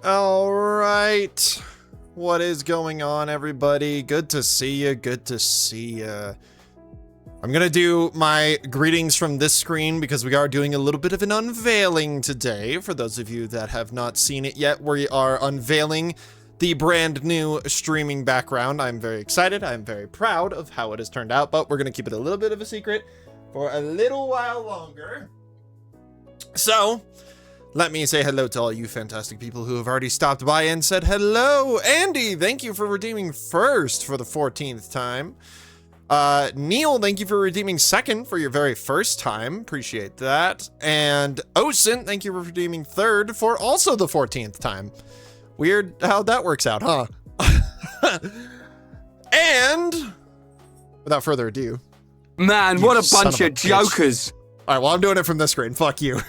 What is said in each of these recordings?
All right. What is going on, everybody? Good to see you. Good to see you. I'm going to do my greetings from this screen because we are doing a little bit of an unveiling today. For those of you that have not seen it yet, we are unveiling the brand new streaming background. I'm very excited. I'm very proud of how it has turned out, but we're going to keep it a little bit of a secret for a little while longer. So, let me say hello to all you fantastic people who have already stopped by and said hello. Andy, thank you for redeeming first for the 14th time. Neil, thank you for redeeming second for your very first time. Appreciate that. And Osin, thank you for redeeming third for also the 14th time. Weird how that works out, huh? And without further ado. Man, what a bunch of jokers. All right, well, I'm doing it from this screen. Fuck you.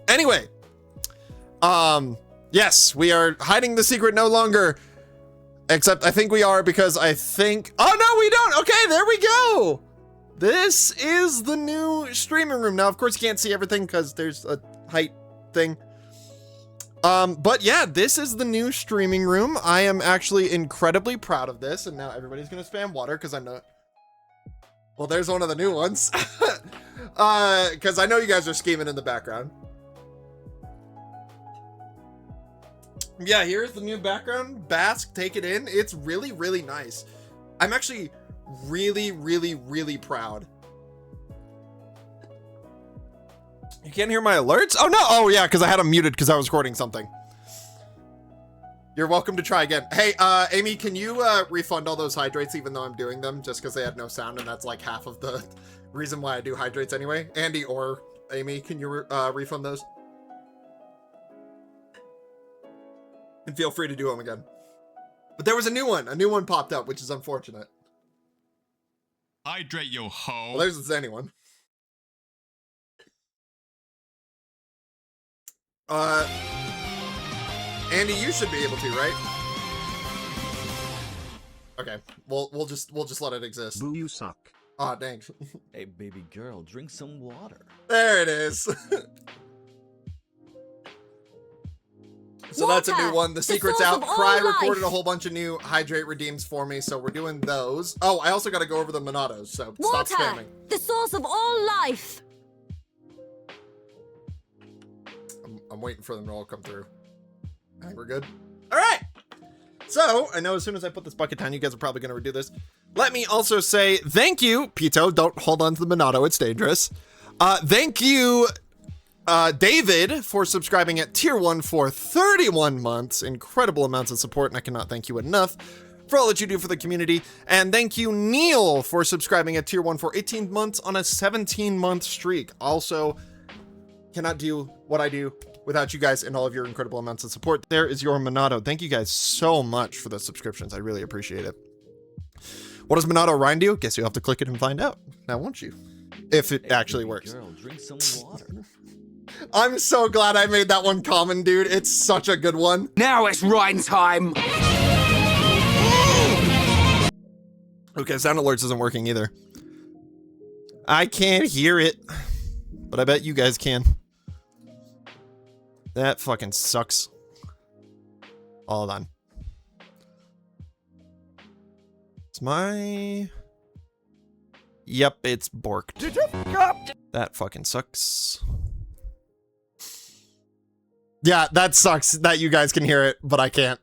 Anyway, yes, we are hiding the secret no longer. Except I think we are because I think, oh no, we don't. Okay, there we go. This is the new streaming room. Now, of course, you can't see everything because there's a height thing. But yeah, this is the new streaming room. I am actually incredibly proud of this. And now everybody's going to spam water because I know. Well, there's one of the new ones. Because I know you guys are scheming in the background. Yeah, here's the new background. Bask, take it in. It's really, really nice. I'm actually really, really, really proud. You can't hear my alerts? Oh, no. Oh, yeah, because I had them muted because I was recording something. You're welcome to try again. Hey, Amy, can you refund all those hydrates even though I'm doing them just because they had no sound, and that's like half of the reason why I do hydrates anyway? Andy or Amy, can you refund those? And feel free to do them again. But there was a new one popped up, which is unfortunate. Hydrate, yo ho. Well, there's the Zenny one. Andy, you should be able to, right? Okay, we'll just let it exist. Boo, you suck. Aw, thanks. Hey, baby girl, drink some water. There it is. So that's a new one. The secret's out. Cry recorded a whole bunch of new hydrate redeems for me, so we're doing those. Oh, I also got to go over the Monados, so stop spamming. The source of all life. I'm waiting for them to all come through. I think we're good. All right. So I know as soon as I put this bucket down, you guys are probably going to redo this. Let me also say thank you, Pito. Don't hold on to the Monado. It's dangerous. Thank you, David, for subscribing at tier 1 for 31 months. Incredible amounts of support, and I cannot thank you enough for all that you do for the community. And thank you, Neil, for subscribing at tier 1 for 18 months on a 17-month streak. Also, cannot do what I do without you guys and all of your incredible amounts of support. There is your Monado. Thank you guys so much for the subscriptions. I really appreciate it. What does Monado Rhyme do? Guess you'll have to click it and find out. Now, won't you? If it actually works. Girl, drink some water. I'm so glad I made that one common, dude. It's such a good one. Now it's rhyme time. Okay, sound alerts isn't working either. I can't hear it, but I bet you guys can. That fucking sucks. Hold on. It's my... Yep, it's borked. That fucking sucks. Yeah, that sucks that you guys can hear it, but I can't.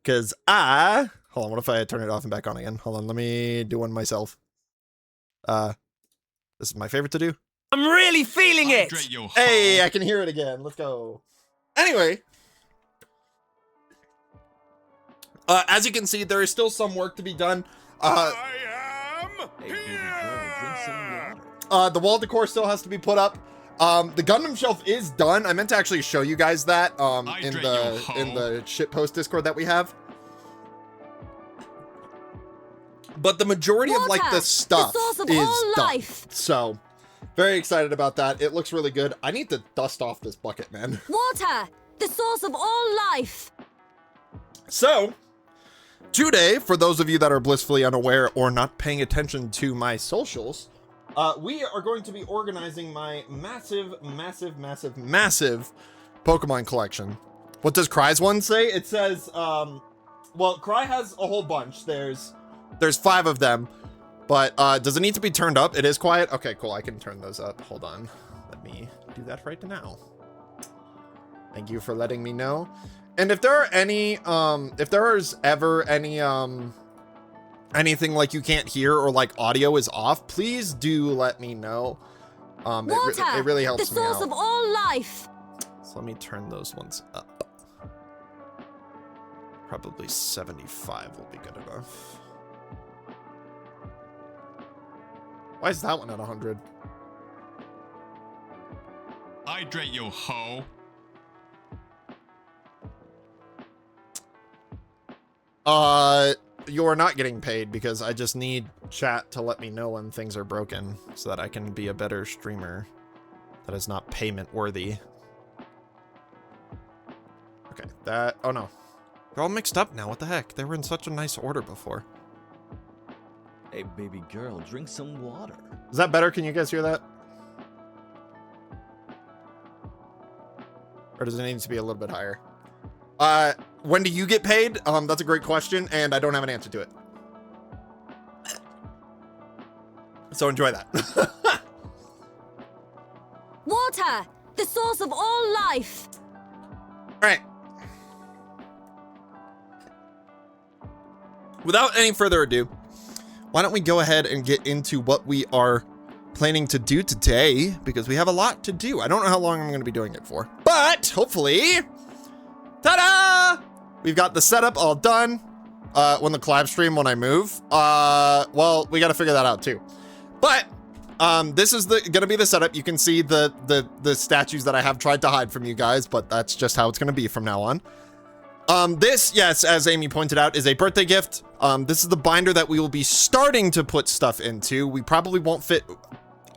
Because hold on, what if I turn it off and back on again? Hold on, let me do one myself. This is my favorite to do. I'm really feeling it. Hey, I can hear it again. Let's go. Anyway. As you can see, there is still some work to be done. I am Hey, baby girl, drink some water. The wall decor still has to be put up. The Gundam shelf is done. I meant to actually show you guys that in the shitpost Discord that we have. But the majority of like the stuff is done. So very excited about that. It looks really good. I need to dust off this bucket, man. Water, the source of all life. So today, for those of you that are blissfully unaware or not paying attention to my socials, we are going to be organizing my massive Pokemon collection. What does Cry's one say? It says, well, Cry has a whole bunch. There's 5 of them, but does it need to be turned up? It is quiet. Okay, cool. I can turn those up. Hold on. Let me do that right now. Thank you for letting me know. And if there are any, if there is ever any, anything like you can't hear or like audio is off, please do let me know. Water, it really helps the me source out. of all life. So let me turn those ones up. Probably 75 will be good enough. Why is that one at 100? Hydrate, yo ho. You're not getting paid because I just need chat to let me know when things are broken so that I can be a better streamer that is not payment worthy. Okay, that, oh no. They're all mixed up now, what the heck? They were in such a nice order before. Hey, baby girl, drink some water. Is that better? Can you guys hear that? Or does it need to be a little bit higher? When do you get paid? That's a great question, and I don't have an answer to it. So enjoy that. Water, the source of all life. All right. Without any further ado, why don't we go ahead and get into what we are planning to do today, because we have a lot to do. I don't know how long I'm going to be doing it for, but hopefully, ta-da! We've got the setup all done. When the collab stream, when I move, well, we got to figure that out too. But this is gonna be the setup. You can see the statues that I have tried to hide from you guys, but that's just how it's gonna be from now on. This, yes, as Amy pointed out, is a birthday gift. This is the binder that we will be starting to put stuff into. We probably won't fit,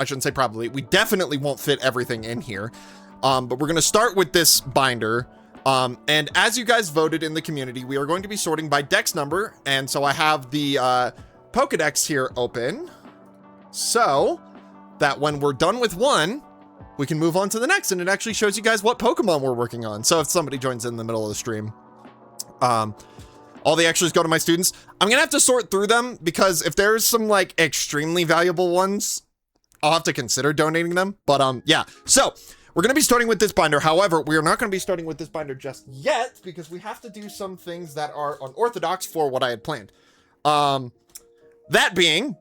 I shouldn't say probably, we definitely won't fit everything in here. But we're gonna start with this binder. And as you guys voted in the community, we are going to be sorting by dex number. And so I have the Pokedex here open, so that when we're done with one, we can move on to the next. And it actually shows you guys what Pokemon we're working on. So if somebody joins in the middle of the stream, all the extras go to my students. I'm gonna have to sort through them because if there's some like extremely valuable ones, I'll have to consider donating them. But yeah, so we're going to be starting with this binder. However, we are not going to be starting with this binder just yet because we have to do some things that are unorthodox for what I had planned. That being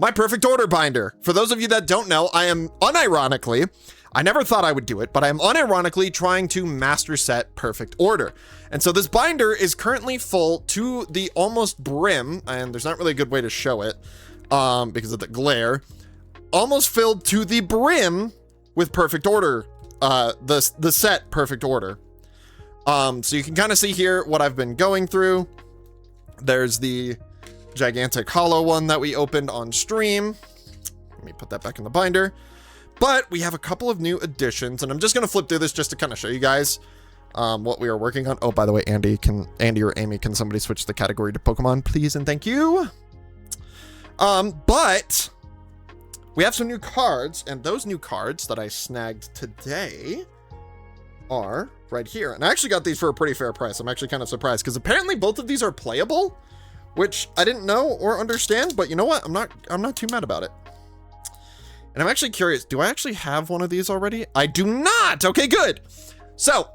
my perfect order binder. For those of you that don't know, I am unironically, I never thought I would do it, but I am unironically trying to master set perfect order. And so this binder is currently full to the almost brim, and there's not really a good way to show it because of the glare. Almost filled to the brim with perfect order, the set perfect order. So you can kind of see here what I've been going through. There's the gigantic hollow one that we opened on stream. Let me put that back in the binder. But we have a couple of new additions, and I'm just gonna flip through this just to kind of show you guys what we are working on. Oh, by the way, Andy or Amy, can somebody switch the category to Pokemon, please and thank you. But we have some new cards, and those new cards that I snagged today are right here. And I actually got these for a pretty fair price. I'm actually kind of surprised because apparently both of these are playable, which I didn't know or understand, but you know what? I'm not too mad about it. And I'm actually curious, do I actually have one of these already? I do not. Okay, good. So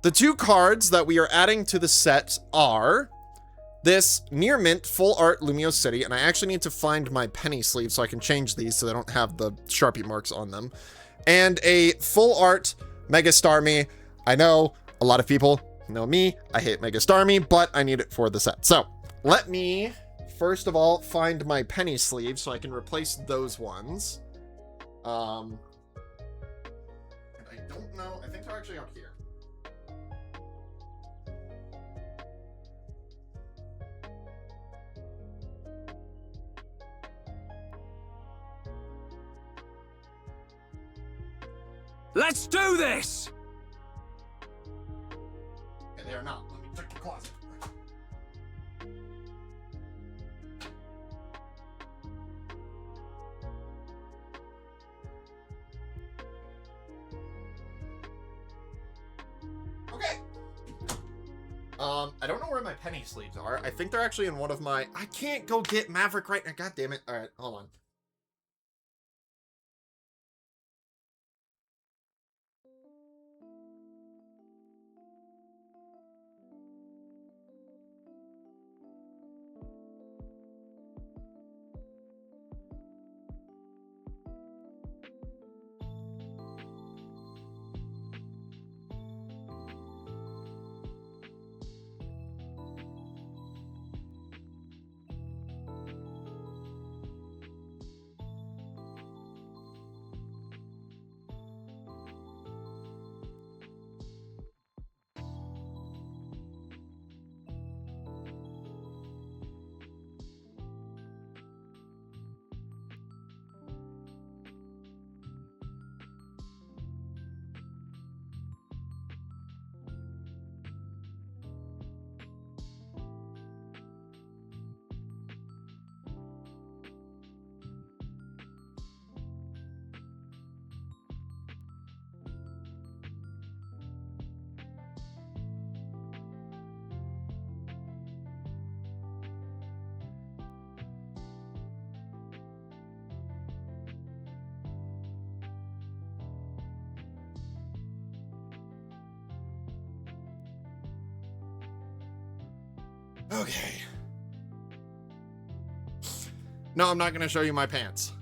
the two cards that we are adding to the set are this Near Mint Full Art Lumio City, and I actually need to find my penny sleeve so I can change these so they don't have the Sharpie marks on them. And a Full Art Mega Starmie. I know a lot of people know me. I hate Mega Starmie, but I need it for the set. So let me first of all find my penny sleeve so I can replace those ones. And I don't know. I think they're actually out here. Let's do this! Okay, they are not. Let me check the closet. I don't know where my penny sleeves are. I think they're actually in one of my... I can't go get Maverick right now. God damn it. All right, hold on. Okay. No, I'm not going to show you my pants.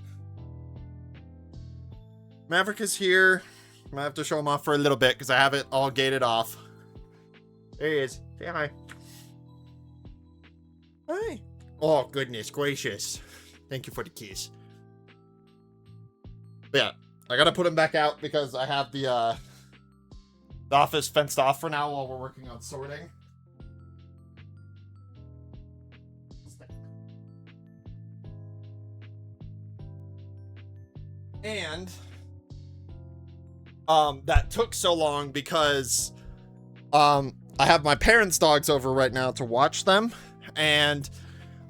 Maverick is here. I'm going to have to show him off for a little bit because I have it all gated off. There he is. Say hi. Hi. Oh, goodness gracious. Thank you for the kiss. But yeah, I got to put him back out because I have the office fenced off for now while we're working on sorting. And that took so long because I have my parents' dogs over right now to watch them, and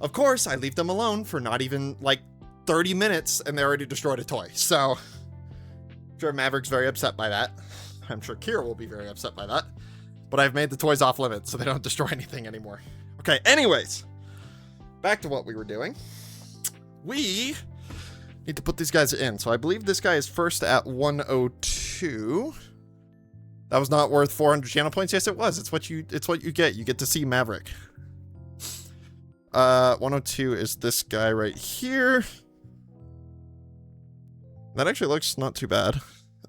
of course I leave them alone for not even like 30 minutes and they already destroyed a toy. So I'm sure Maverick's very upset by that. I'm sure Kira will be very upset by that, but I've made the toys off limits so they don't destroy anything anymore. Okay, anyways, back to what we were doing. We need to put these guys in. So I believe this guy is first at 102. That was not worth 400 channel points. Yes, it was. It's what you get. You get to see Maverick. 102 is this guy right here. That actually looks not too bad.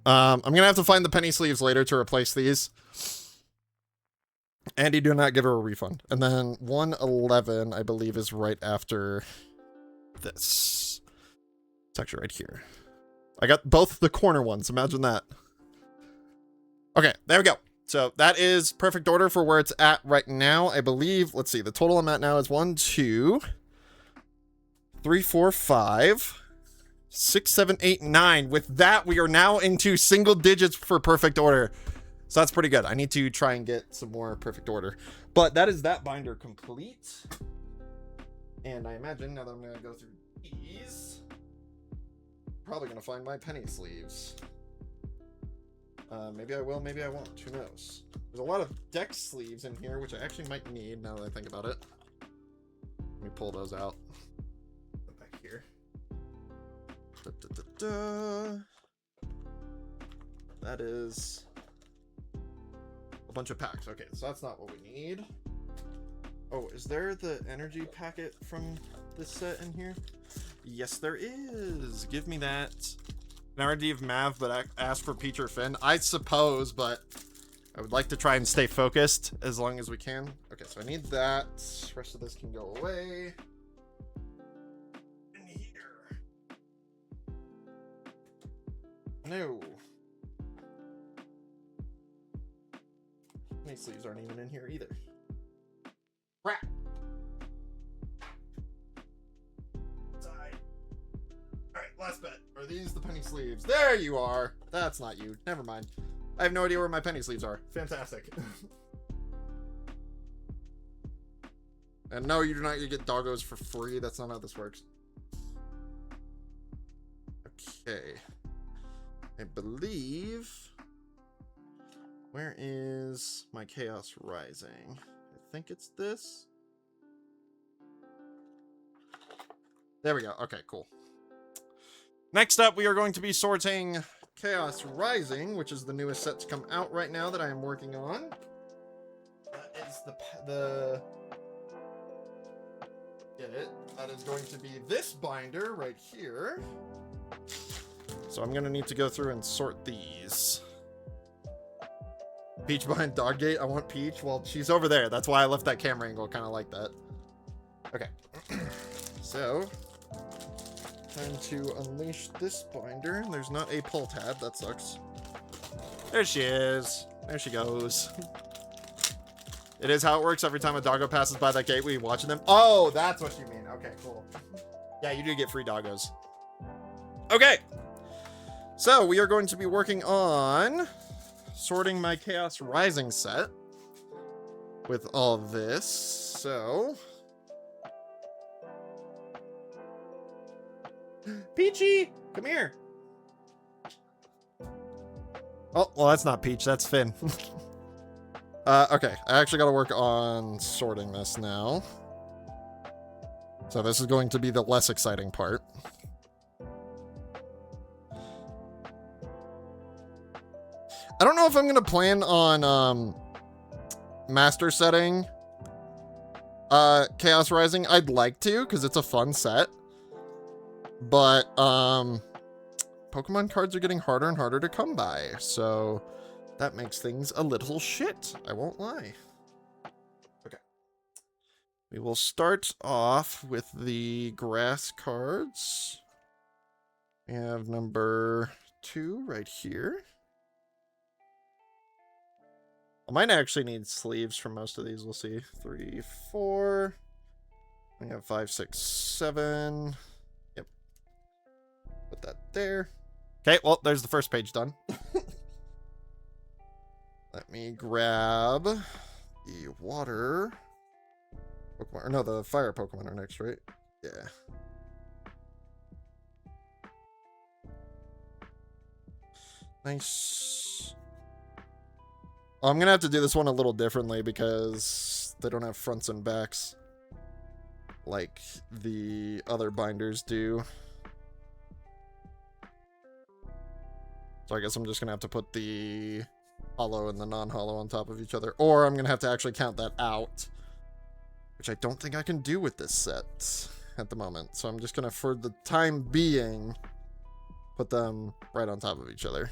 I'm gonna have to find the penny sleeves later to replace these. Andy, do not give her a refund. And then 111, I believe, is right after this. It's actually right here. I got both the corner ones. Imagine that. Okay, there we go. So that is perfect order for where it's at right now. I believe, let's see, the total I'm at now is 1, 2, 3, 4, 5, 6, 7, 8, 9. With that, we are now into single digits for perfect order. So that's pretty good. I need to try and get some more perfect order. But that is that binder complete. And I imagine now that I'm going to go through these, probably going to find my penny sleeves. Maybe I will, maybe I won't. Who knows? There's a lot of deck sleeves in here, which I actually might need now that I think about it. Let me pull those out. Put back here. Da, da, da, da. That is a bunch of packs. Okay, so that's not what we need. Oh, is there the energy packet from this set in here? Yes, there is. Give me that. An RD of Mav, but ask for Peach or Finn. I suppose, but I would like to try and stay focused as long as we can. Okay, so I need that. The rest of this can go away. In here. No. These sleeves aren't even in here either. Crap. Last bet. Are these the penny sleeves? There you are. That's not you. Never mind. I have no idea where my penny sleeves are. Fantastic. And no, you do not get doggos for free. That's not how this works. Okay. I believe... Where is my Chaos Rising? I think it's this. There we go. Okay, cool. Next up, we are going to be sorting Chaos Rising, which is the newest set to come out right now that I am working on. That is get it? That is going to be this binder right here. So I'm gonna need to go through and sort these. Peach behind Doggate. I want Peach. Well, she's over there. That's why I left that camera angle kind of like that. Okay. So, time to unleash this binder. There's not a pull tab. That sucks. There she is. There she goes. It is how it works. Every time a doggo passes by that gate, we watching them. Oh, that's what you mean. Okay, cool. Yeah, you do get free doggos. Okay. So, we are going to be working on sorting my Chaos Rising set with all this. So, Peachy, come here. Oh, well, that's not Peach, that's Finn. Okay, I actually got to work on sorting this now. So this is going to be the less exciting part. I don't know if I'm going to plan on master setting Chaos Rising. I'd like to, because it's a fun set. But Pokemon cards are getting harder and harder to come by. So that makes things a little shit. I won't lie. Okay. We will start off with the grass cards. We have number 2 right here. I might actually need sleeves for most of these. We'll see. 3, 4. We have 5, 6, 7. Yep. Put that there. Okay, well, there's the first page done. Let me grab the water Pokemon. Or no, the fire Pokemon are next, right? Yeah. Nice. Oh, I'm gonna have to do this one a little differently because they don't have fronts and backs like the other binders do. So I guess I'm just gonna have to put the hollow and the non-hollow on top of each other, or I'm gonna have to actually count that out, which I don't think I can do with this set at the moment. So I'm just gonna, for the time being, put them right on top of each other.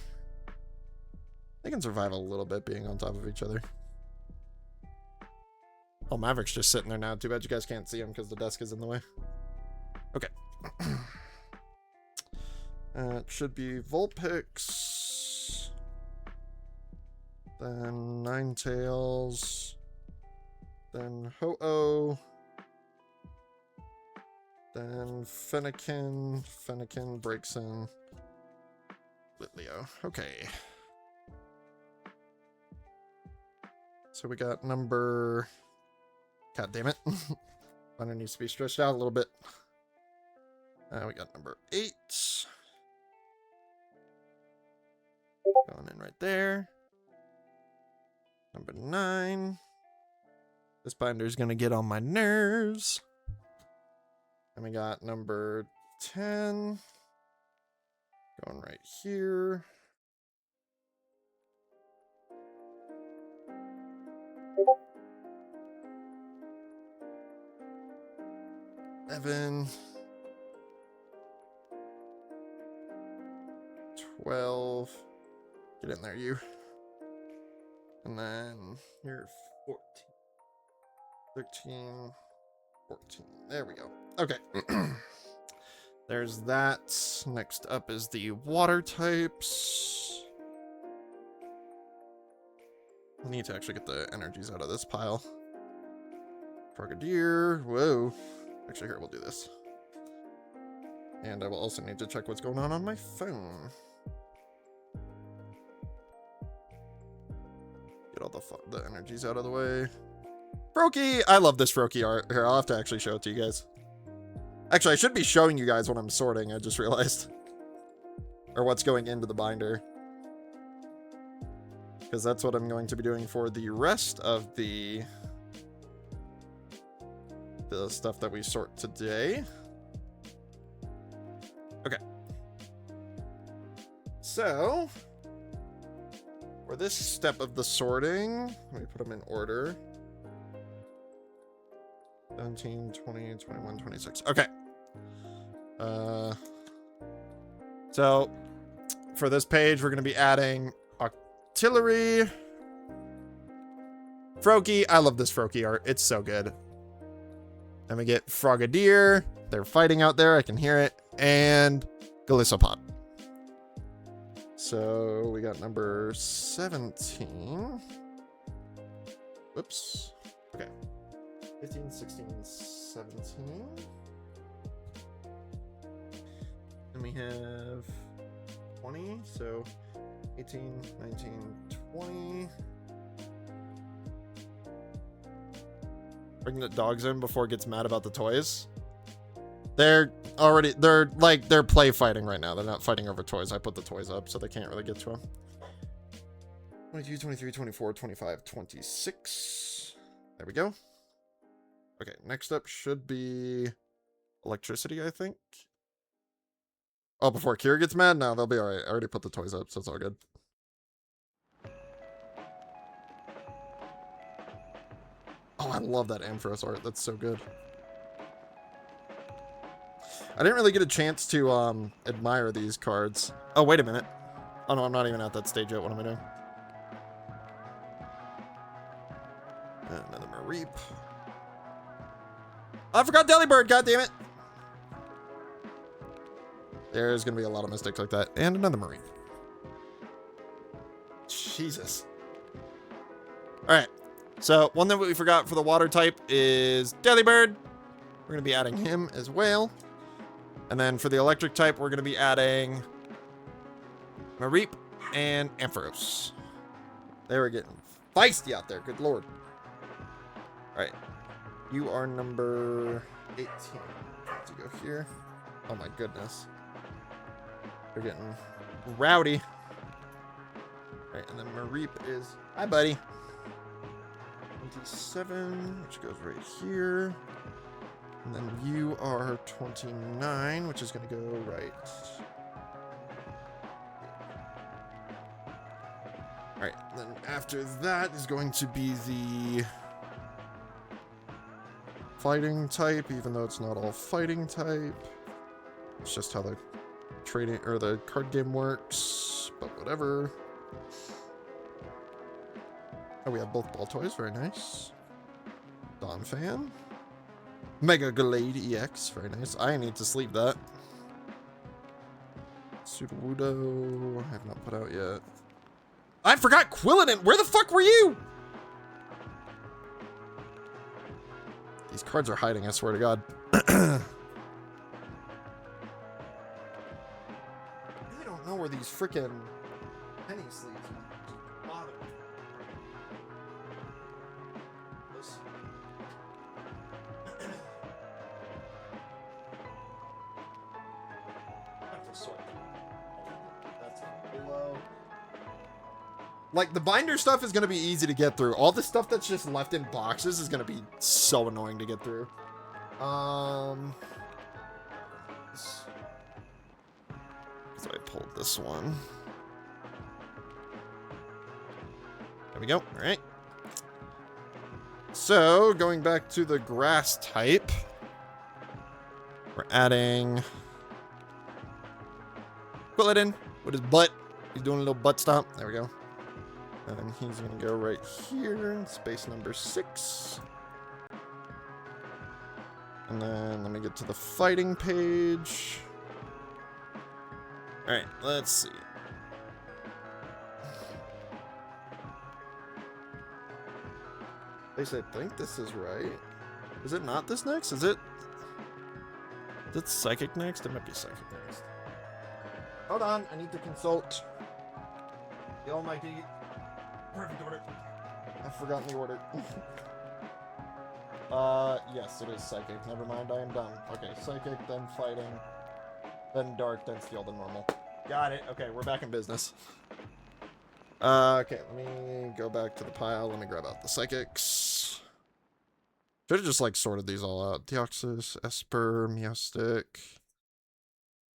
They can survive a little bit being on top of each other. Oh, Maverick's just sitting there now. Too bad you guys can't see him because the desk is in the way. Okay. It should be Vulpix. Then Ninetales. Then Ho-Oh. Then Fennekin. Fennekin breaks in. Litleo. Okay. So we got number... God damn it. Binder needs to be stretched out a little bit. We got number 8. Going in right there. Number 9. This binder's gonna get on my nerves. And we got number 10. Going right here. Evan. 12. Get in there, you. And then you're 14. 13. 14. There we go. Okay. There's that. Next up is the water types. I need to actually get the energies out of this pile. Frogadier. Whoa. Actually, here, we'll do this. And I will also need to check what's going on my phone. Get all the energies out of the way. Froakie! I love this Froakie art. Here, I'll have to actually show it to you guys. Actually, I should be showing you guys what I'm sorting, I just realized. Or what's going into the binder. Because that's what I'm going to be doing for the rest of the the stuff that we sort today. Okay. So, for this step of the sorting, let me put them in order. 17, 20, 21, 26. Okay. So, for this page, we're going to be adding artillery. Froakie. I love this Froakie art. It's so good. Then we get Frogadier. They're fighting out there. I can hear it. And Galissopod. So we got number 17. Whoops. Okay. 15, 16, 17. And we have 20. So 18, 19, 20. Bring the dogs in before it gets mad about the toys. They're play fighting right now. They're not fighting over toys. I put the toys up so they can't really get to them. 22, 23, 24, 25, 26. There we go. Okay, next up should be electricity, I think. Oh, before Kira gets mad? No, they'll be alright. I already put the toys up, so it's all good. Oh, I love that Ampharos art. That's so good. I didn't really get a chance to admire these cards. Oh, wait a minute. Oh, no, I'm not even at that stage yet. What am I doing? Another Mareep. Oh, I forgot Delibird. God damn it. There's going to be a lot of mistakes like that. And another Mareep. Jesus. All right. So, one thing we forgot for the water type is Delibird. We're going to be adding him as well. And then for the electric type, we're going to be adding Mareep and Ampharos. They were getting feisty out there. Good lord. All right. You are number 18. To go here. Oh my goodness. They're getting rowdy. All right, and then Mareep is... Hi, buddy. 27, which goes right here. And then you are 29, which is going to go right. All right, then after that is going to be the fighting type, even though it's not all fighting type. It's just how the trading or the card game works, but whatever. Oh, we have both ball toys. Very nice. Donphan. Mega Glade EX. Very nice. I need to sleeve that. Sudowoodo. I have not put out yet. I forgot Quilladin. Where the fuck were you? These cards are hiding, I swear to God. I really don't know where these freaking penny sleeves are. Bottom. This. That's below. Like, the binder stuff is going to be easy to get through. All the stuff that's just left in boxes is going to be so annoying to get through. So I pulled this one. There we go. All right. So, going back to the grass type, we're adding Quilladin with his butt. He's doing a little butt stomp. There we go. And then he's going to go right here in space number 6. And then let me get to the fighting page. All right, let's see. At least I think this is right. Is it not this next? Is it Psychic next? It might be Psychic next. Hold on, I need to consult the almighty perfect order. I've forgotten the order. Yes, it is Psychic. Never mind, I am done. Okay, Psychic, then Fighting, then Dark, then Steel, then Normal. Got it. Okay, we're back in business. Okay, let me go back to the pile. Let me grab out the Psychics. Should have just like sorted these all out. Deoxys, Esper, Meowstic,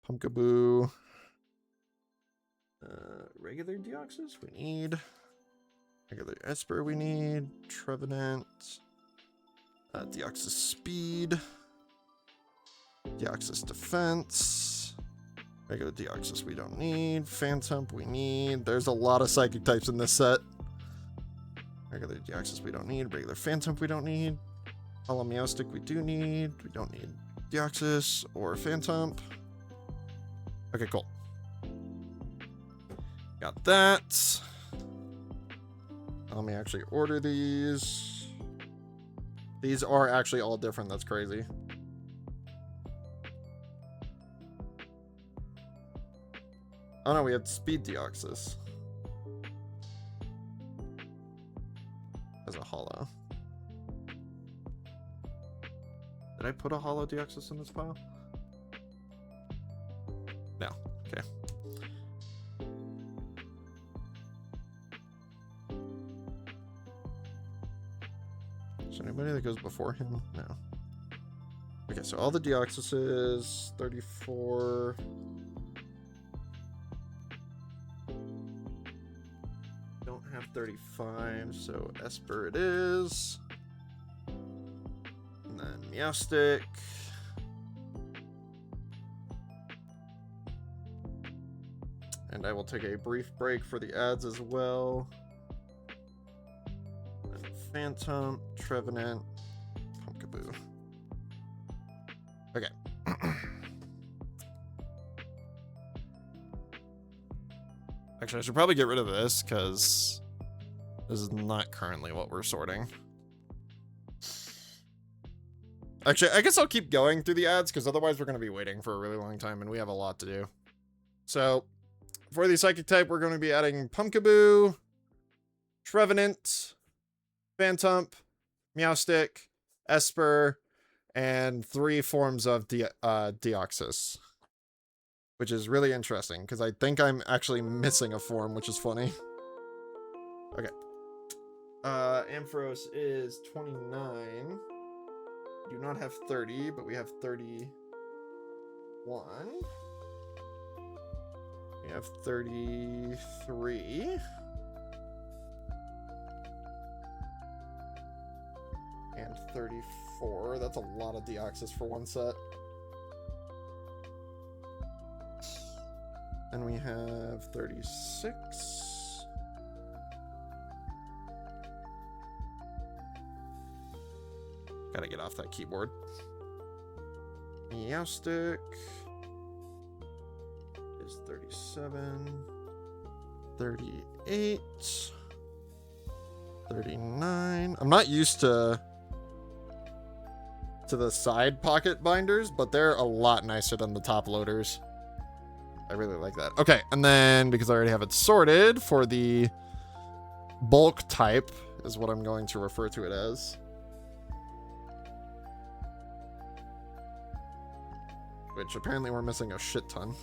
Pumpkaboo. Regular Deoxys we need. Regular Esper we need. Trevenant. Deoxys Speed. Deoxys Defense. Regular Deoxys we don't need. Phantump we need. There's a lot of Psychic types in this set. Regular Deoxys we don't need. Regular Phantump we don't need. Hollow Meowstic we do need. We don't need Deoxys or Phantump. Okay, cool. Got that. Let me actually order these. These are actually all different. That's crazy. Oh no, we had Speed Deoxys as a hollow. Did I put a hollow Deoxys in this pile? No. Okay. Is there anybody that goes before him? No. Okay, so all the Deoxyses, 34. Don't have 35, so Esper it is. And then Meowstic. And I will take a brief break for the ads as well. And Phantump, Trevenant, Pumpkaboo. Okay. Actually, I should probably get rid of this because this is not currently what we're sorting. Actually, I guess I'll keep going through the ads because otherwise we're going to be waiting for a really long time and we have a lot to do. So, for the Psychic type, we're going to be adding Pumpkaboo, Trevenant, Phantump, Meowstic, Esper, and 3 forms of Deoxys. Which is really interesting, because I think I'm actually missing a form, which is funny. Okay. Ampharos is 29. We do not have 30, but we have 31. We have 33. And 34. That's a lot of Deoxys for one set. And we have 36. Gotta get off that keyboard. Meowstic is 37. 38. 39. I'm not used to the side pocket binders, but they're a lot nicer than the top loaders. I really like that. Okay, and then because I already have it sorted for the bulk type is what I'm going to refer to it as. Which apparently we're missing a shit ton.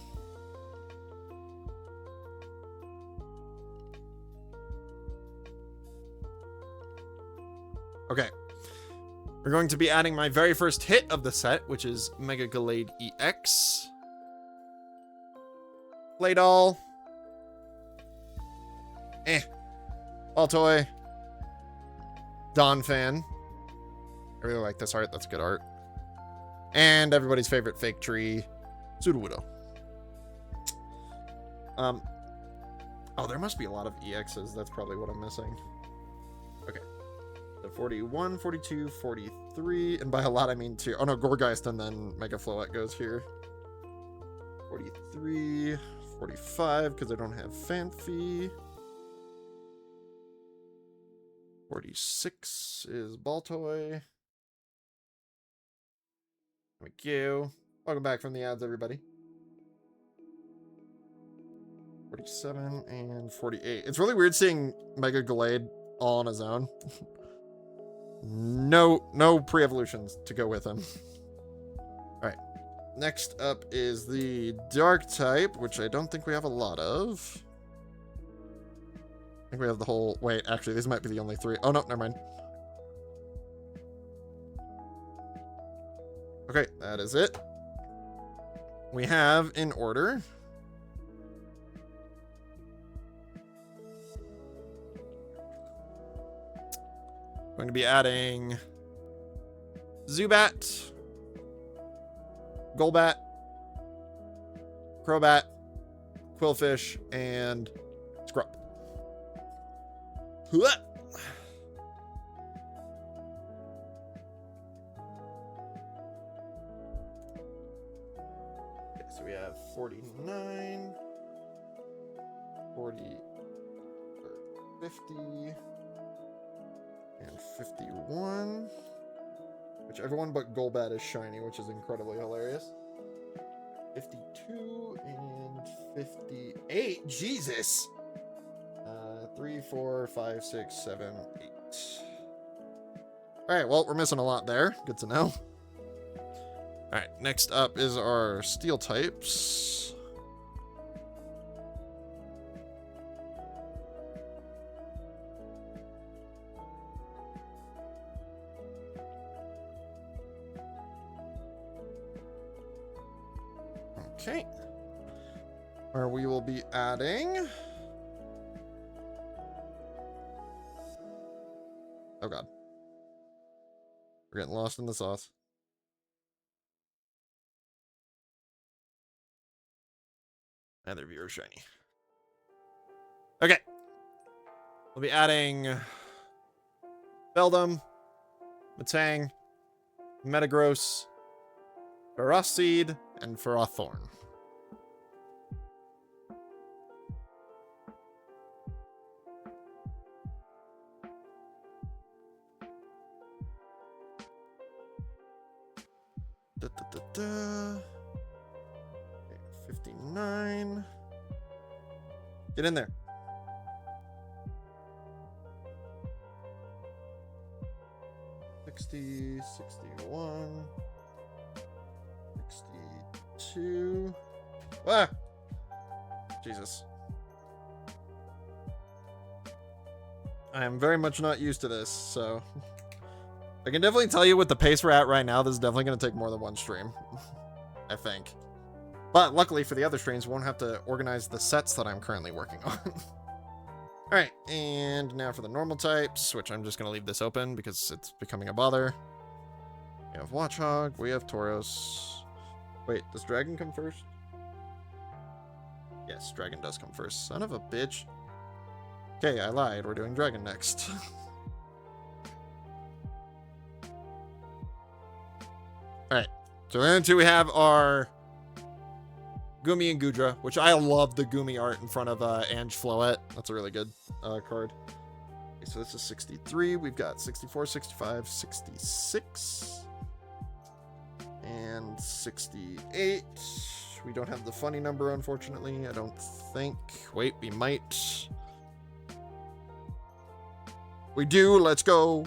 Okay. We're going to be adding my very first hit of the set, which is Mega Gallade EX. Play doll. Baltoy. Don fan. I really like this art. That's good art. And everybody's favorite fake tree, Sudowoodo. Oh, there must be a lot of EXs. That's probably what I'm missing. Okay. So 41, 42, 43. And by a lot, I mean 2. Oh, no, Gorgeist and then Mega Floette goes here. 43, 45, because I don't have Fanphy. 46 is Baltoy. Thank you. Welcome back from the ads, everybody. 47 and 48. It's really weird seeing Mega Gallade all on his own. No pre-evolutions to go with him. Alright. Next up is the Dark type, which I don't think we have a lot of. I think we have the whole... Wait, actually, these might be the only 3. Oh, no, never mind. Okay, that is it. We have in order. Going to be adding Zubat, Golbat, Crobat, Quillfish, and Scrub. Hua! Okay, so we have 49, 40, 50, and 51. Which everyone but Golbat is shiny, which is incredibly hilarious. 52 and 58. Jesus! 3, 4, 5, 6, 7, 8. Alright, well, we're missing a lot there. Good to know. Alright, next up is our steel types. Okay. Where we will be adding... Oh god. We're getting lost in the sauce. Another viewer shiny. Okay. We'll be adding Beldum, Metang, Metagross, Ferroseed, and Ferrothorn. Okay, 59. Get in there. $60, 61, 62. Ah! Jesus. I am very much not used to this, so... I can definitely tell you with the pace we're at right now, this is definitely going to take more than one stream. I think. But luckily for the other streams, we won't have to organize the sets that I'm currently working on. Alright, and now for the normal types, which I'm just going to leave this open because it's becoming a bother. We have Watchog, we have Tauros. Wait, does Dragon come first? Yes, Dragon does come first. Son of a bitch. Okay, I lied. We're doing Dragon next. Alright, so then we have our Gumi and Gudra, which I love the Gumi art in front of Ange Floette. That's a really good card. Okay, so this is 63. We've got 64, 65, 66, and 68. We don't have the funny number, unfortunately. I don't think. Wait, we might. We do. Let's go.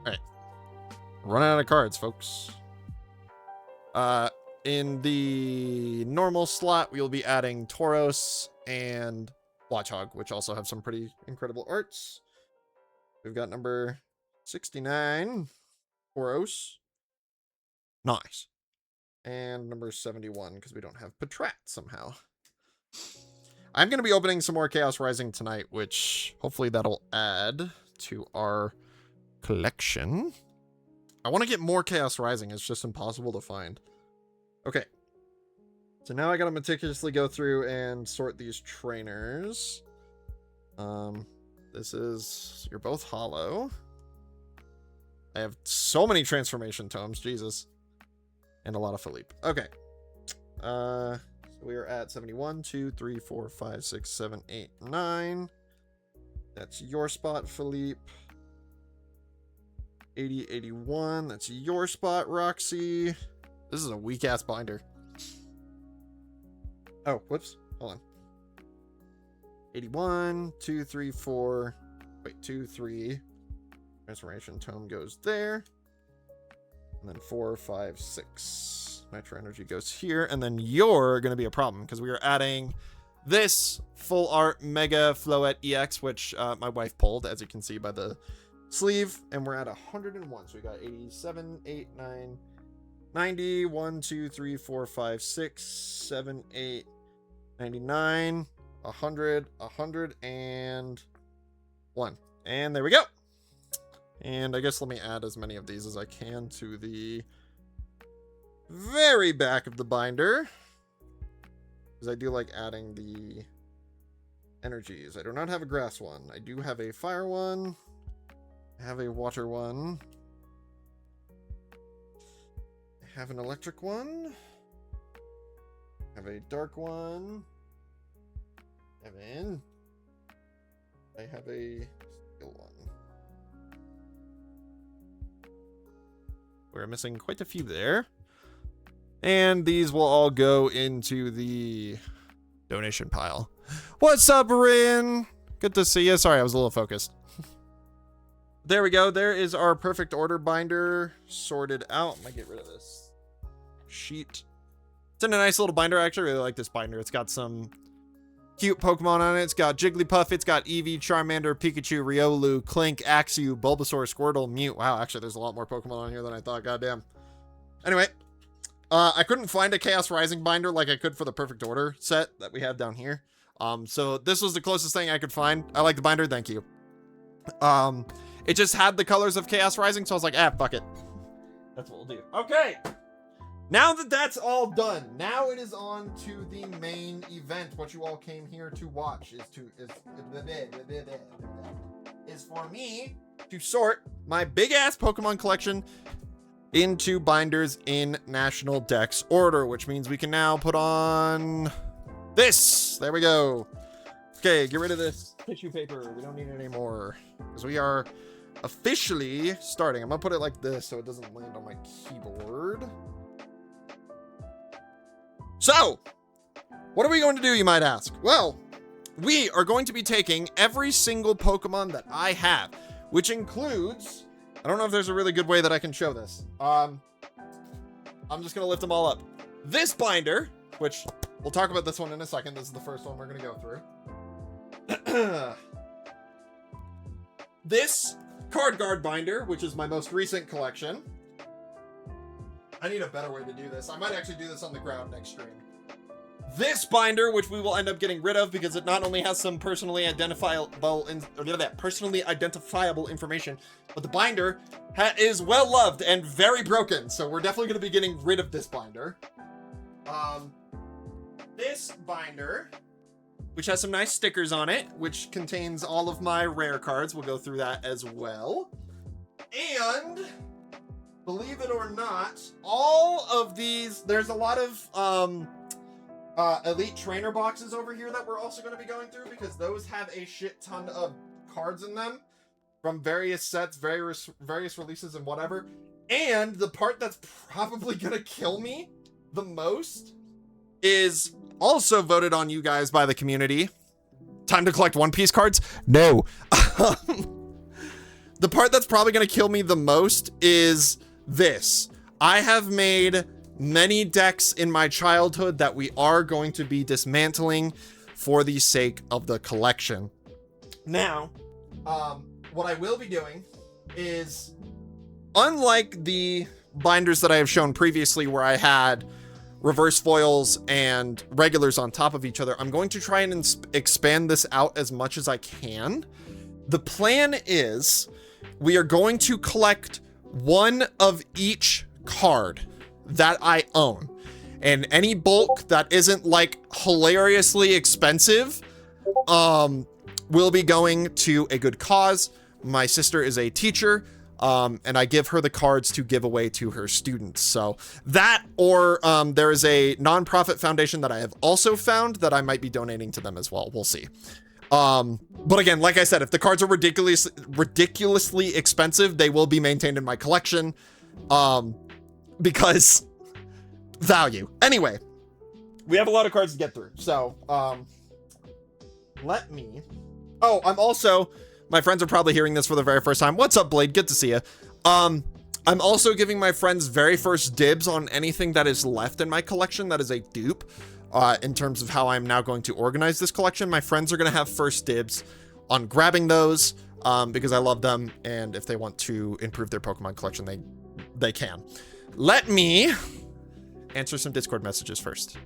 Alright. Running out of cards, folks. In the normal slot, we'll be adding Tauros and Watchog, which also have some pretty incredible arts. We've got number 69, Tauros. Nice. And number 71, because we don't have Patrat somehow. I'm going to be opening some more Chaos Rising tonight, which hopefully that'll add to our collection. I want to get more Chaos Rising. It's just impossible to find. Okay. So now I got to meticulously go through and sort these trainers. This is... You're both hollow. I have so many transformation tomes. Jesus. And a lot of Philippe. Okay. So we are at 71, 2, 3, 4, 5, 6, 7, 8, 9. That's your spot, Philippe. 80, 81. That's your spot, Roxy. This is a weak-ass binder. Oh, whoops. Hold on. 81, 2, 3, 4. Wait, 2, 3. Transformation tome goes there. And then 4, 5, 6. Nitro Energy goes here. And then you're going to be a problem because we are adding this full art Mega Floette EX, which my wife pulled, as you can see by the sleeve, and we're at 101. So we got 87, 8, 9, 90, 1, 2, 3, 4, 5, 6, 7, 8, 99, 100, 101. And there we go. And I guess let me add as many of these as I can to the very back of the binder, because I do like adding the energies. I do not have a grass one. I do have a fire one. I have a water one. I have an electric one. I have a dark one. I have a steel one. We're missing quite a few there. And these will all go into the donation pile. What's up, Rin? Good to see you. Sorry, I was a little focused. There we go. There is our perfect order binder sorted out. I might get rid of this sheet. It's in a nice little binder. I actually really like this binder. It's got some cute Pokemon on it. It's got Jigglypuff. It's got Eevee, Charmander, Pikachu, Riolu, Clink, Axew, Bulbasaur, Squirtle, Mute. Wow, actually, there's a lot more Pokemon on here than I thought. Goddamn. Anyway, I couldn't find a Chaos Rising binder like I could for the Perfect Order set that we have down here. So this was the closest thing I could find. I like the binder. Thank you. It just had the colors of Chaos Rising, so I was like, fuck it. That's what we'll do. Okay. Now that that's all done, now it is on to the main event. What you all came here to watch is for me to sort my big ass Pokemon collection into binders in National Dex order, which means we can now put on this. There we go. Okay, get rid of this tissue paper. We don't need it anymore because we are officially starting. I'm gonna put it like this so it doesn't land on my keyboard. So, what are we going to do, you might ask? Well, we are going to be taking every single Pokemon that I have, which includes, I don't know if there's a really good way that I can show this. I'm just going to lift them all up. This binder, which we'll talk about this one in a second. This is the first one we're going to go through. This card guard binder, which is my most recent collection. I need a better way to do this. I might actually do this on the ground next stream. This binder, which we will end up getting rid of because it not only has some personally identifiable information, but the binder is well loved and very broken. So we're definitely going to be getting rid of this binder. This binder, which has some nice stickers on it, which contains all of my rare cards. We'll go through that as well. And believe it or not, all of these, there's a lot of elite trainer boxes over here that we're also going to be going through because those have a shit ton of cards in them from various sets, various releases and whatever. And the part that's probably going to kill me the most is also voted on you guys by the community. Time to collect One Piece cards? No. The part that's probably going to kill me the most is this. I have made many decks in my childhood that we are going to be dismantling for the sake of the collection. Now, what I will be doing is, unlike the binders that I have shown previously where I had reverse foils and regulars on top of each other, I'm going to try and expand this out as much as I can. The plan is we are going to collect one of each card that I own, and any bulk that isn't like hilariously expensive will be going to a good cause. My sister is a teacher, and I give her the cards to give away to her students. So that, or there is a nonprofit foundation that I have also found that I might be donating to them as well. We'll see. But again, like I said, if the cards are ridiculously expensive, they will be maintained in my collection, because value. Anyway, we have a lot of cards to get through. So, let me, I'm also, my friends are probably hearing this for the very first time. What's up, Blade? Good to see you. I'm also giving my friends very first dibs on anything that is left in my collection that is a dupe. In terms of how I'm now going to organize this collection, my friends are going to have first dibs on grabbing those. because I love them, and if they want to improve their Pokemon collection, they can. Let me answer some Discord messages first.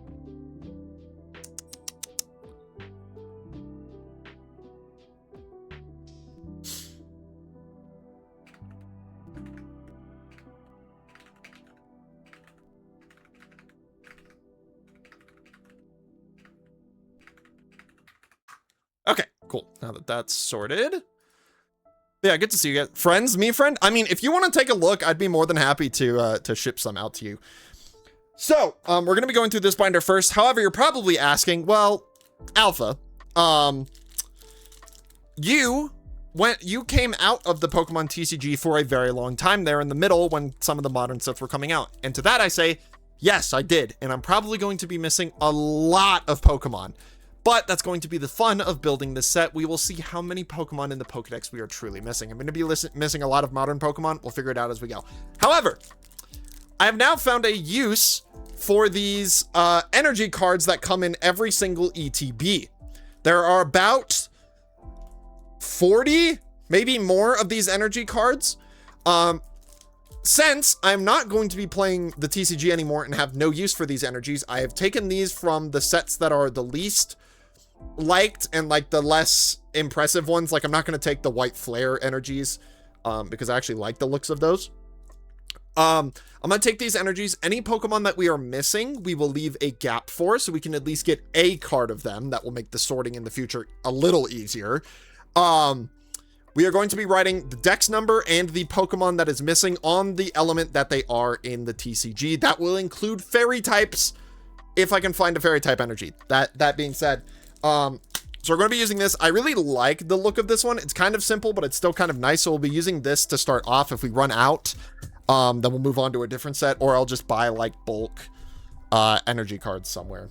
Okay, cool. Now that that's sorted. Yeah, good to see you guys. Friends, me friend? I mean, if you want to take a look, I'd be more than happy to ship some out to you. So, we're going to be going through this binder first. However, you're probably asking, well, Alpha, you came out of the Pokemon TCG for a very long time there in the middle when some of the modern sets were coming out. And to that I say, yes, I did. And I'm probably going to be missing a lot of Pokemon. But that's going to be the fun of building this set. We will see how many Pokemon in the Pokedex we are truly missing. I'm going to be missing a lot of modern Pokemon. We'll figure it out as we go. However, I have now found a use for these energy cards that come in every single ETB. There are about 40, maybe more of these energy cards. Since I'm not going to be playing the TCG anymore and have no use for these energies, I have taken these from the sets that are the least liked and like the less impressive ones. Like I'm not going to take the white flare energies because I actually like the looks of those. I'm going to take these energies. Any Pokemon that we are missing, we will leave a gap for, so we can at least get a card of them. That will make the sorting in the future a little easier. We are going to be writing the dex number and the Pokemon that is missing on the element that they are in the TCG. That will include fairy types, if I can find a fairy type energy. That being said, so we're going to be using this. I really like the look of this one. It's kind of simple, but it's still kind of nice. So we'll be using this to start off. If we run out, then we'll move on to a different set, or I'll just buy like bulk energy cards somewhere.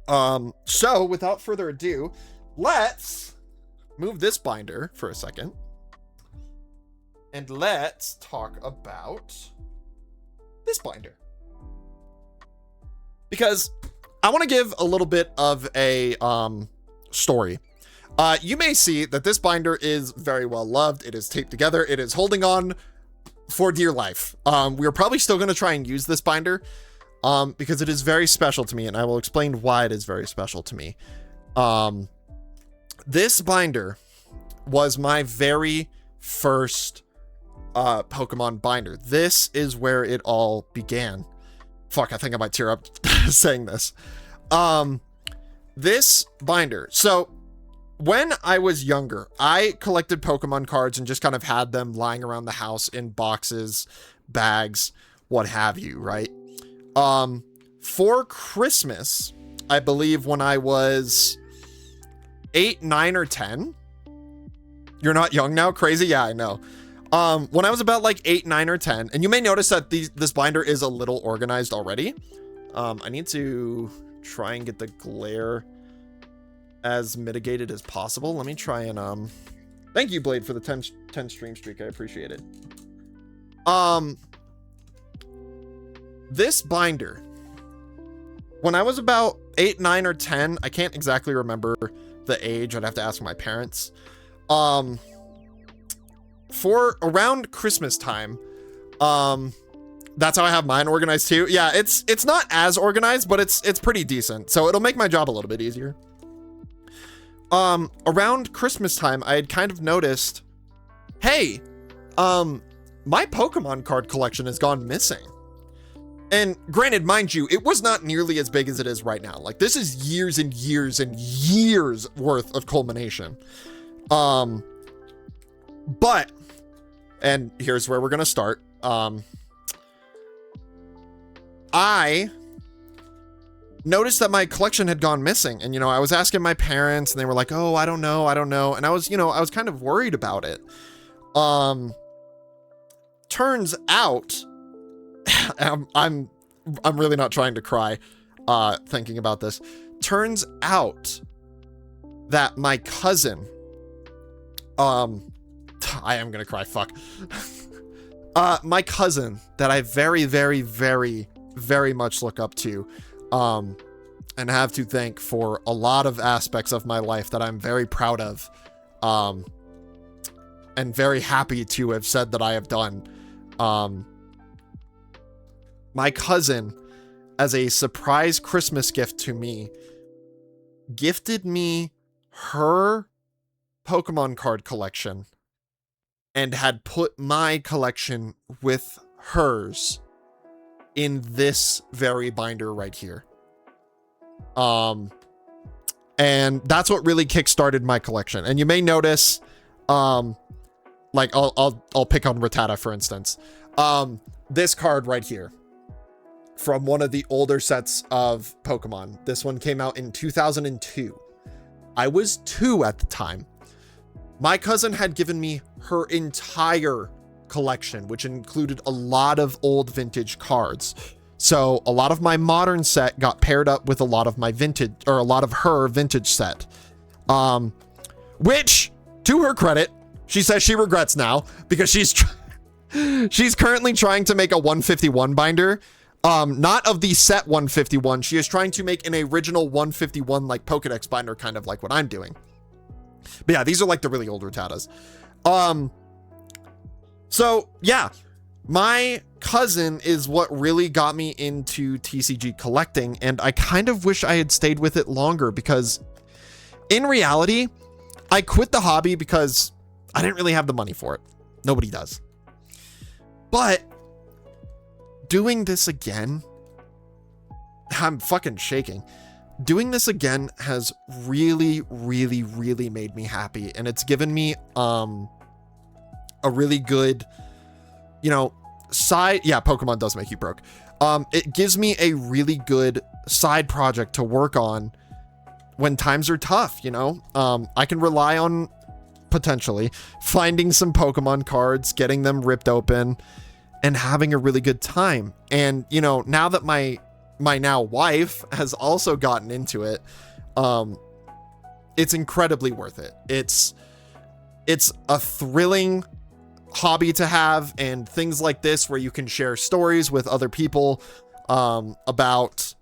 So without further ado, let's move this binder for a second. And let's talk about this binder. Because I want to give a little bit of a story. You may see that this binder is very well loved. It is taped together. It is holding on for dear life. We are probably still going to try and use this binder because it is very special to me, and I will explain why it is very special to me. This binder was my very first Pokemon binder. This is where it all began. Fuck, I think I might tear up saying this. This binder. So when I was younger, I collected Pokemon cards and just kind of had them lying around the house in boxes, bags, what have you, right? For Christmas, I believe when I was 8, 9, or 10. You're not young now? Crazy? Yeah, I know. When I was about like 8, 9, or 10, and you may notice that this binder is a little organized already. I need to try and get the glare as mitigated as possible. Let me try and thank you, Blade, for the 10 stream streak. I appreciate it. This binder, when I was about 8, 9, or 10, I can't exactly remember the age. I'd have to ask my parents. For around Christmas time, that's how I have mine organized too. Yeah, it's not as organized, but it's pretty decent. So it'll make my job a little bit easier. Around Christmas time, I had kind of noticed, hey, my Pokemon card collection has gone missing. And granted, mind you, it was not nearly as big as it is right now. Like, this is years and years and years worth of culmination. But, and here's where we're going to start. I noticed that my collection had gone missing. And, I was asking my parents and they were like, oh, I don't know. And I was, I was kind of worried about it. Turns out, I'm really not trying to cry, thinking about this. Turns out that my cousin, I am gonna cry, fuck. My cousin that I very, very, very, very much look up to, and have to thank for a lot of aspects of my life that I'm very proud of, and very happy to have said that I have done. My cousin, as a surprise Christmas gift to me, gifted me her Pokemon card collection and had put my collection with hers in this very binder right here. And that's what really kickstarted my collection. And you may notice, like I'll pick on Rattata, for instance. This card right here from one of the older sets of Pokemon. This one came out in 2002. I was 2 at the time. My cousin had given me her entire collection, which included a lot of old vintage cards. So a lot of my modern set got paired up with a lot of my vintage, or a lot of her vintage set. Which, to her credit, she says she regrets now because she's currently trying to make a 151 binder. Not of the set 151. She is trying to make an original 151 like Pokedex binder, kind of like what I'm doing. But yeah, these are like the really old Rattatas. So yeah, my cousin is what really got me into TCG collecting, and I kind of wish I had stayed with it longer because in reality, I quit the hobby because I didn't really have the money for it. Nobody does. But doing this again, I'm fucking shaking. Doing this again has really, really, really made me happy. And it's given me a really good, you know, side. Yeah, Pokemon does make you broke. It gives me a really good side project to work on when times are tough, you know? I can rely on potentially finding some Pokemon cards, getting them ripped open, and having a really good time. And, you know, now that my now wife has also gotten into it, it's incredibly worth it. It's a thrilling hobby to have, and things like this where you can share stories with other people about,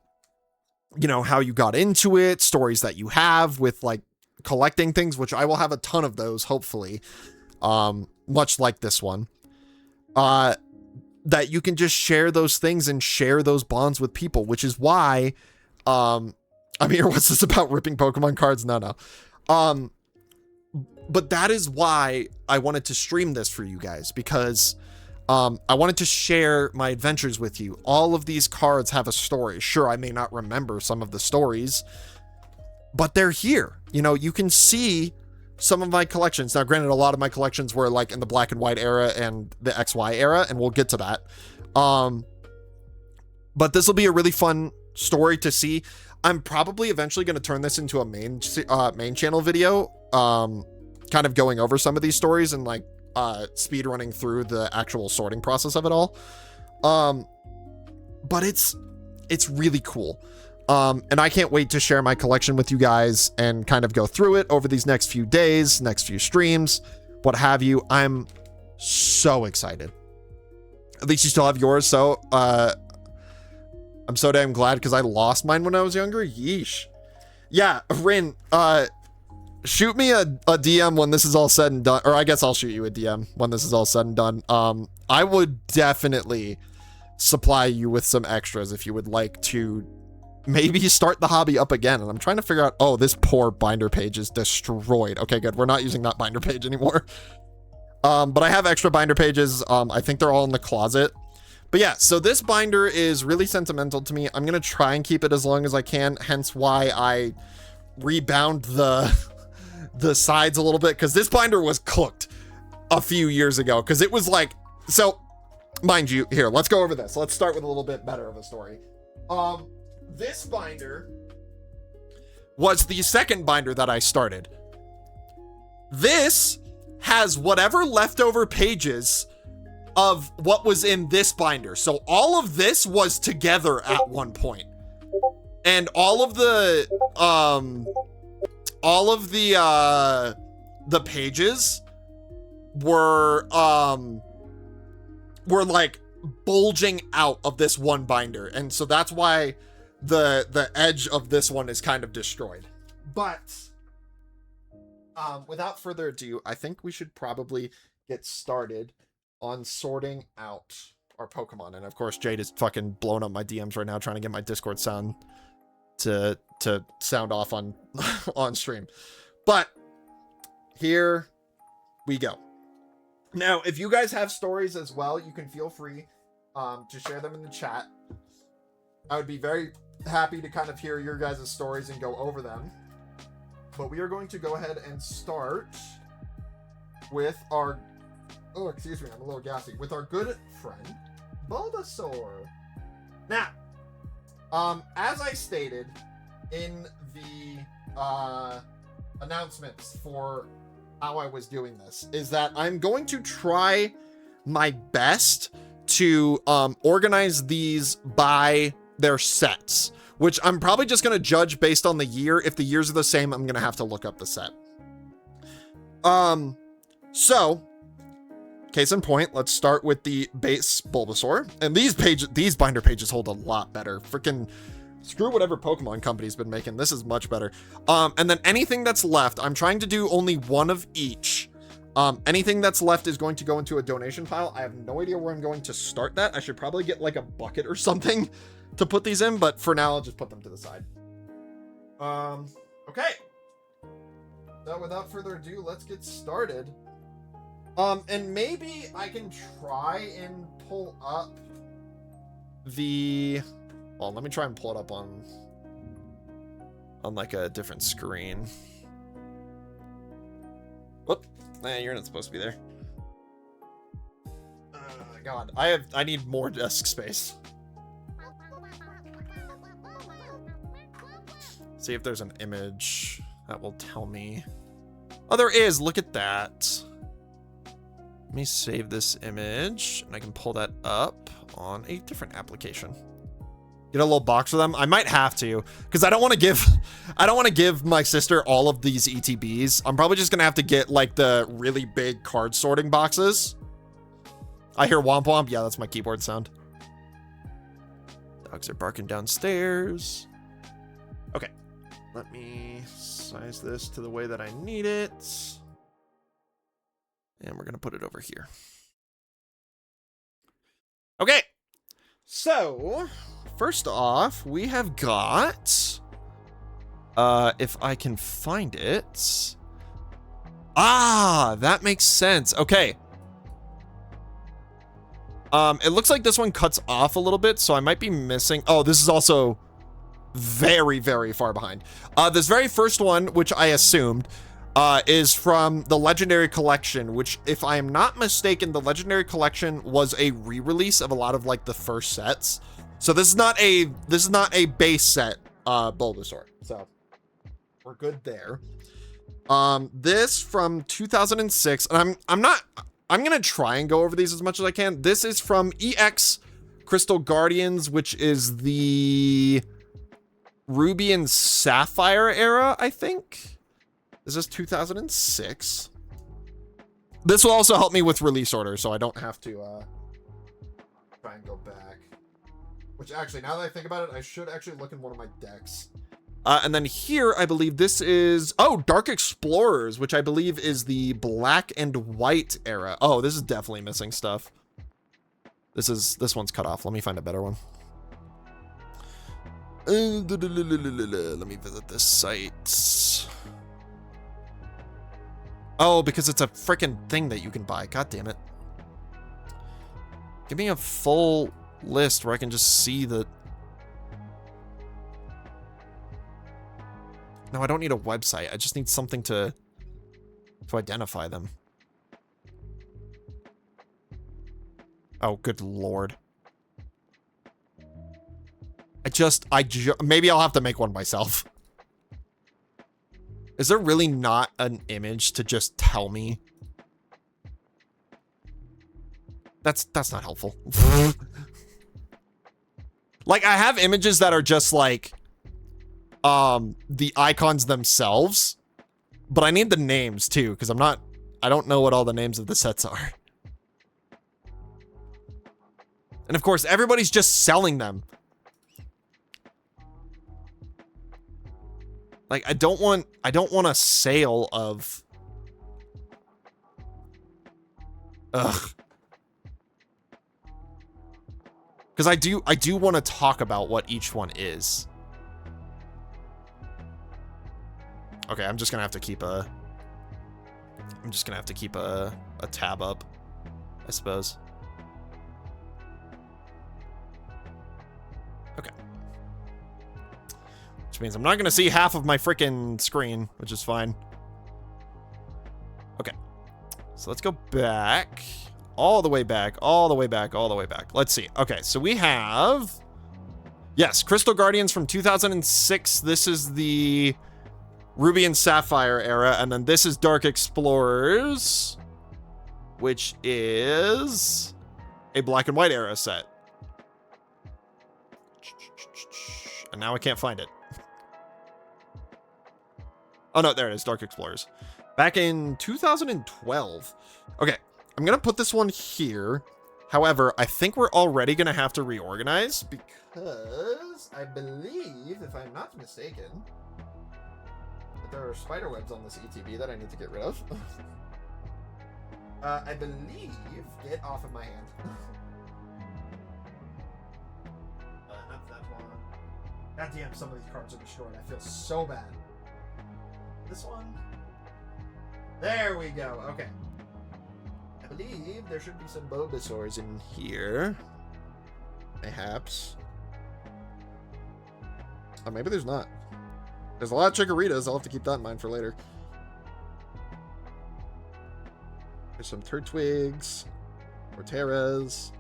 you know, how you got into it, stories that you have with like collecting things, which I will have a ton of those, hopefully, much like this one, that you can just share those things and share those bonds with people, which is why, I mean, what's this about ripping Pokemon cards? No. But that is why I wanted to stream this for you guys, because I wanted to share my adventures with you. All of these cards have a story. Sure, I may not remember some of the stories, but they're here. You know, you can see some of my collections. Now, granted, a lot of my collections were like in the black and white era and the XY era, and we'll get to that. But this will be a really fun story to see. I'm probably eventually going to turn this into a main channel video, kind of going over some of these stories and like speed running through the actual sorting process of it all. But it's really cool. And I can't wait to share my collection with you guys and kind of go through it over these next few days, next few streams, what have you. I'm so excited. At least you still have yours. So, I'm so damn glad because I lost mine when I was younger. Yeesh. Yeah, Rin, shoot me a DM when this is all said and done. Or I guess I'll shoot you a DM when this is all said and done. I would definitely supply you with some extras if you would like to maybe start the hobby up again. And I'm trying to figure out, oh, this poor binder page is destroyed. Okay, good. We're not using that binder page anymore. But I have extra binder pages. I think they're all in the closet. But yeah, so this binder is really sentimental to me. I'm going to try and keep it as long as I can. Hence why I rebound the sides a little bit, because this binder was cooked a few years ago. Because it was like, so mind you, here, let's go over this. Let's start with a little bit better of a story. This binder was the second binder that I started. This has whatever leftover pages of what was in this binder. So all of this was together at one point. And all of the pages were like bulging out of this one binder. And so that's why the edge of this one is kind of destroyed. But without further ado, I think we should probably get started on sorting out our Pokemon. And of course, Jade is fucking blowing up my DMs right now, trying to get my Discord sound to sound off on on stream. But here we go. Now, if you guys have stories as well, you can feel free to share them in the chat. I would be very happy to kind of hear your guys' stories and go over them. But we are going to go ahead and start with our... Oh, excuse me, I'm a little gassy. With our good friend, Bulbasaur. Now, as I stated in the announcements for how I was doing this, is that I'm going to try my best to organize these by their sets, which I'm probably just going to judge based on the year. If the years are the same, I'm going to have to look up the set. So, case in point, let's start with the base Bulbasaur. And these binder pages hold a lot better. Freaking screw whatever Pokemon company's been making. This is much better. And then anything that's left, I'm trying to do only one of each. Anything that's left is going to go into a donation pile. I have no idea where I'm going to start that. I should probably get like a bucket or something to put these in, but for now, I'll just put them to the side. Okay. So without further ado, let's get started. And maybe I can try and pull up the... Well, let me try and pull it up on like a different screen. Whoop. Nah, you're not supposed to be there. God, I need more desk space. See if there's an image that will tell me. Oh, there is. Look at that. Let me save this image and I can pull that up on a different application. Get a little box for them. I might have to, because I don't want to give my sister all of these ETBs. I'm probably just gonna have to get like the really big card sorting boxes. I hear womp womp. Yeah, that's my keyboard sound. Dogs are barking downstairs. Okay. Let me size this to the way that I need it. And we're going to put it over here. Okay. So, first off, we have got... if I can find it... Ah, that makes sense. Okay. It looks like this one cuts off a little bit, so I might be missing... Oh, this is also... very, very far behind. This very first one, which I assumed, is from the Legendary Collection, which, if I am not mistaken, the Legendary Collection was a re-release of a lot of like the first sets. So this is not a base set Bulbasaur. So we're good there. This from 2006, and I'm gonna try and go over these as much as I can. This is from EX Crystal Guardians, which is the Ruby and Sapphire era, I think. This is 2006. This will also help me with release order, so I don't have to try and go back. Which actually, now that I think about it, I should actually look in one of my decks. And then here, I believe this is... Oh, Dark Explorers, which I believe is the black and white era. Oh, this is definitely missing stuff. This one's cut off. Let me find a better one. Let me visit this site. Oh, because it's a freaking thing that you can buy. God damn it. Give me a full list where I can just see the... No, I don't need a website. I just need something to identify them. Oh, good lord. Maybe I'll have to make one myself. Is there really not an image to just tell me? That's not helpful. Like, I have images that are just like the icons themselves, but I need the names too, because I don't know what all the names of the sets are. And of course, everybody's just selling them. Like, I don't want a sale of Ugh. Because I do want to talk about what each one is. Okay, I'm just gonna have to keep a tab up, I suppose. Okay. Which means I'm not gonna see half of my freaking screen, which is fine. Okay. So let's go back. All the way back, all the way back, all the way back. Let's see. Okay, so we have... Yes, Crystal Guardians from 2006. This is the Ruby and Sapphire era. And then this is Dark Explorers, which is a Black and White era set. And now I can't find it. Oh, no, there it is. Dark Explorers. Back in 2012. Okay. I'm going to put this one here. However, I think we're already going to have to reorganize because I believe, if I'm not mistaken, that there are spider webs on this ETB that I need to get rid of. I believe, get off of my hand. Not that one. God damn, some of these cards are destroyed. I feel so bad. This one. There we go. Okay. I believe there should be some Bulbasaurs in here. Perhaps. Oh, maybe there's not. There's a lot of Chikoritas. I'll have to keep that in mind for later. There's some Turtwigs. Torterras.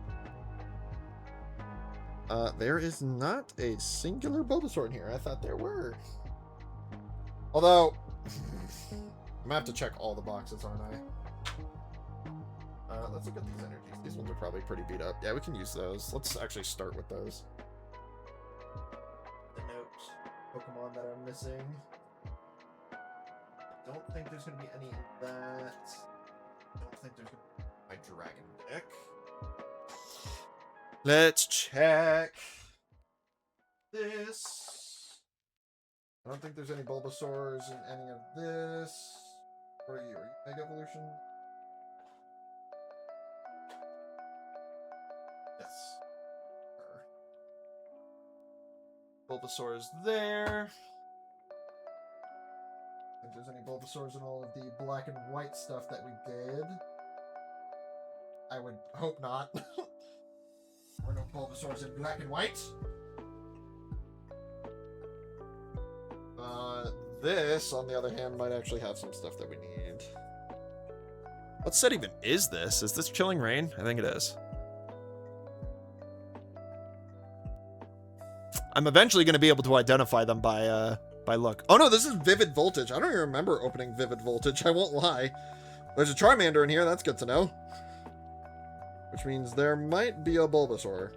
There is not a singular Bulbasaur in here. I thought there were. Although, I'm gonna have to check all the boxes, aren't I? Let's look at these energies. These ones are probably pretty beat up. Yeah, we can use those. Let's actually start with those. The note Pokemon that are missing. I don't think there's going to be any in that. I don't think there's going to be my dragon deck. Let's check this. I don't think there's any Bulbasaurs in any of this. What are you? Are you Mega Evolution? Yes. Bulbasaur's there. If there's any Bulbasaurs in all of the black and white stuff that we did. I would hope not. There were no Bulbasaurs in black and white. This, on the other hand, might actually have some stuff that we need. What set even is this? Is this Chilling Rain? I think it is. I'm eventually going to be able to identify them by look. Oh no, this is Vivid Voltage. I don't even remember opening Vivid Voltage. I won't lie. There's a Charmander in here. That's good to know. Which means there might be a Bulbasaur.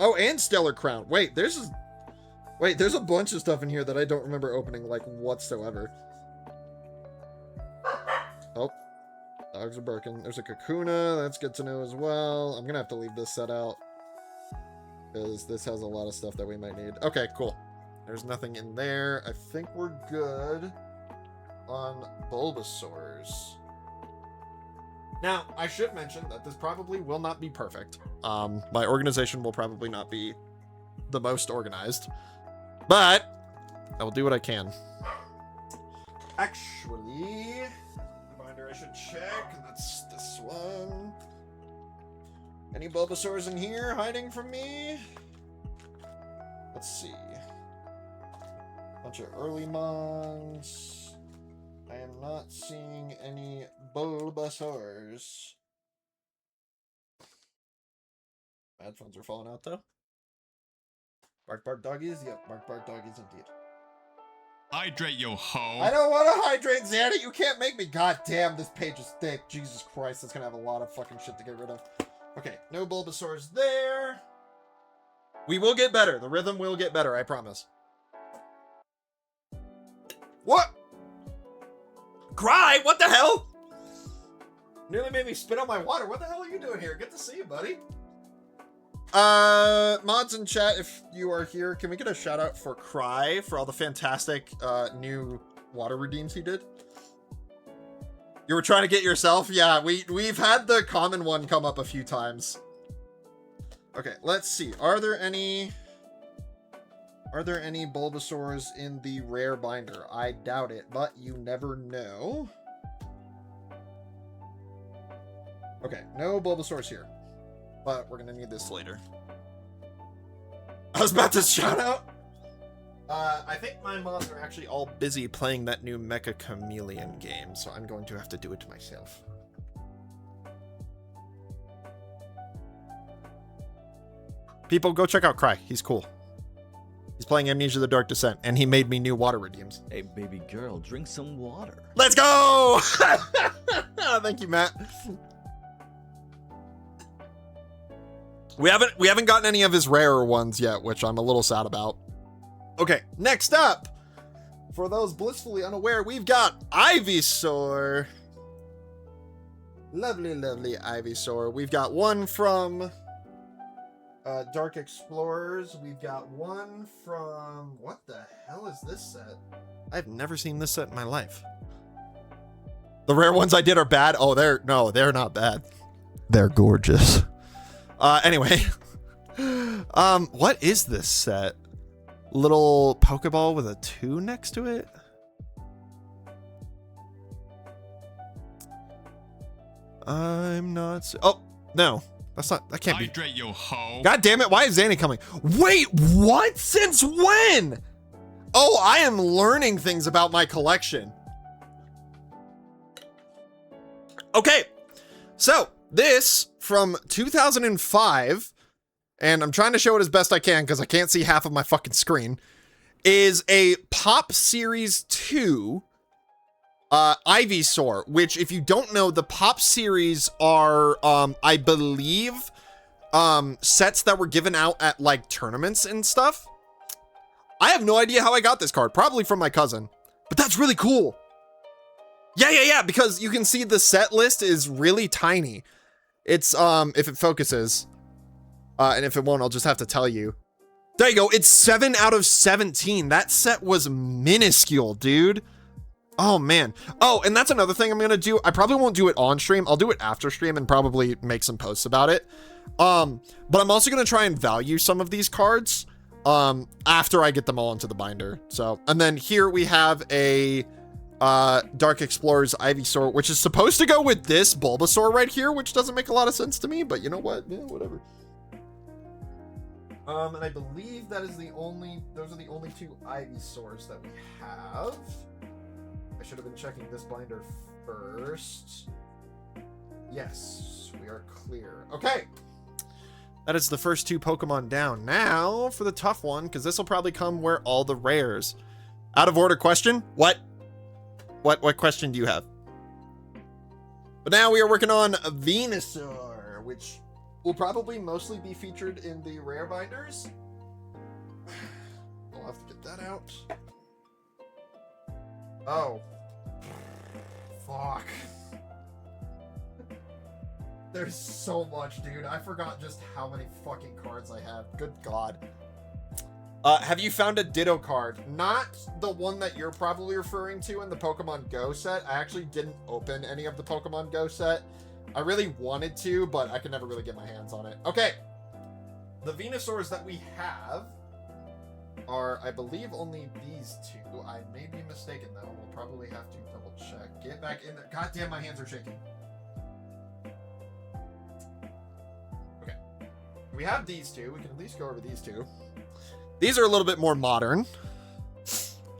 Oh, and Stellar Crown. Wait, there's a bunch of stuff in here that I don't remember opening, like, whatsoever. Oh. Dogs are barking. There's a Kakuna. That's good to know as well. I'm going to have to leave this set out. Because this has a lot of stuff that we might need. Okay, cool. There's nothing in there. I think we're good on Bulbasaurs. Now, I should mention that this probably will not be perfect. My organization will probably not be the most organized. But I will do what I can. Actually, the binder I should check. That's this one. Any Bulbasaurs in here hiding from me? Let's see. Bunch of early Mons. I am not seeing any Bulbasaurs. My headphones are falling out though. Bark bark doggies? Yep, bark bark doggies indeed. Hydrate your hoe. I don't want to hydrate, Xana. You can't make me. God damn, this page is thick. Jesus Christ, that's gonna have a lot of fucking shit to get rid of. Okay, no Bulbasaurs there. We will get better. The rhythm will get better, I promise. What? Cry? What the hell? Nearly made me spit out my water. What the hell are you doing here? Good to see you, buddy. Mods in chat, if you are here, can we get a shout out for Cry for all the fantastic new water redeems he did? You were trying to get yourself? Yeah, we've had the common one come up a few times. Okay, let's see. Are there any Bulbasaurs in the rare binder? I doubt it, but you never know. Okay, no Bulbasaurs here. But we're gonna need this later. I was about to shout out. I think my mods are actually all busy playing that new Mecha Chameleon game, so I'm going to have to do it myself. People, go check out Cry. He's cool. He's playing Amnesia: The Dark Descent, and he made me new water redeems. Hey, baby girl, drink some water. Let's go! Thank you, Matt. We haven't gotten any of his rarer ones yet, which I'm a little sad about. Okay, next up, for those blissfully unaware, we've got Ivysaur. Lovely, lovely Ivysaur. We've got one from Dark Explorers. We've got one from... What the hell is this set? I've never seen this set in my life. The rare ones I did are bad. Oh, they're not bad. They're gorgeous. Anyway. What is this set? Little Pokeball with a 2 next to it? I'm not... Oh, no. That can't be. Hydrate your hoe. God damn it, why is Zanny coming? Wait, what? Since when? Oh, I am learning things about my collection. Okay, so this from 2005, and I'm trying to show it as best I can because I can't see half of my fucking screen, is a Pop Series 2 Ivysaur, which, if you don't know, the Pop Series are, I believe, sets that were given out at, like, tournaments and stuff. I have no idea how I got this card, probably from my cousin, but that's really cool. Yeah, because you can see the set list is really tiny. It's, if it focuses, and if it won't, I'll just have to tell you. There you go, it's 7 out of 17. That set was minuscule, dude. Oh, man. Oh, and that's another thing I'm going to do. I probably won't do it on stream. I'll do it after stream and probably make some posts about it. But I'm also going to try and value some of these cards after I get them all into the binder. So, and then here we have a Dark Explorers Ivysaur, which is supposed to go with this Bulbasaur right here, which doesn't make a lot of sense to me, but you know what? Yeah, whatever. And I believe those are the only 2 Ivysaurs that we have. I should have been checking this binder first. Yes, we are clear. Okay. That is the first 2 Pokemon down. Now for the tough one, because this will probably come where all the rares. Out of order question? What question do you have? But now we are working on Venusaur, which will probably mostly be featured in the rare binders. I'll have to get that out. Oh. Fuck. There's so much, dude. I forgot just how many fucking cards I have. Good God. Have you found a Ditto card? Not the one that you're probably referring to in the Pokemon Go set. I actually didn't open any of the Pokemon Go set. I really wanted to, but I could never really get my hands on it. Okay. The Venusaurs that we have are, I believe, only these 2. I may be mistaken, though. We'll probably have to double check. Get back in there. God damn, my hands are shaking. Okay. We have these 2. We can at least go over these 2. These are a little bit more modern.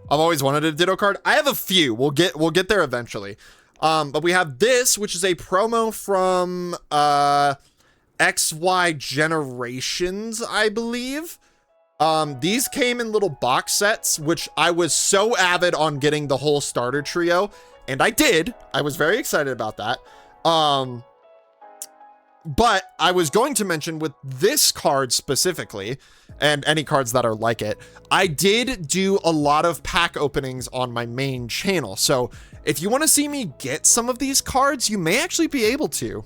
I've always wanted a Ditto card. I have a few. We'll get there eventually. But we have this, which is a promo from XY Generations, I believe. These came in little box sets, which I was so avid on getting the whole starter trio, and I did. I was very excited about that. But I was going to mention with this card specifically, and any cards that are like it, I did do a lot of pack openings on my main channel. So if you want to see me get some of these cards, you may actually be able to.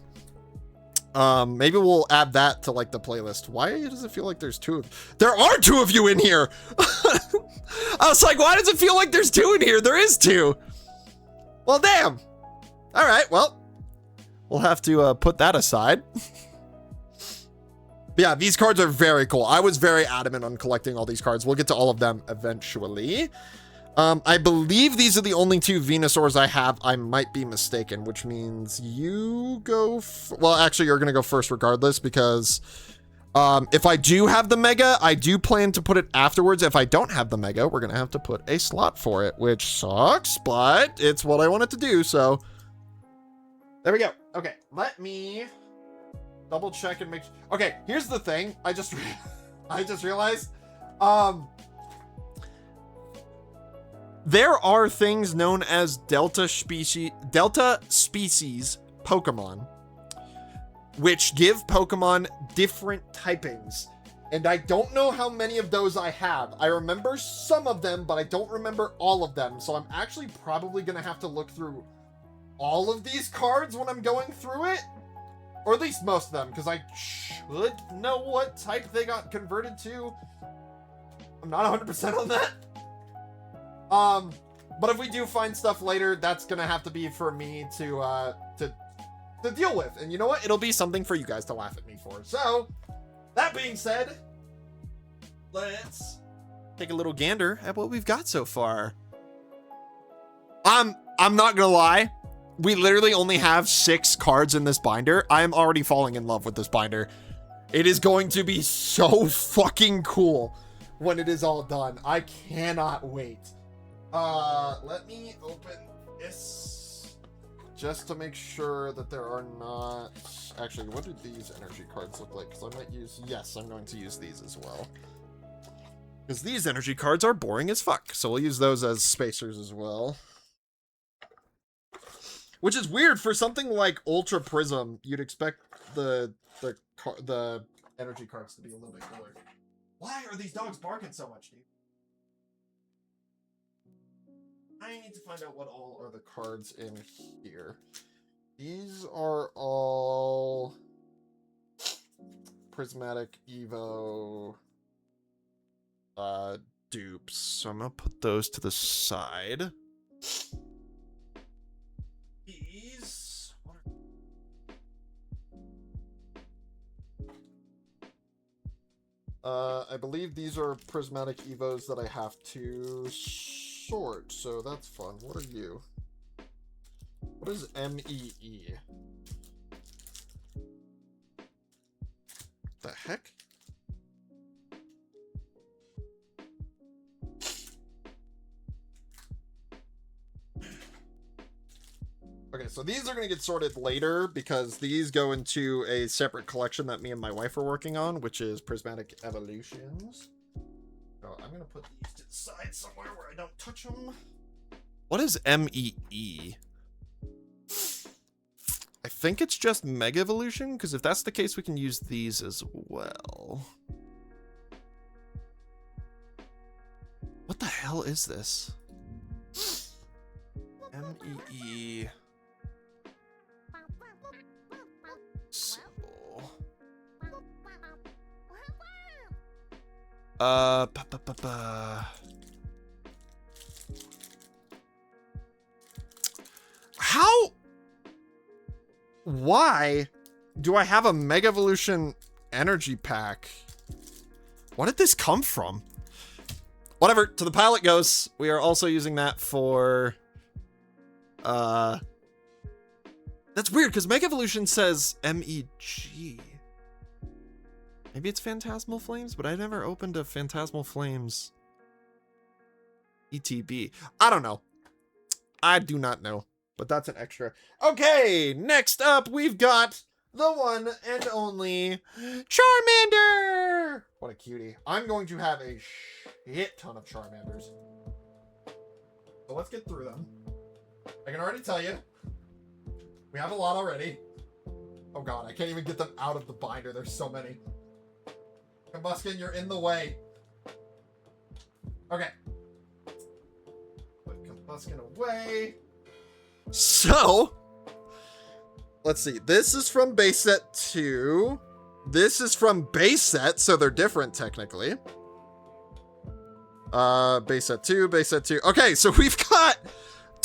Maybe we'll add that to like the playlist. Why does it feel like there's 2 of... There are 2 of you in here! I was like, why does it feel like there's 2 in here? There is 2! Well, damn! All right, well, we'll have to put that aside. Yeah, these cards are very cool. I was very adamant on collecting all these cards. We'll get to all of them eventually. I believe these are the only 2 Venusaurs I have. I might be mistaken, which means you go... well, actually, you're going to go first regardless because if I do have the Mega, I do plan to put it afterwards. If I don't have the Mega, we're going to have to put a slot for it, which sucks, but it's what I wanted to do, so... there we go. Okay, let me... double check and make sure. Okay, here's the thing. I just realized. There are things known as Delta species Pokemon, which give Pokemon different typings. And I don't know how many of those I have. I remember some of them, but I don't remember all of them. So I'm actually probably going to have to look through all of these cards when I'm going through it. Or at least most of them, because I should know what type they got converted to. I'm not 100% on that. But if we do find stuff later, that's gonna have to be for me to deal with. And you know what? It'll be something for you guys to laugh at me for. So, that being said, let's take a little gander at what we've got so far. I'm not gonna lie. We literally only have 6 cards in this binder. I am already falling in love with this binder. It is going to be so fucking cool when it is all done. I cannot wait. Let me open this just to make sure that there are not... actually, what do these energy cards look like? Because I might use... yes, I'm going to use these as well. Because these energy cards are boring as fuck. So we'll use those as spacers as well. Which is weird for something like Ultra Prism. You'd expect the energy cards to be a little bit cooler. Why are these dogs barking so much, dude? I need to find out what all are the cards in here. These are all Prismatic Evo dupes. So I'm gonna put those to the side. These... I believe these are Prismatic Evos that I have to sort, so that's fun. What are you? What is MEE? The heck? Okay, so these are going to get sorted later because these go into a separate collection that me and my wife are working on, which is Prismatic Evolutions. So I'm going to put these to the side somewhere where I don't touch them. What is MEE? I think it's just Mega Evolution, because if that's the case, we can use these as well. What the hell is this? MEE... symbol. How? Why do I have a Mega Evolution energy pack? What did this come from? Whatever, to the pilot goes. We are also using that for that's weird because Mega Evolution says MEG. Maybe it's Phantasmal Flames, but I never opened a Phantasmal Flames ETB. I don't know. I do not know, but that's an extra. Okay, next up we've got the one and only Charmander. What a cutie. I'm going to have a shit ton of Charmanders. So let's get through them. I can already tell you, we have a lot already. Oh god, I can't even get them out of the binder. There's so many. Combuskin, you're in the way. Okay. Put Combuskin away. So, let's see. This is from base set 2. This is from base set, so they're different technically. Base set 2, base set 2. Okay, so we've got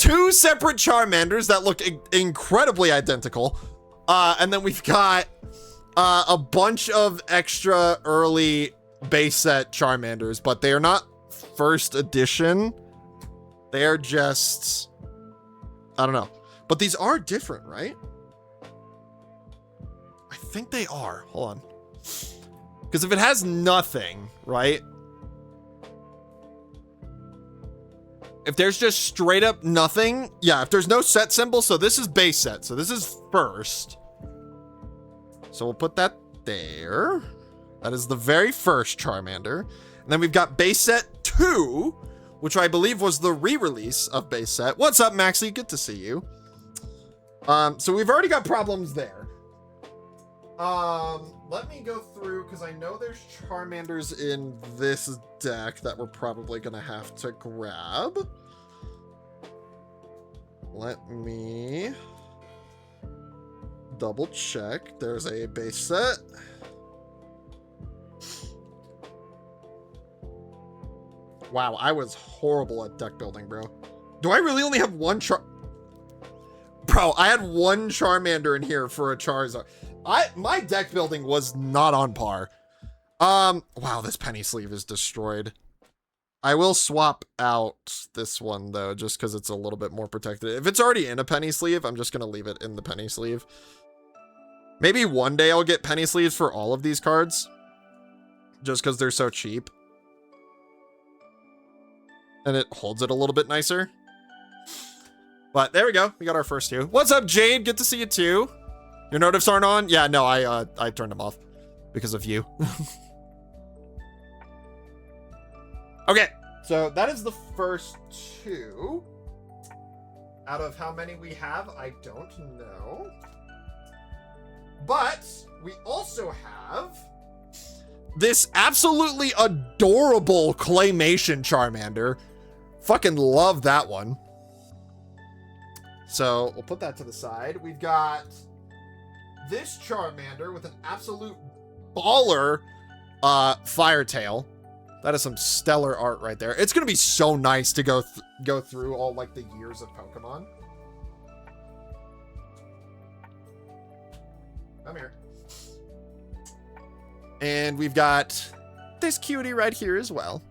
two separate Charmanders that look incredibly identical. And then we've got a bunch of extra early base set Charmanders, but they are not first edition. They are just, I don't know. But these are different, right? I think they are. Hold on. Because if it has nothing, right? If there's just straight up nothing, yeah, if there's no set symbol, so this is base set. So this is first. So we'll put that there. That is the very first Charmander. And then we've got base set 2, which I believe was the re-release of base set. What's up, Maxie? Good to see you. So we've already got problems there. Let me go through, because I know there's Charmanders in this deck that we're probably going to have to grab. Let me double check. There's a base set. Wow, I was horrible at deck building, bro. Do I really only have one Bro, I had one Charmander in here for a Charizard. My deck building was not on par. Wow, this penny sleeve is destroyed. I will swap out this one though, just because it's a little bit more protected. If it's already in a penny sleeve, I'm just gonna leave it in the penny sleeve. Maybe one day I'll get penny sleeves for all of these cards, just because they're so cheap. And it holds it a little bit nicer. But there we go. We got our first two. What's up, Jade? Good to see you too. Your notifs aren't on? Yeah, no, I turned them off because of you. Okay, so that is the first two. Out of how many we have, I don't know. But we also have this absolutely adorable claymation Charmander. Fucking love that one. So we'll put that to the side. We've got this Charmander with an absolute baller fire tail. That is some stellar art right there. It's gonna be so nice to go through all like the years of Pokemon. Come here. And we've got this cutie right here as well.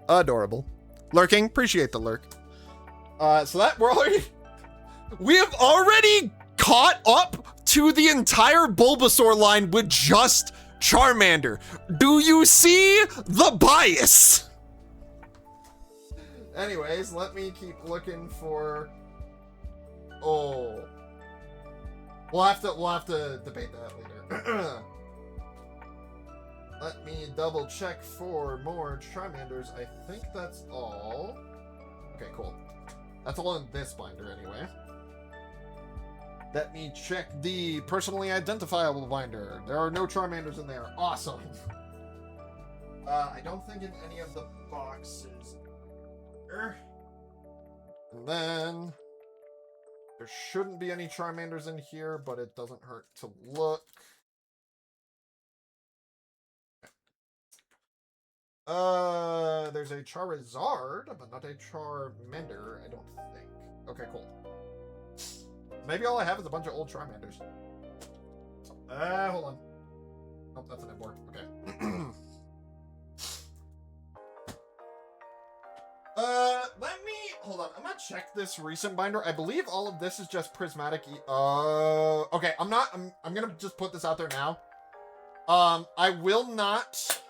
Adorable. Lurking, appreciate the lurk. So that we have already caught up to the entire Bulbasaur line with just Charmander. Do you see the bias? Anyways, let me keep looking for. Oh, we'll have to debate that later. Let me double check for more Charmanders. I think that's all. Okay, cool. That's all in this binder anyway. Let me check the personally identifiable binder. There are no Charmanders in there. Awesome. I don't think in any of the boxes. And then there shouldn't be any Charmanders in here, but it doesn't hurt to look. There's a Charizard, but not a Charmander, I don't think. Okay, cool. Maybe all I have is a bunch of old Charmanders. Hold on. Oh, that's an import. Okay. Hold on. I'm gonna check this recent binder. I believe all of this is just prismatic. Okay. I'm gonna just put this out there now. I will not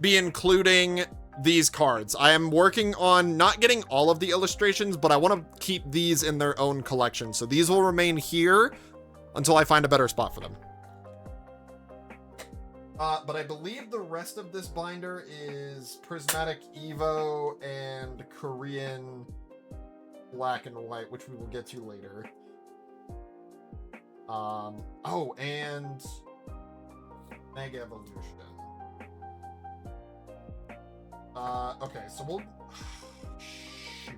be including these cards. I am working on not getting all of the illustrations, but I want to keep these in their own collection. So these will remain here until I find a better spot for them. But I believe the rest of this binder is Prismatic Evo and Korean Black and White, which we will get to later. Oh, and Mega Evolution. Okay, so we'll... Shoot.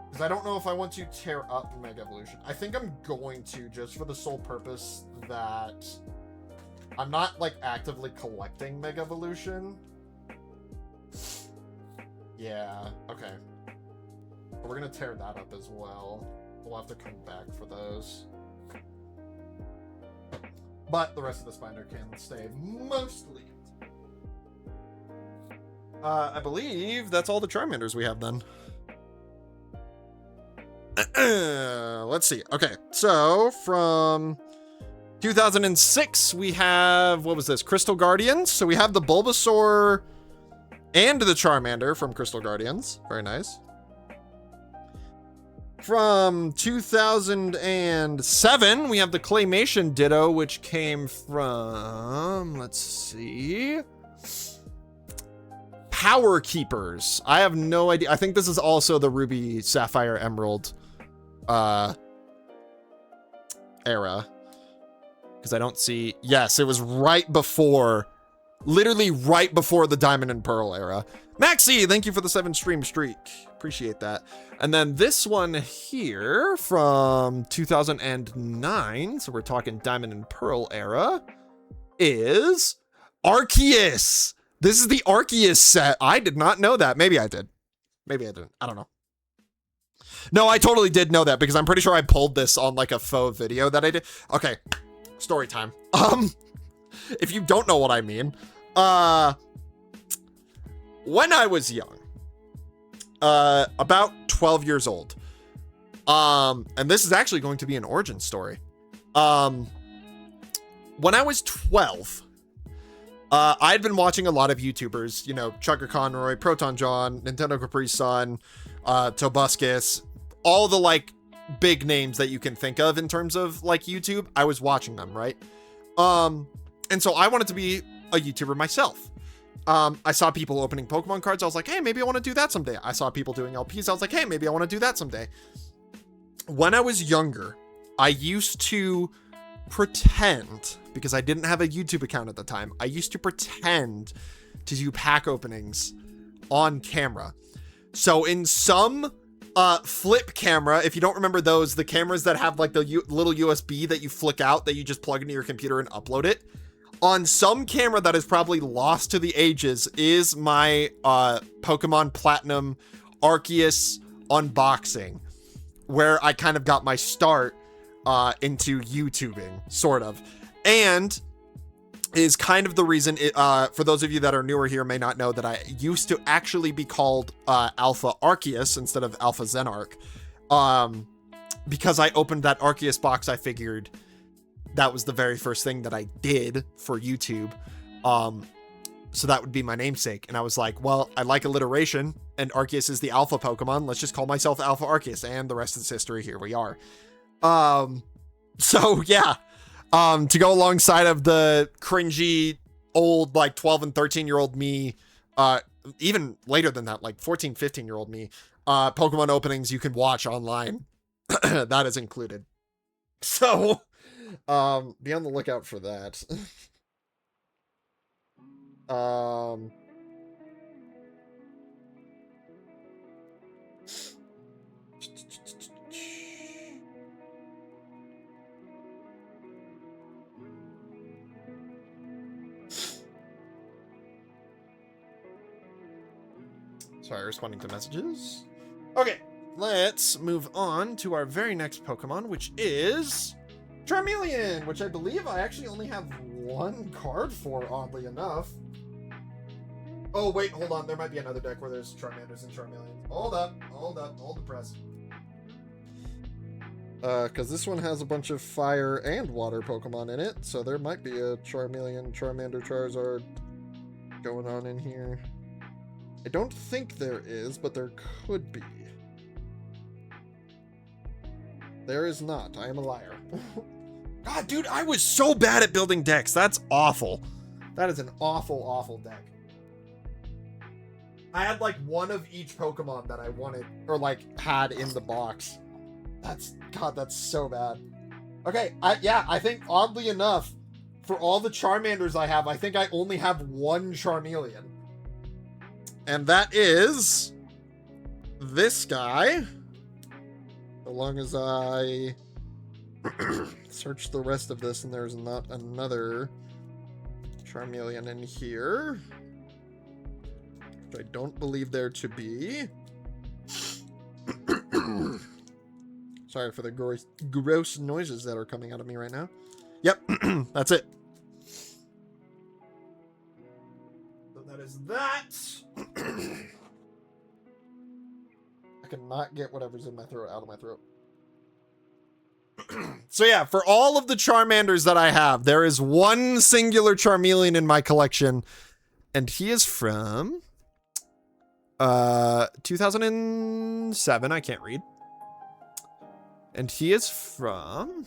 Because I don't know if I want to tear up Mega Evolution. I think I'm going to, just for the sole purpose that I'm not, like, actively collecting Mega Evolution. Yeah, okay. We're gonna tear that up as well. We'll have to come back for those. But the rest of this binder can stay mostly. I believe that's all the Charmanders we have then. Let's see. Okay, so from 2006, we have, what was this? Crystal Guardians. So we have the Bulbasaur and the Charmander from Crystal Guardians. Very nice. From 2007, we have the Claymation Ditto, which came from, let's see, Power Keepers. I have no idea. I think this is also the Ruby, Sapphire, Emerald era. Because I don't see... Yes, it was right before... Literally right before the Diamond and Pearl era. Maxi, thank you for the 7-stream streak. Appreciate that. And then this one here from 2009, so we're talking Diamond and Pearl era, is Arceus. This is the Arceus set. I did not know that. Maybe I did. Maybe I didn't. I don't know. No, I totally did know that because I'm pretty sure I pulled this on like a faux video that I did. Okay, story time. If you don't know what I mean, when I was young, about 12 years old, and this is actually going to be an origin story. When I was 12, I'd been watching a lot of YouTubers, you know, Chugger Conroy, Proton John, Nintendo Capri Sun, Tobuscus, all the like big names that you can think of in terms of like YouTube. I was watching them, right? And so I wanted to be a YouTuber myself. I saw people opening Pokemon cards. I was like, hey, maybe I want to do that someday. I saw people doing LPs. I was like, hey, maybe I want to do that someday. When I was younger, I used to pretend, because I didn't have a YouTube account at the time, I used to pretend to do pack openings on camera. So in some flip camera, if you don't remember those, the cameras that have like the little USB that you flick out that you just plug into your computer and upload it, on some camera that is probably lost to the ages is my Pokemon Platinum Arceus unboxing, where I kind of got my start into YouTubing, sort of, and is kind of the reason for those of you that are newer here may not know that I used to actually be called Alpha Arceus instead of Alpha Zenarch, because I opened that Arceus box. I figured that was the very first thing that I did for YouTube. So that would be my namesake. And I was like, well, I like alliteration and Arceus is the alpha Pokemon. Let's just call myself Alpha Arceus, and the rest is history. Here we are. So yeah, to go alongside of the cringy old, like 12 and 13-year-old me, even later than that, like 14, 15-year-old me, Pokemon openings you can watch online. That is included. So, be on the lookout for that. Sorry, responding to messages. Okay, let's move on to our very next Pokemon, which is Charmeleon, which I believe I actually only have one card for, oddly enough. Oh, wait, hold on. There might be another deck where there's Charmanders and Charmeleons. Hold up, hold the press. Because this one has a bunch of fire and water Pokemon in it, so there might be a Charmeleon, Charmander, Charizard going on in here. I don't think there is, but there could be. There is not. I am a liar. God, dude, I was so bad at building decks. That's awful. That is an awful, awful deck. I had like one of each Pokemon that I wanted, or like had in the box. God, that's so bad. Okay, I think oddly enough, for all the Charmanders I have, I think I only have one Charmeleon. And that is this guy. So long as I search the rest of this and there's not another Charmeleon in here, which I don't believe there to be. Sorry for the gross noises that are coming out of me right now. Yep, that's it. So that is that. I cannot get whatever's in my throat out of my throat. So yeah, for all of the Charmanders that I have, there is one singular Charmeleon in my collection, and he is from 2007. I can't read. And he is from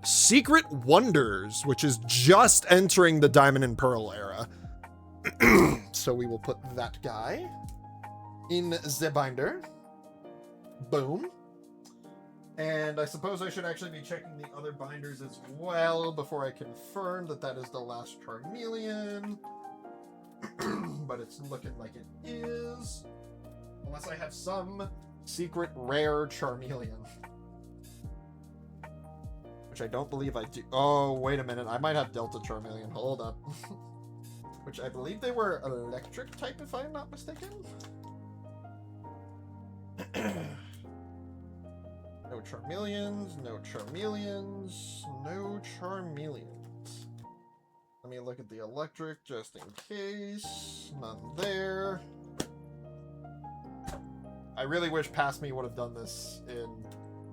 Secret Wonders, which is just entering the Diamond and Pearl era. So we will put that guy in the binder. Boom. And I suppose I should actually be checking the other binders as well before I confirm that that is the last Charmeleon. But it's looking like it is. Unless I have some secret rare Charmeleon. Which I don't believe I do. Oh, wait a minute. I might have Delta Charmeleon. Hold up. Which I believe they were electric type, if I'm not mistaken. No Charmeleons, no Charmeleons, no Charmeleons. Let me look at the electric just in case. None there. I really wish Past Me would have done this in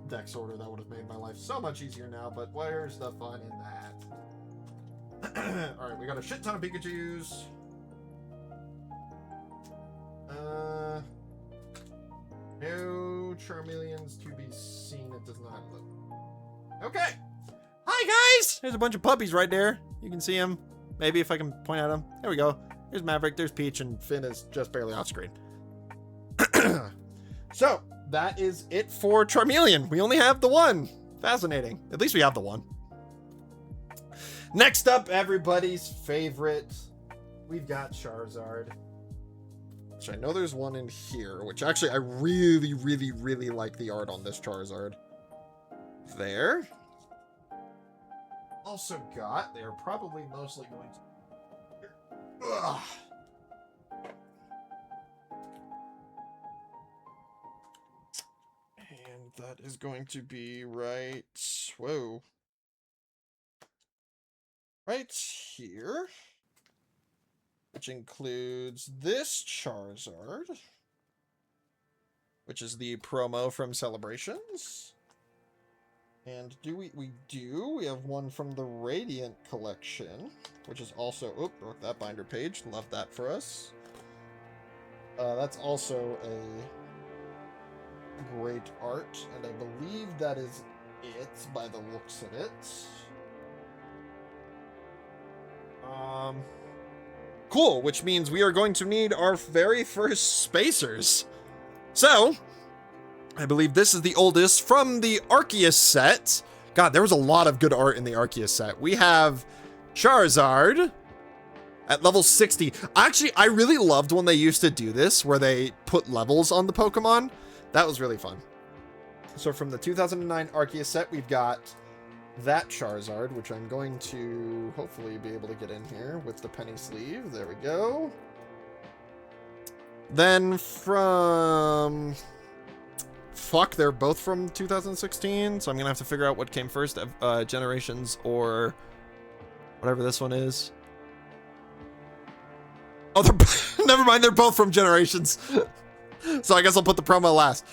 dex order. That would have made my life so much easier now, but where's the fun in that? Alright, we got a shit ton of Pikachus. No Charmeleons to be seen. It does not look. Okay. Hi, guys! There's a bunch of puppies right there. You can see them. Maybe if I can point at them. There we go. There's Maverick, there's Peach, and Finn is just barely off screen. So, that is it for Charmeleon. We only have the one. Fascinating. At least we have the one. Next up, everybody's favorite. We've got Charizard. Which I know there's one in here, which actually I really, really, really like the art on this Charizard. There. Also got, they're probably mostly going to... Ugh. And that is going to be right... Whoa. Right here. Which includes this Charizard. Which is the promo from Celebrations. And we have one from the Radiant Collection, which is also, oh, broke that binder page. Love that for us. That's also a great art, and I believe that is it by the looks of it. Cool, which means we are going to need our very first spacers. So, I believe this is the oldest from the Arceus set. God, there was a lot of good art in the Arceus set. We have Charizard at level 60. Actually, I really loved when they used to do this, where they put levels on the Pokemon. That was really fun. So from the 2009 Arceus set, we've got that Charizard, which I'm going to hopefully be able to get in here with the penny sleeve. There we go. Then from... Fuck, they're both from 2016, so I'm gonna have to figure out what came first, Generations or whatever this one is. Oh, they're never mind, they're both from Generations. So I guess I'll put the promo last.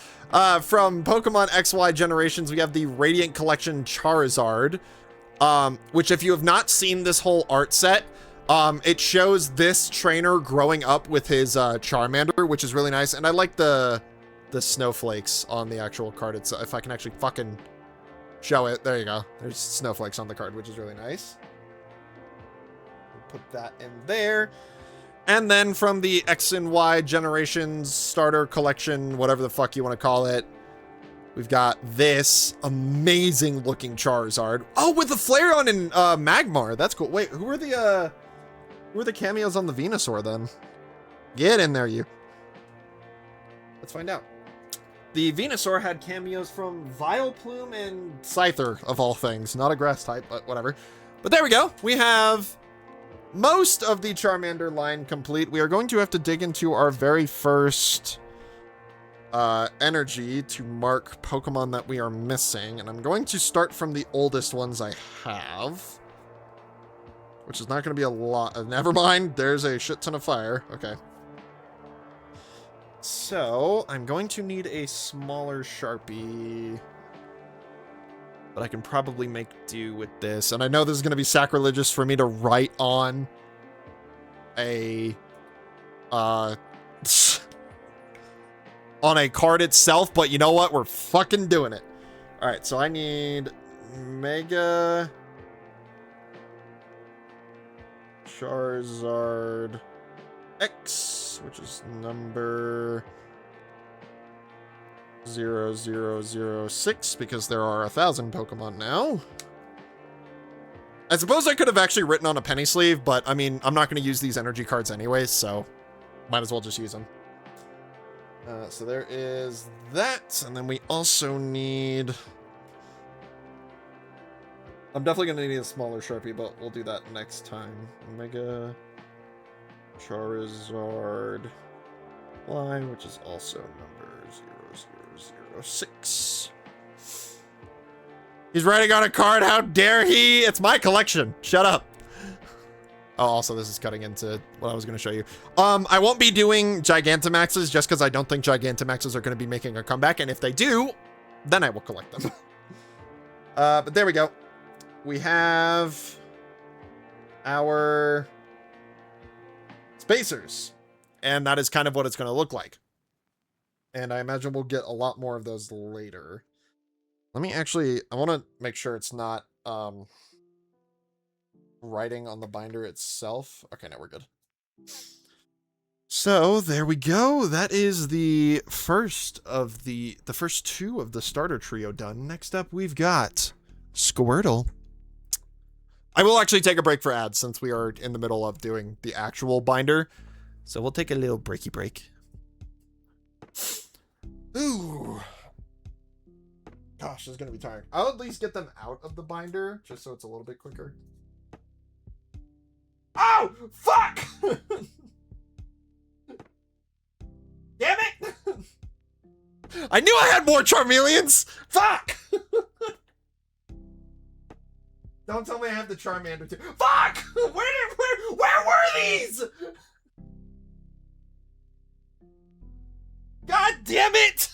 From Pokemon XY Generations, we have the Radiant Collection Charizard, which if you have not seen this whole art set, it shows this trainer growing up with his Charmander, which is really nice, and I like the snowflakes on the actual card itself. If I can actually fucking show it. There you go. There's snowflakes on the card, which is really nice. Put that in there. And then from the X and Y Generations Starter Collection, whatever the fuck you want to call it, we've got this amazing looking Charizard. Oh, with the Flareon and Magmar. That's cool. Wait, who are the cameos on the Venusaur then? Get in there, you. Let's find out. The Venusaur had cameos from Vileplume and Scyther, of all things. Not a grass type, but whatever. But there we go. We have most of the Charmander line complete. We are going to have to dig into our very first energy to mark Pokemon that we are missing. And I'm going to start from the oldest ones I have, which is not going to be a lot. Never mind. There's a shit ton of fire. Okay. So I'm going to need a smaller Sharpie, but I can probably make do with this. And I know this is going to be sacrilegious for me to write on a on a card itself, but you know what? We're fucking doing it. All right, so I need Mega Charizard X, which is number 0006, because there are 1,000 Pokemon now. I suppose I could have actually written on a penny sleeve, but I mean, I'm not going to use these energy cards anyway, so might as well just use them. So there is that, and then we also need... I'm definitely going to need a smaller Sharpie, but we'll do that next time. Mega Charizard line, which is also number 0006. He's writing on a card. How dare he? It's my collection. Shut up. Oh, also, this is cutting into what I was going to show you. I won't be doing Gigantamaxes just because I don't think Gigantamaxes are going to be making a comeback. And if they do, then I will collect them. But there we go. We have our spacers. And that is kind of what it's going to look like. And I imagine we'll get a lot more of those later. Let me actually, I want to make sure it's not writing on the binder itself. Okay, now we're good. So there we go. That is the first of the first two of the starter trio done. Next up, we've got Squirtle. I will actually take a break for ads since we are in the middle of doing the actual binder. So we'll take a little breaky break. Ooh. Gosh, this is going to be tiring. I'll at least get them out of the binder just so it's a little bit quicker. Oh, fuck! Damn it! I knew I had more Charmeleons! Fuck! Don't tell me I have the Charmander too. Fuck! Where were these? God damn it!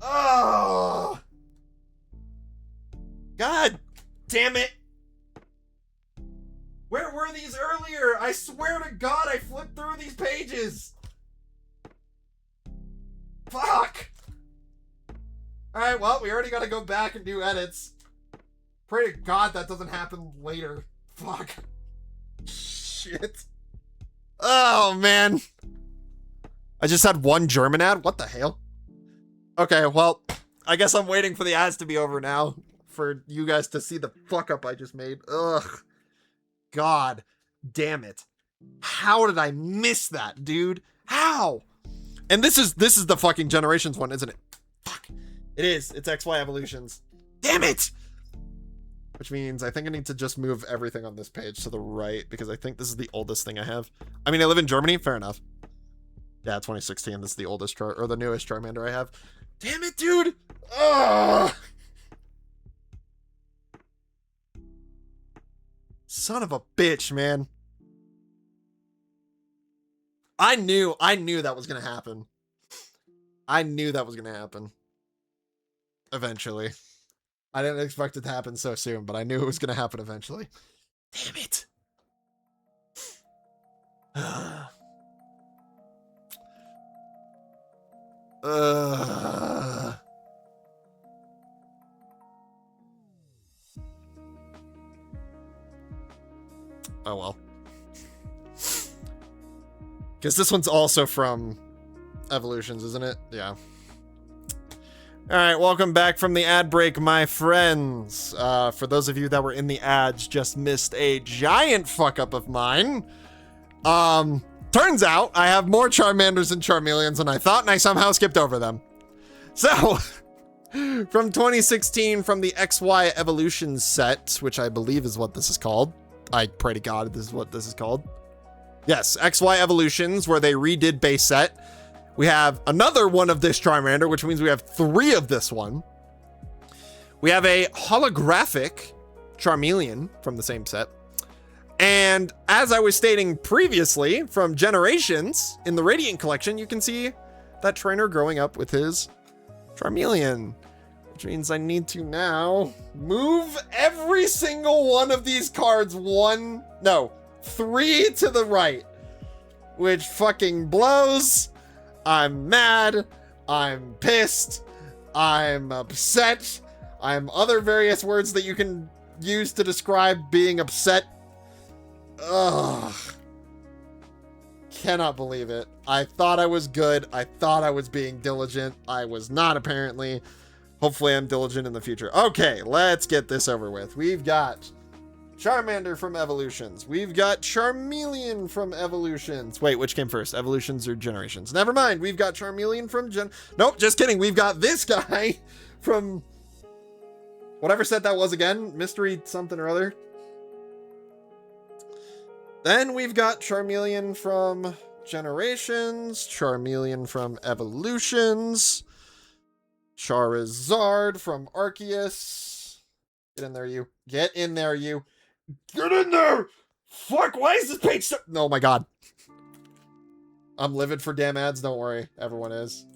Oh! God damn it! Where were these earlier? I swear to God, I flipped through these pages. Fuck! Alright, well, we already gotta go back and do edits. Pray to God that doesn't happen later. Fuck. Shit. Oh, man. I just had one German ad? What the hell? Okay, well, I guess I'm waiting for the ads to be over now for you guys to see the fuck up I just made. Ugh. God damn it. How did I miss that, dude? How? And this is the fucking Generations one, isn't it? Fuck. It is. It's XY Evolutions. Damn it! Which means I think I need to just move everything on this page to the right because I think this is the oldest thing I have. I mean, I live in Germany. Fair enough. Yeah, 2016. This is the oldest or the newest Charmander I have. Damn it, dude! Ugh! Son of a bitch, man. I knew that was gonna happen. I knew that was gonna happen. Eventually. I didn't expect it to happen so soon, but I knew it was gonna happen eventually. Damn it. Oh well. Because this one's also from Evolutions, isn't it? Yeah. Alright, welcome back from the ad break, my friends. For those of you that were in the ads, just missed a giant fuck up of mine. Turns out I have more Charmanders and Charmeleons than I thought, and I somehow skipped over them. So, from 2016, from the XY Evolutions set, which I believe is what this is called. I pray to God this is what this is called. Yes, XY Evolutions, where they redid base set. We have another one of this Charmander, which means we have 3 of this one. We have a holographic Charmeleon from the same set. And as I was stating previously, from Generations in the Radiant collection, you can see that trainer growing up with his Charmeleon, which means I need to now move every single one of these cards 3 to the right, which fucking blows. I'm mad. I'm pissed. I'm upset. I'm other various words that you can use to describe being upset. Ugh. Cannot believe it. I thought I was good. I thought I was being diligent. I was not, apparently. Hopefully I'm diligent in the future. Okay, let's get this over with. We've got Charmander from Evolutions. We've got Charmeleon from Evolutions. Wait, which came first? Evolutions or Generations? Never mind. We've got Charmeleon from Nope, just kidding. We've got this guy from whatever set that was again. Mystery something or other. Then we've got Charmeleon from Generations, Charmeleon from Evolutions, Charizard from Arceus. Get in there, you. Get in there, you. Get in there! Fuck, why is this page so... Oh my god. I'm livid for damn ads, don't worry. Everyone is.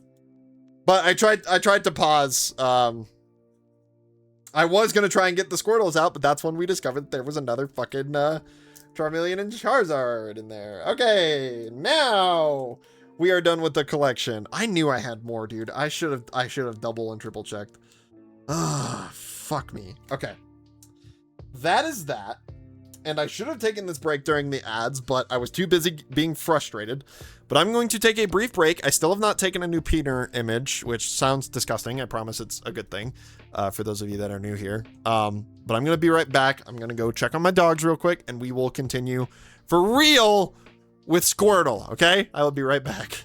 But I tried to pause. I was gonna try and get the Squirtles out, but that's when we discovered there was another fucking, Charmeleon and Charizard in there. Okay, now we are done with the collection. I knew I had more, dude. I should have double and triple checked. Ah, fuck me. Okay. That is that. And I should have taken this break during the ads, but I was too busy being frustrated. But I'm going to take a brief break. I still have not taken a new Peter image, which sounds disgusting. I promise it's a good thing for those of you that are new here. But I'm going to be right back. I'm going to go check on my dogs real quick, and we will continue for real with Squirtle, okay? I will be right back.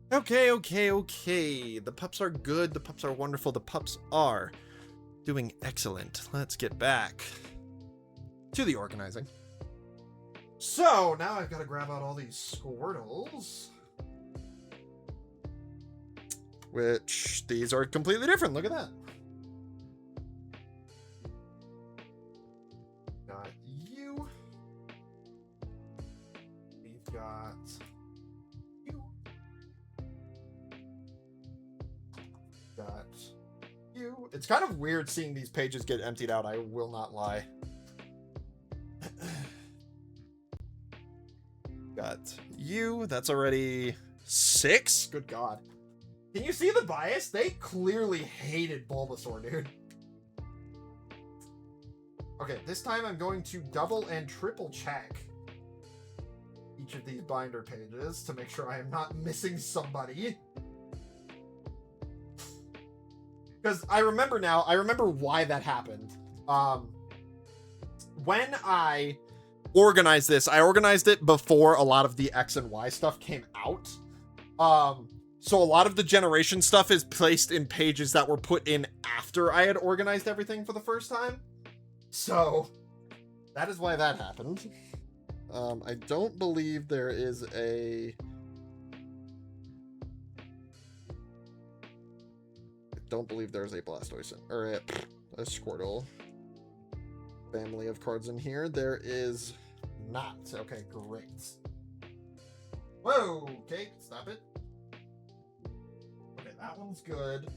Okay. The pups are good. The pups are wonderful. The pups are doing excellent. Let's get back to the organizing. So now I've got to grab out all these Squirtles, which these are completely different. Look at that. Got you. We've got you. Got you. It's kind of weird seeing these pages get emptied out. I will not lie. Got you. That's already 6. Good God. Can you see the bias? They clearly hated Bulbasaur, dude. Okay, this time I'm going to double and triple check each of these binder pages to make sure I am not missing somebody. Because I remember now, I remember why that happened. When I organized this, I organized it before a lot of the X and Y stuff came out. So a lot of the generation stuff is placed in pages that were put in after I had organized everything for the first time. So that is why that happened. I don't believe there is a... don't believe there's a Blastoise or a Squirtle family of cards in here. There is not. Okay, great. Whoa, okay, stop it. Okay, that one's good.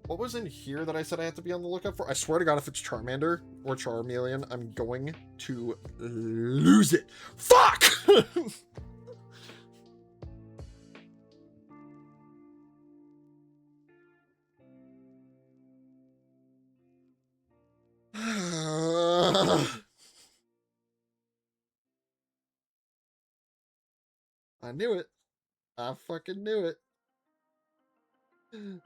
What was in here that I said I have to be on the lookout for? I swear to God, if it's Charmander or Charmeleon, I'm going to lose it. Fuck! Ugh. I knew it. I fucking knew it.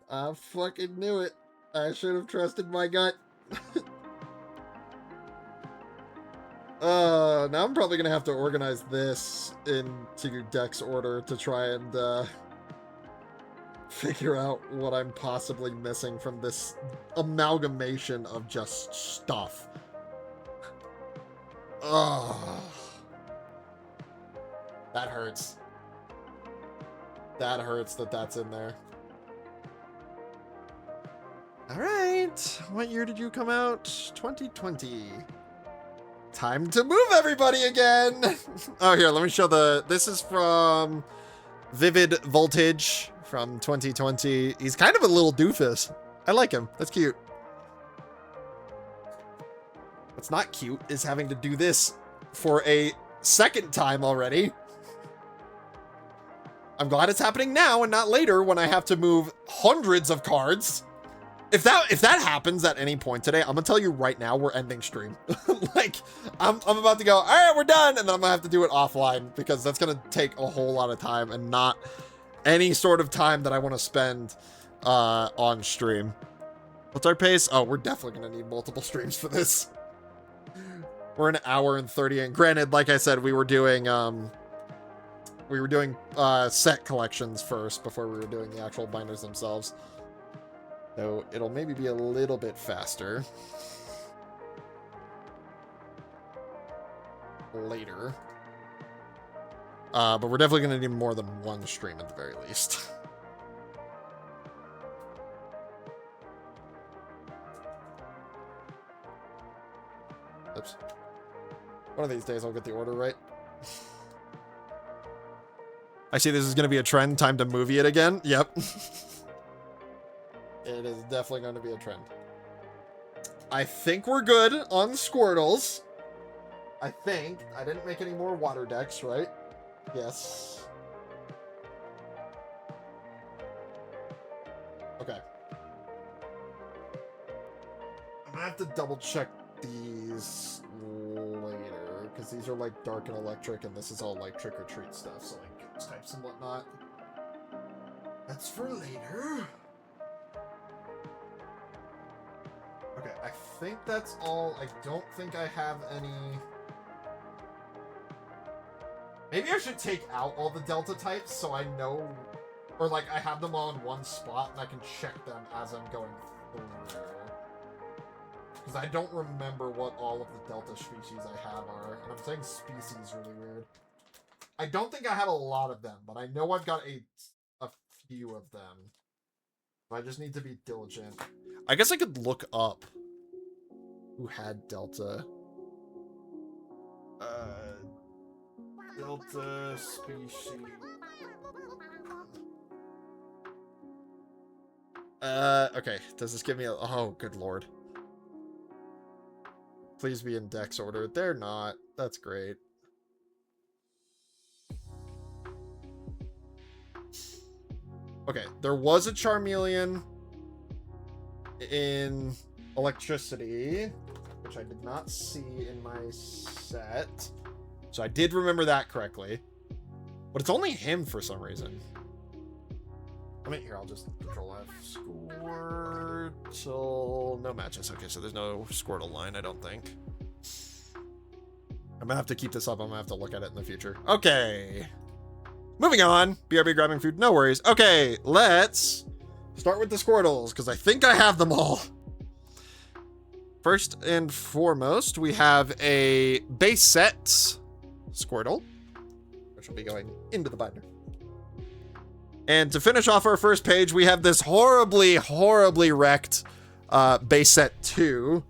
I fucking knew it. I should have trusted my gut. Now I'm probably gonna have to organize this into Dex order to try and, figure out what I'm possibly missing from this amalgamation of just stuff. Ugh. That hurts. That hurts that that's in there. Alright. What year did you come out? 2020. Time to move everybody again! Oh, here, let me show this is from Vivid Voltage from 2020. He's kind of a little doofus. I like him. That's cute. What's not cute is having to do this for a second time already. I'm glad it's happening now and not later when I have to move hundreds of cards. If that happens at any point today, I'm gonna tell you right now, we're ending stream. Like, I'm about to go, all right, we're done, and then I'm gonna have to do it offline because that's gonna take a whole lot of time and not any sort of time that I want to spend on stream. What's our pace? Oh, we're definitely gonna need multiple streams for this. We're an hour and 30 in. Granted, like I said, we were doing set collections first before we were doing the actual binders themselves. So it'll maybe be a little bit faster later. But we're definitely going to need more than one stream at the very least. Oops. One of these days I'll get the order right. I see this is going to be a trend. Time to movie it again. Yep. It is definitely going to be a trend. I think we're good on Squirtles. I think. I didn't make any more water decks, right? Yes. Okay. I'm gonna have to double check these later, because these are like dark and electric, and this is all like trick or treat stuff, so like ghost types and whatnot. That's for later. Okay, I think that's all. I don't think I have any... Maybe I should take out all the Delta types so I know... Or, like, I have them all in one spot and I can check them as I'm going through. Because I don't remember what all of the Delta species I have are. And I'm saying species really weird. I don't think I have a lot of them, but I know I've got a few of them. I just need to be diligent. I guess I could look up who had Delta. Delta species. Okay. Does this give me a... Oh, good lord. Please be in Dex order. They're not. That's great. Okay, there was a Charmeleon in Electricity, which I did not see in my set. So I did remember that correctly. But it's only him for some reason. I mean, here, I'll just Control F. Squirtle. No matches. Okay, so there's no Squirtle line, I don't think. I'm gonna have to keep this up. I'm gonna have to look at it in the future. Okay. Moving on. BRB grabbing food. No worries. Okay, let's start with the Squirtles, because I think I have them all. First and foremost, we have a base set Squirtle, which will be going into the binder. And to finish off our first page, we have this horribly, horribly wrecked base set 2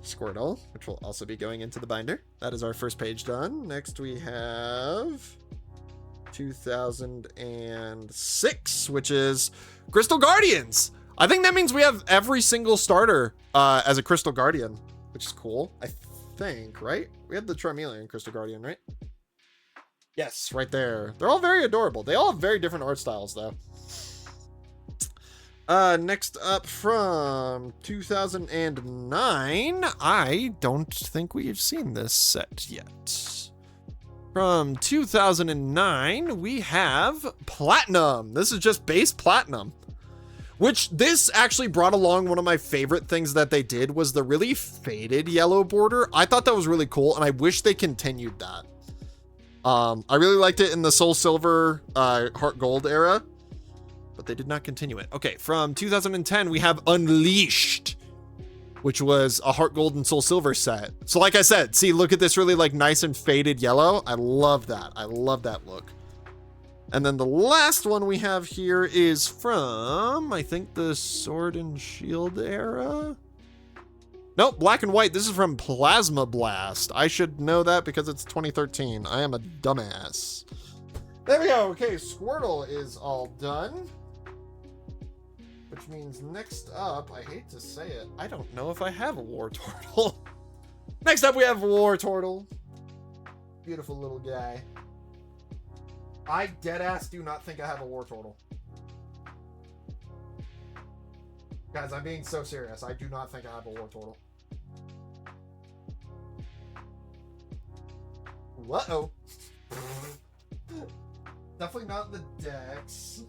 Squirtle, which will also be going into the binder. That is our first page done. Next we have 2006, which is Crystal Guardians. I think that means we have every single starter as a Crystal Guardian, which is cool. I think, right? We had the Charmeleon Crystal Guardian, right? Yes, right there. They're all very adorable. They all have very different art styles, though. Next up from 2009, I don't think we've seen this set yet. From 2009, we have Platinum. This is just base Platinum. Which this actually brought along one of my favorite things that they did was the really faded yellow border. I thought that was really cool, and I wish they continued that. I really liked it in the Soul Silver, Heart Gold era, but they did not continue it. Okay, from 2010, we have Unleashed, which was a Heart Gold and Soul Silver set. So like I said, see, look at this really like nice and faded yellow. I love that. I love that look. And then the last one we have here is from, I think, the Sword and Shield era. Nope, black and white. This is from Plasma Blast. I should know that because it's 2013. I am a dumbass. There we go. Okay, Squirtle is all done. Which means next up, I hate to say it, I don't know if I have a War Turtle. Next up, we have War Turtle. Beautiful little guy. I deadass do not think I have a War Turtle. Guys, I'm being so serious. I do not think I have a War Turtle. Uh-oh. Definitely not in the decks.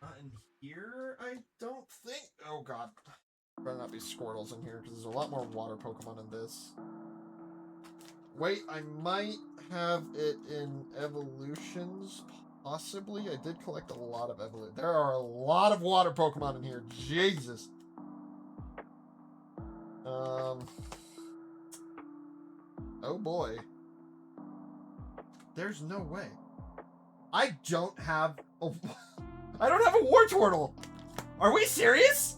Not in here, I don't think. Oh god. Better not be Squirtles in here, because there's a lot more water Pokemon in this. Wait, I might have it in Evolutions, possibly. I did collect a lot of Evolution. There are a lot of water Pokemon in here. Jesus. Oh boy. There's no way. I don't have a... I don't have a War Turtle! Are we serious?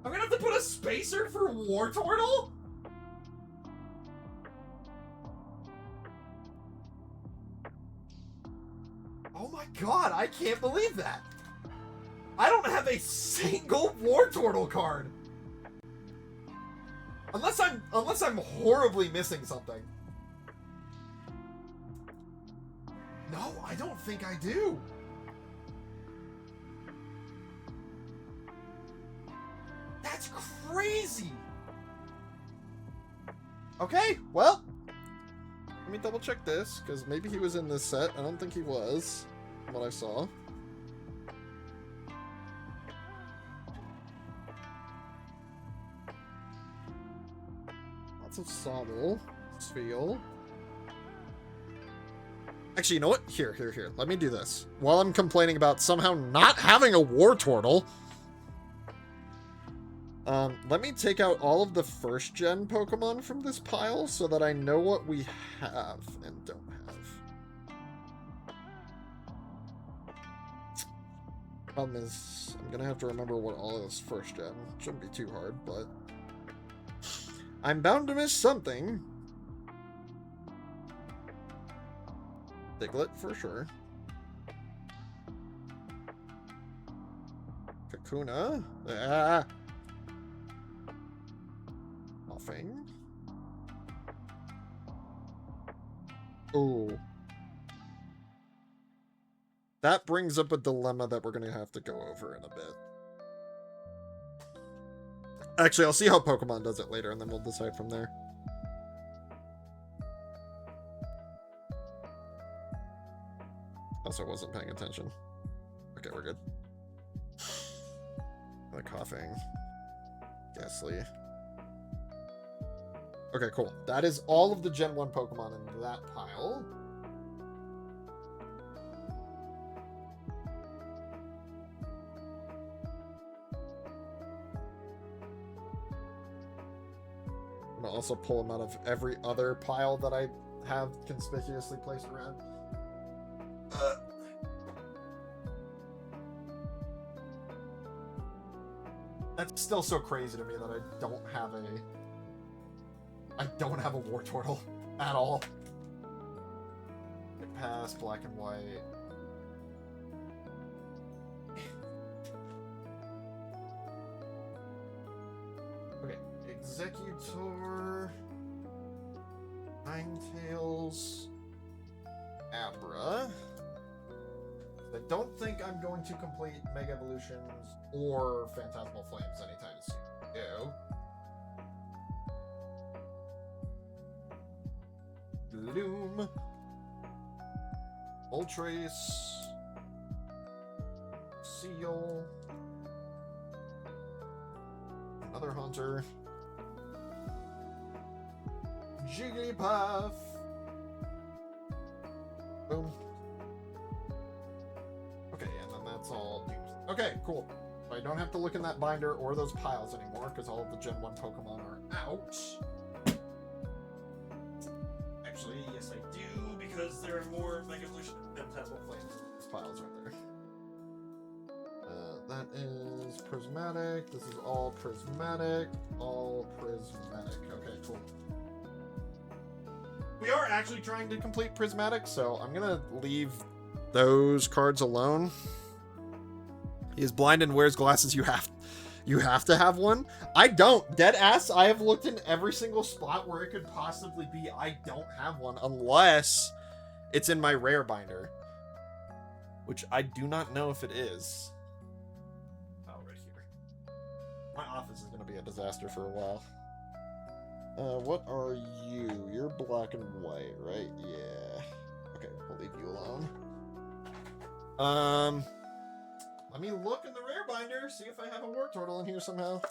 I'm gonna have to put a spacer for War Turtle? Oh my god, I can't believe that. I don't have a single War Turtle card. Unless I'm horribly missing something. No, I don't think I do. That's crazy. Okay, well, let me double check this, because maybe he was in this set. I don't think he was, from what I saw. Lots of Sobble, Spheal. Actually, you know what? Here. Let me do this. While I'm complaining about somehow not having a War Turtle, let me take out all of the first gen Pokemon from this pile so that I know what we have and don't have. Problem is, I'm gonna have to remember what all of this first gen. Shouldn't be too hard, but I'm bound to miss something. Diglett for sure. Kakuna. Ah. Nothing. Oh. That brings up a dilemma that we're going to have to go over in a bit. Actually, I'll see how Pokemon does it later, and then we'll decide from there. Also, wasn't paying attention. Okay, we're good. The coughing. Ghastly. Okay, cool. That is all of the Gen 1 Pokemon in that pile. I'm gonna also pull them out of every other pile that I have conspicuously placed around. That's still so crazy to me that I don't have a War Turtle at all. It passed black and white. Okay, Executor, Ninetales, Abra, I don't think I'm going to complete Mega Evolutions or Phantasmal Flames anytime soon. Ew. Gloom. Moltres. Seal. Another Hunter. Jigglypuff. Boom. Okay, and then that's all used. Okay, cool. I don't have to look in that binder or those piles anymore because all of the Gen 1 Pokemon are out. Actually, yes I do, because there are more Mega Evolution and Phantasmal Flames. These piles right there. That is prismatic. This is all prismatic. All prismatic. Okay, cool. We are actually trying to complete prismatic, so I'm gonna leave those cards alone. He is blind and wears glasses. You have to have one. I don't. Dead ass. I have looked in every single spot where it could possibly be. I don't have one unless it's in my rare binder, which I do not know if it is. My office is going to be a disaster for a while. What are you? You're black and white, right? Yeah. Okay, we'll leave you alone. Let me look in the rare binder, see if I have a War Turtle in here somehow.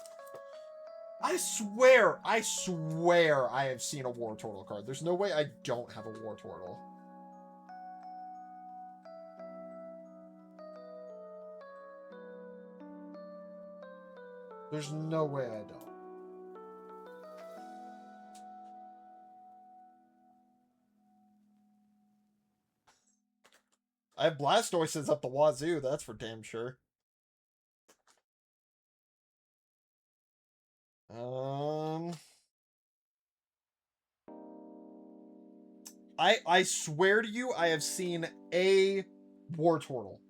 I swear I have seen a War Turtle card. There's no way I don't have a War Turtle. There's no way I don't. I have Blastoises up the wazoo, that's for damn sure. I swear to you, I have seen a War Turtle.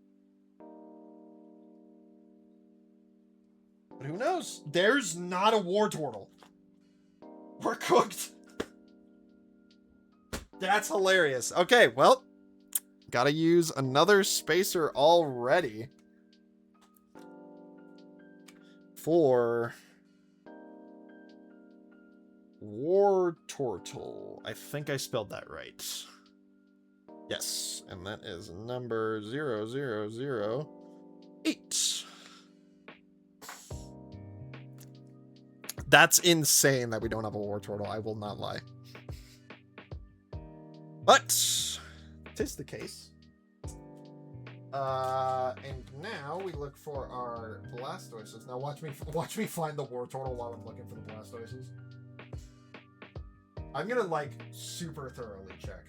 But who knows? There's not a War Turtle. We're cooked. That's hilarious. Okay, well, gotta use another spacer already for War Turtle. I think I spelled that right. Yes, and that is number 0008. That's insane that we don't have a War Turtle. I will not lie. But 'tis the case. And now we look for our Blastoises. Now watch me find the War Turtle while I'm looking for the Blastoises. I'm gonna like super thoroughly check.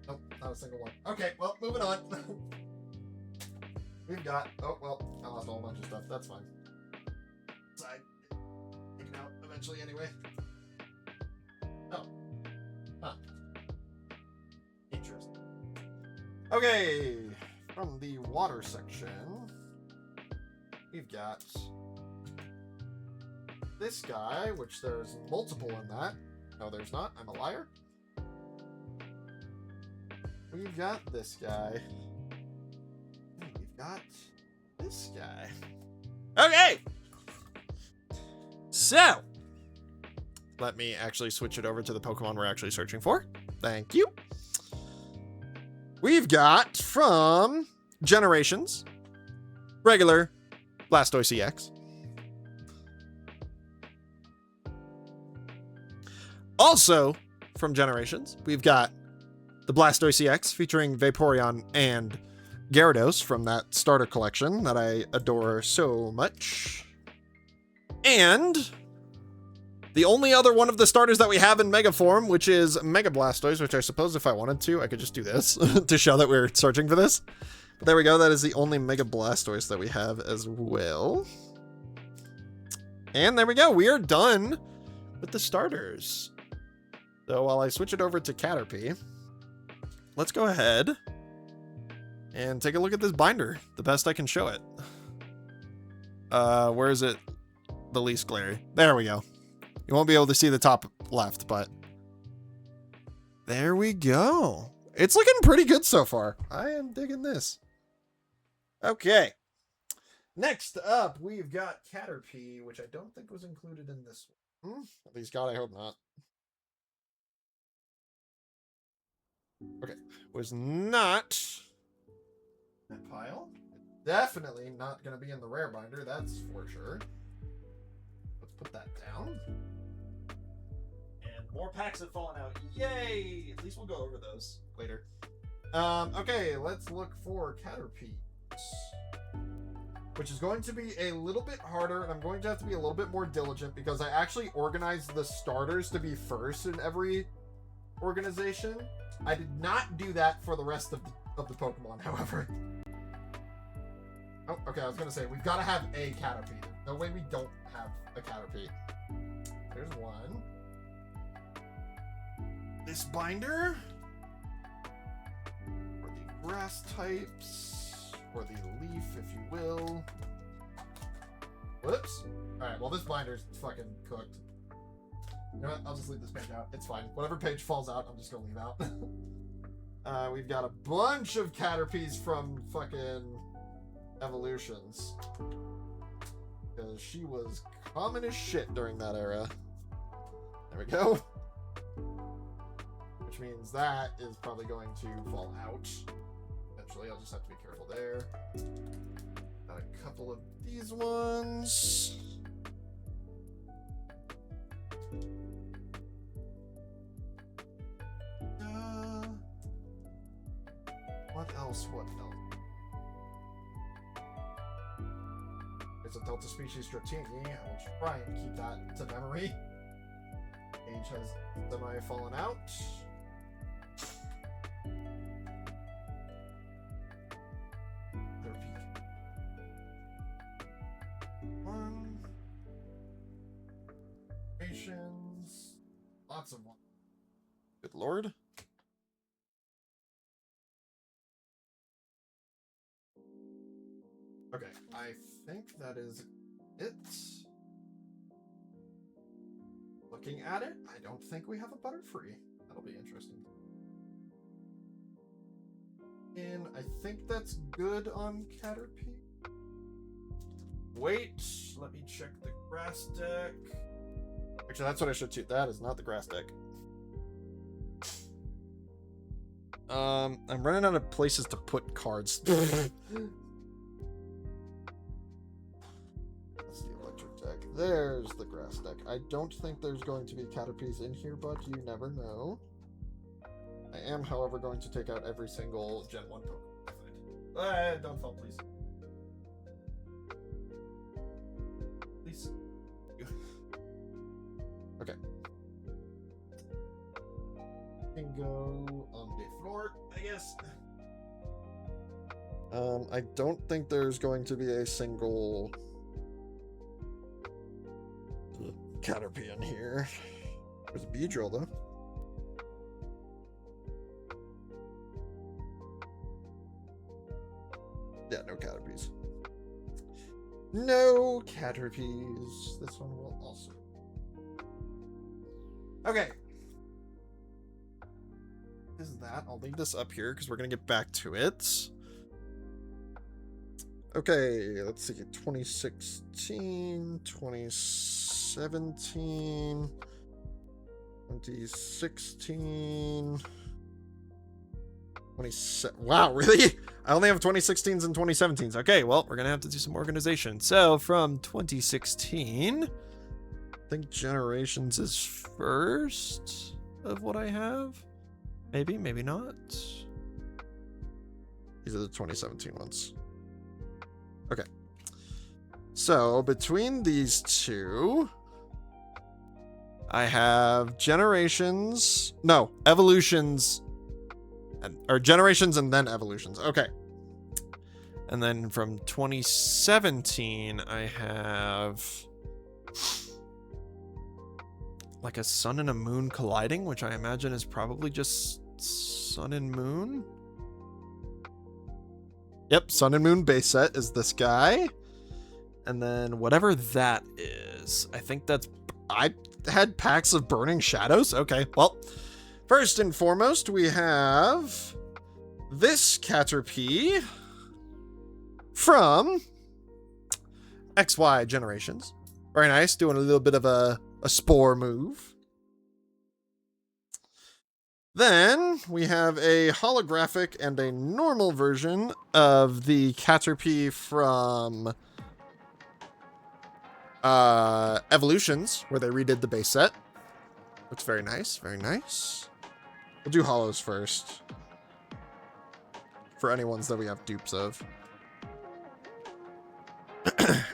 Nope, not a single one. Okay, well, moving on. We've got... Oh, well, I lost a whole bunch of stuff. That's fine. Side. Take it out eventually anyway. Oh. Huh. Interesting. Okay. From the water section, we've got this guy, which there's multiple in that. No, there's not. I'm a liar. We've got this guy. We've got this guy. Okay! So, let me actually switch it over to the Pokemon we're actually searching for. Thank you. We've got from Generations, regular Blastoise EX. Also, from Generations, we've got the Blastoise EX featuring Vaporeon and Gyarados from that starter collection that I adore so much. And the only other one of the starters that we have in Mega form, which is Mega Blastoise, which I suppose if I wanted to, I could just do this to show that we're searching for this. But there we go. That is the only Mega Blastoise that we have as well. And there we go. We are done with the starters. So while I switch it over to Caterpie, let's go ahead and take a look at this binder, the best I can show it. Where is it the least glary? There we go. You won't be able to see the top left, but there we go. It's looking pretty good so far. I am digging this. Okay. Next up, we've got Caterpie, which I don't think was included in this one. At least God, I hope not. Okay. Was not that pile. Definitely not going to be in the rare binder, that's for sure. Let's put that down. And more packs have fallen out. Yay! At least we'll go over those later. Okay, let's look for Caterpie, which is going to be a little bit harder, and I'm going to have to be a little bit more diligent because I actually organized the starters to be first in every organization. I did not do that for the rest of the Pokemon, however. Oh, okay, I was going to say, we've got to have a Caterpie. No way we don't have a Caterpie. There's one. This binder. Or the grass types. Or the leaf, if you will. Whoops. Alright, well, this binder's fucking cooked. You know what? I'll just leave this page out. It's fine. Whatever page falls out, I'm just gonna leave out. We've got a bunch of Caterpies from fucking Evolutions. Because she was common as shit during that era. There we go. Which means that is probably going to fall out. Eventually, I'll just have to be careful there. Got a couple of these ones. What else? What else? It's a Delta species Dratini. I will try and keep that to memory. Age has semi-fallen out. One. Nations. Lots of one. Good lord. Okay, I think that is it. Looking at it, I don't think we have a Butterfree. That'll be interesting. And I think that's good on Caterpie. Wait, let me check the grass deck. Actually, that's what I should choose. That is not the grass deck. I'm running out of places to put cards. That's the electric deck. There's the grass deck. I don't think there's going to be Caterpies in here, but you never know. I am, however, going to take out every single Gen 1 Pokemon I find. Don't fall, please. Please. Okay. Can go on the floor, I guess. I don't think there's going to be a single Caterpie in here. There's a Beedrill, though. Yeah, no Caterpies. No Caterpies. This one will also. Okay. Is that? I'll leave this up here because we're going to get back to it. Okay, let's see. 2016, 2017, 2016, 27. Wow, really? I only have 2016s and 2017s. Okay, well, we're going to have to do some organization. So from 2016, I think Generations is first of what I have. Maybe, maybe not. These are the 2017 ones. Okay. So between these two, I have Generations. No, Evolutions. Or Generations and then Evolutions. Okay. And then from 2017, I have like a sun and a moon colliding, which I imagine is probably just sun and moon. Yep, sun and moon base set is this guy. And then whatever that is, I think that's... I had packs of Burning Shadows? Okay, well, first and foremost, we have this Caterpie from XY Generations. Very nice, doing a little bit of a spore move. Then we have a holographic and a normal version of the Caterpie from Evolutions, where they redid the base set. Looks very nice, very nice. We'll do holos first, for any ones that we have dupes of.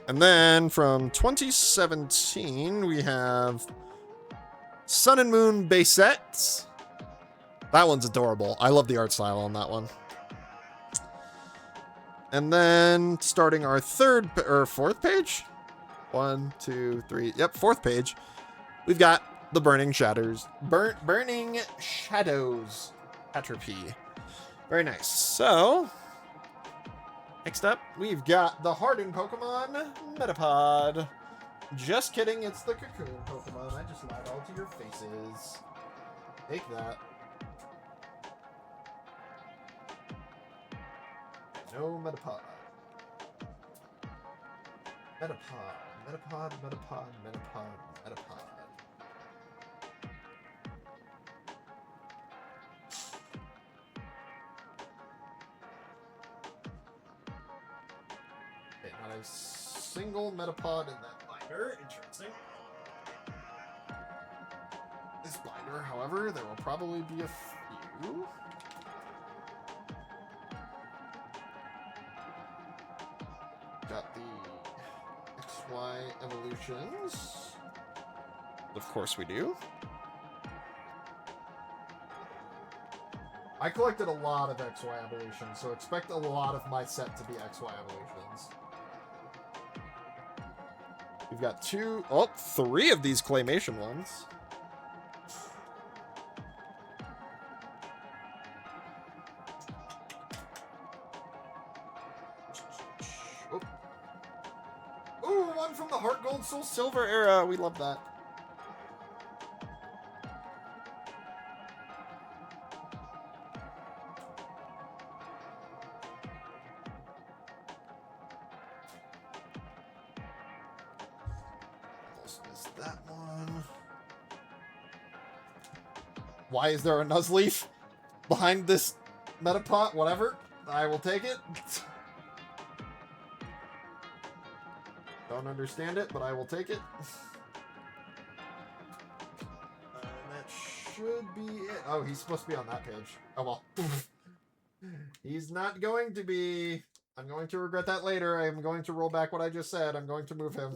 And then from 2017, we have Sun and Moon base set. That one's adorable. I love the art style on that one. And then starting our fourth page. 1, 2, 3. Yep, fourth page. We've got the Burning Shadows. Burning Shadows Caterpie. Very nice. So, next up, we've got the Hardened Pokemon Metapod. Just kidding, it's the Cocoon Pokemon. I just lied all to your faces. Take that. No Metapod. Metapod. Okay, not a single Metapod in that binder. Interesting. This binder, however, there will probably be a few. Got the XY Evolutions. Of course we do. I collected a lot of XY Evolutions, so expect a lot of my set to be XY Evolutions. We've got three of these Claymation ones. Ooh, one from the Heart Gold Soul Silver era. We love that. Is that one? Why is there a Nuzleaf behind this Metapod? Whatever. I will take it. Don't understand it, but I will take it. And that should be it. Oh, he's supposed to be on that page. Oh, well. He's not going to be. I'm going to regret that later. I'm going to roll back what I just said. I'm going to move him.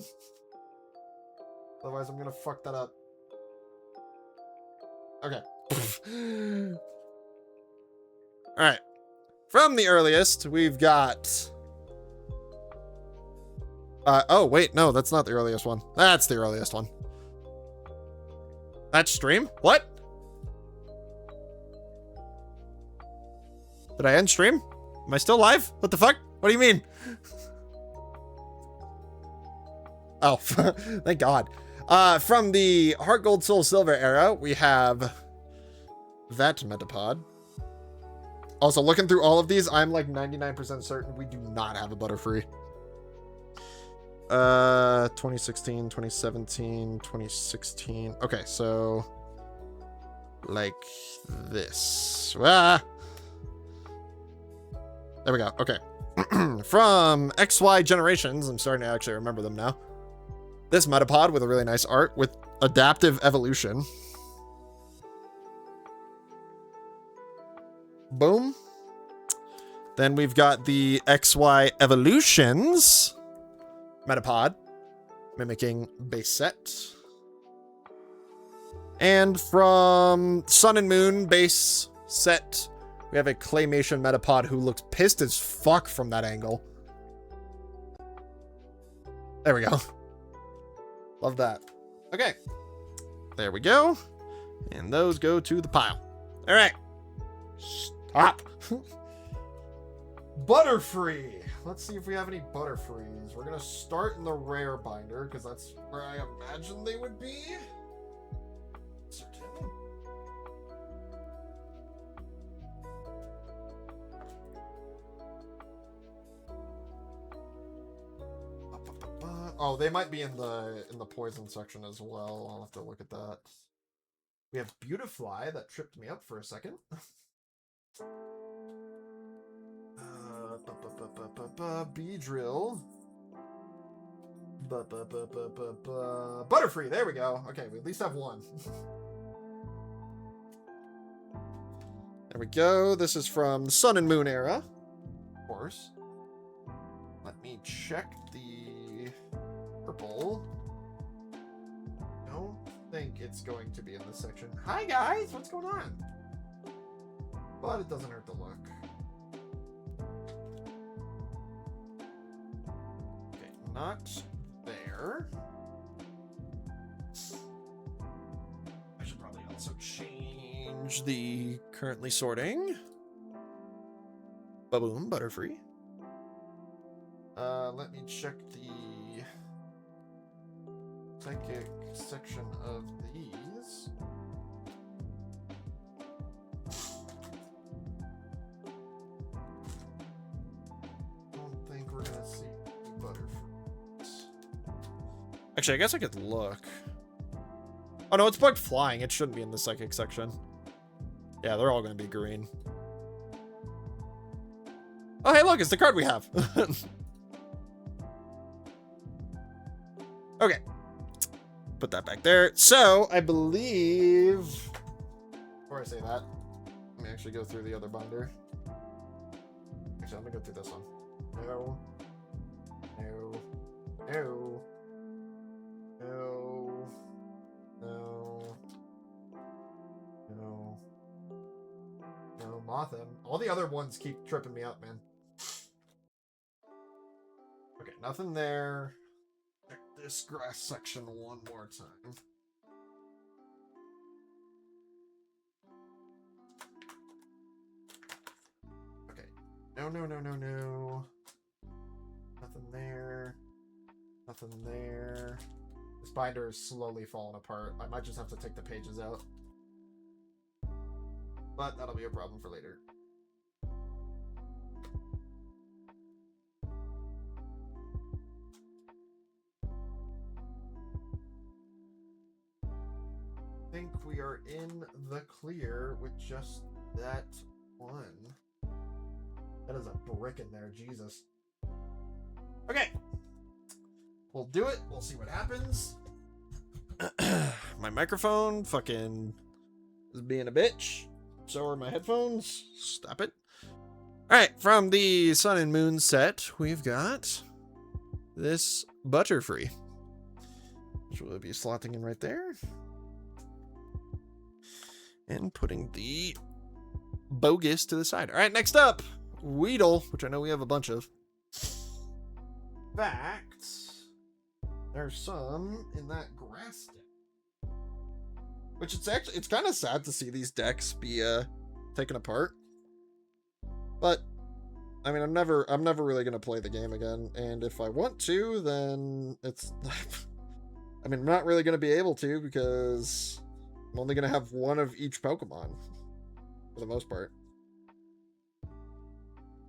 Otherwise, I'm going to fuck that up. Okay. Alright. From the earliest, we've got... oh, wait, no, that's not the earliest one. That's the earliest one. That's stream? What? Did I end stream? Am I still live? What the fuck? What do you mean? Oh, thank God. From the Heart Gold Soul Silver era, we have that Metapod. Also, looking through all of these, I'm like 99% certain we do not have a Butterfree. 2016, 2017, 2016. Okay, so like this. Ah! There we go. Okay. From XY Generations, I'm starting to actually remember them now. This Metapod with a really nice art with adaptive evolution. Boom. Then we've got the XY Evolutions Metapod, mimicking base set. And from Sun and Moon base set, we have a Claymation Metapod who looks pissed as fuck from that angle. There we go. Love that. Okay. There we go. And those go to the pile. All right. Stop. Butterfree. Let's see if we have any Butterfrees. We're gonna start in the rare binder because that's where I imagine they would be. Certain. Oh, they might be in the poison section as well. I'll have to look at that. We have Beautifly that tripped me up for a second. Beedrill. Butterfree, there we go. Okay, we at least have one. There we go. This is from Sun and Moon era. Of course. Let me check the purple. Don't think it's going to be in this section. Hi guys, what's going on? But it doesn't hurt to look. Okay, not there. I should probably also change the currently sorting. Ba-boom, Butterfree. Let me check the psychic section of these. Don't think we're gonna see Butterfrees. Actually, I guess I could look. Oh no, it's bugged flying. It shouldn't be in the psychic section. Yeah, they're all gonna be green. Oh, hey, look, it's the card we have. Okay. Put that back there. So, I believe... Before I say that, let me actually go through the other binder. Actually, I'm gonna go through this one. No. No. No. No. No. No. No, Mothim. All the other ones keep tripping me up, man. Okay, nothing there. Check this grass section one more time. Okay. No, no, no, no, no. Nothing there. Nothing there. This binder is slowly falling apart. I might just have to take the pages out. But that'll be a problem for later. I think we are in the clear with just that one. That is a brick in there, Jesus. Okay. We'll do it. We'll see what happens. My microphone fucking is being a bitch. So are my headphones. Stop it. Alright, from the Sun and Moon set, we've got this Butterfree, which will be slotting in right there. And putting the bogus to the side. Alright, next up, Weedle, which I know we have a bunch of. In fact, there's some in that grass deck. Which it's kind of sad to see these decks be taken apart. But I mean, I'm never really gonna play the game again, and if I want to, then it's I mean, I'm not really gonna be able to because I'm only gonna have one of each Pokemon for the most part.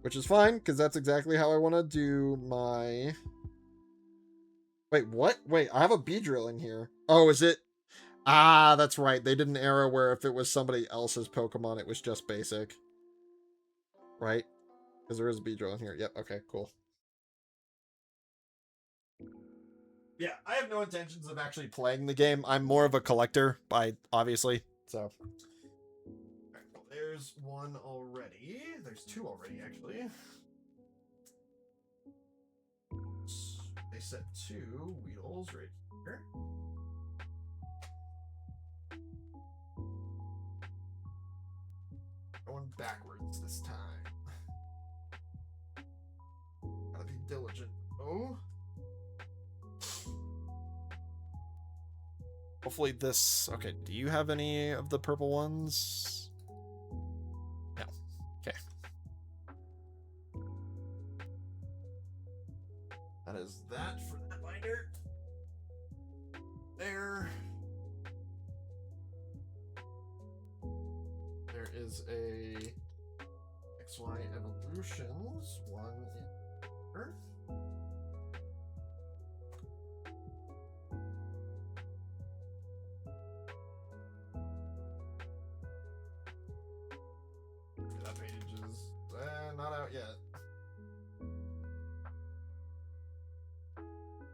Which is fine, because that's exactly how I want to do my... Wait, what? Wait, I have a Beedrill in here. Oh, is it? Ah, that's right. They did an era where if it was somebody else's Pokemon, it was just basic. Right? Because there is a Beedrill in here. Yep, okay, cool. Yeah, I have no intentions of actually playing the game. I'm more of a collector, obviously, so... Alright, well, there's one already. There's two already, actually. They said two Weedles right here. Going backwards this time. Gotta be diligent. Oh. Hopefully this... Okay, do you have any of the purple ones? No. Okay. That is that for that binder. There. There is a XY Evolutions one in Earth. That page is not out yet.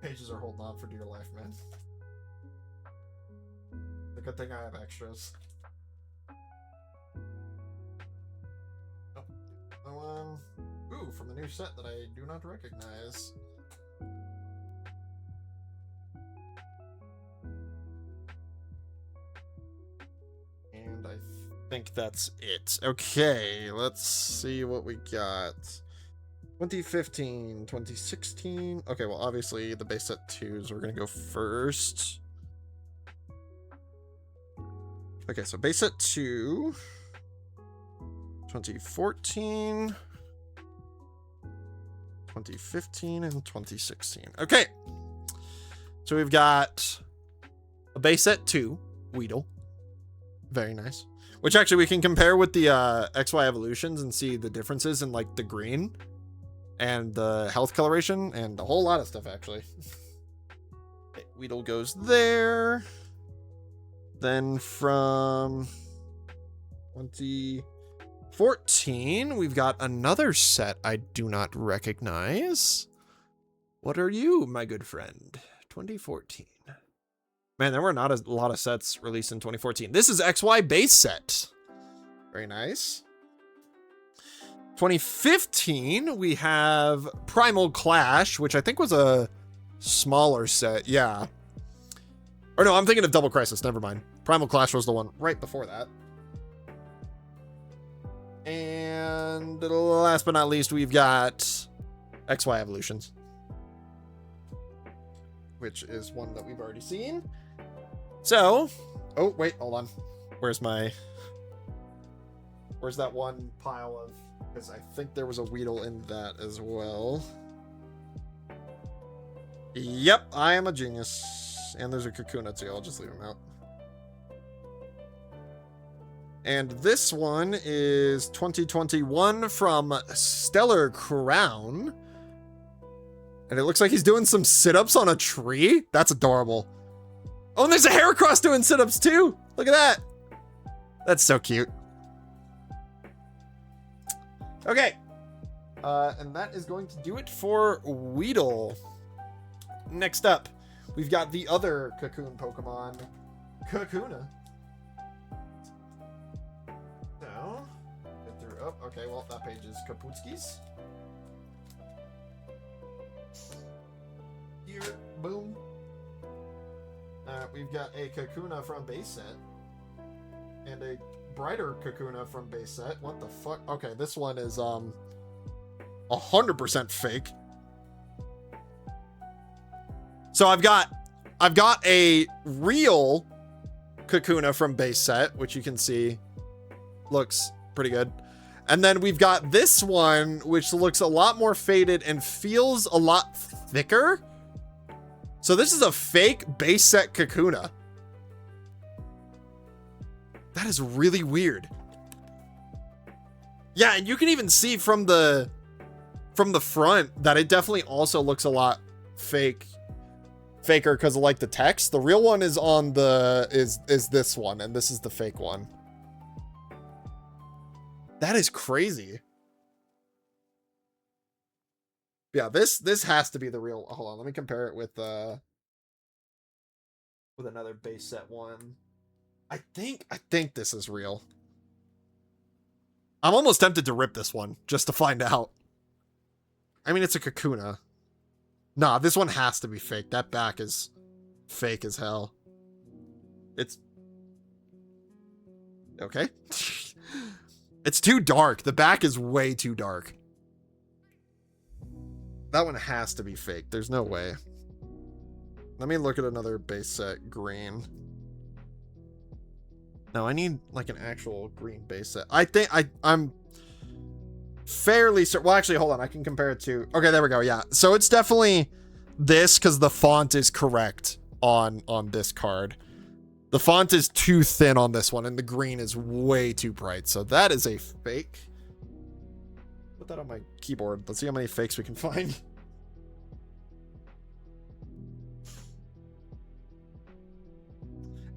Pages are holding on for dear life, man. It's a good thing I have extras. Oh, no one. Ooh, from the new set that I do not recognize. And I think that's it. Okay, let's see what we got. 2015, 2016. Okay, well, obviously the base set 2s, we're gonna go first. Okay, so base set 2, 2014, 2015, and 2016. Okay, so we've got a base set 2, Weedle. Very nice. Which actually we can compare with the XY evolutions and see the differences in like the green and the health coloration and a whole lot of stuff actually. Okay, Weedle goes there. Then from 2014, we've got another set I do not recognize. What are you, my good friend? 2014. Man, there were not a lot of sets released in 2014. This is XY base set. Very nice. 2015, we have Primal Clash, which I think was a smaller set. Yeah. Or no, I'm thinking of Double Crisis. Never mind. Primal Clash was the one right before that. And last but not least, we've got XY Evolutions, which is one that we've already seen. So, oh, wait, hold on. Where's that one pile of, because I think there was a Weedle in that as well. Yep, I am a genius. And there's a Kakuna too, I'll just leave him out. And this one is 2021 from Stellar Crown. And it looks like he's doing some sit-ups on a tree. That's adorable. Oh, and there's a Heracross doing sit-ups too. Look at that. That's so cute. Okay. And that is going to do it for Weedle. Next up, we've got the other Cocoon Pokemon, Kakuna. So, get through. Oh, okay, well, that page is Kaputski's. Here, boom. We've got a Kakuna from base set. And a brighter Kakuna from base set. What the fuck? Okay, this one is 100% fake. So I've got a real Kakuna from base set, which you can see looks pretty good. And then we've got this one, which looks a lot more faded and feels a lot thicker. So this is a fake base set Kakuna. That is really weird. Yeah, and you can even see from the front that it definitely also looks a lot faker because of like the text. The real one is on the is this one, and this is the fake one. That is crazy. Yeah, this has to be the real. Hold on, let me compare it with another base set one. I think this is real. I'm almost tempted to rip this one just to find out. I mean, it's a Kakuna. Nah, this one has to be fake. That back is fake as hell. It's okay. It's too dark. The back is way too dark. That one has to be fake. There's no way. Let me look at another base set green. No, I need like an actual green base set. I think I'm fairly certain. Well, actually, hold on. I can compare it to. Okay, there we go. Yeah. So it's definitely this because the font is correct on this card. The font is too thin on this one, and the green is way too bright. So that is a fake. Put that on my keyboard. Let's see how many fakes we can find.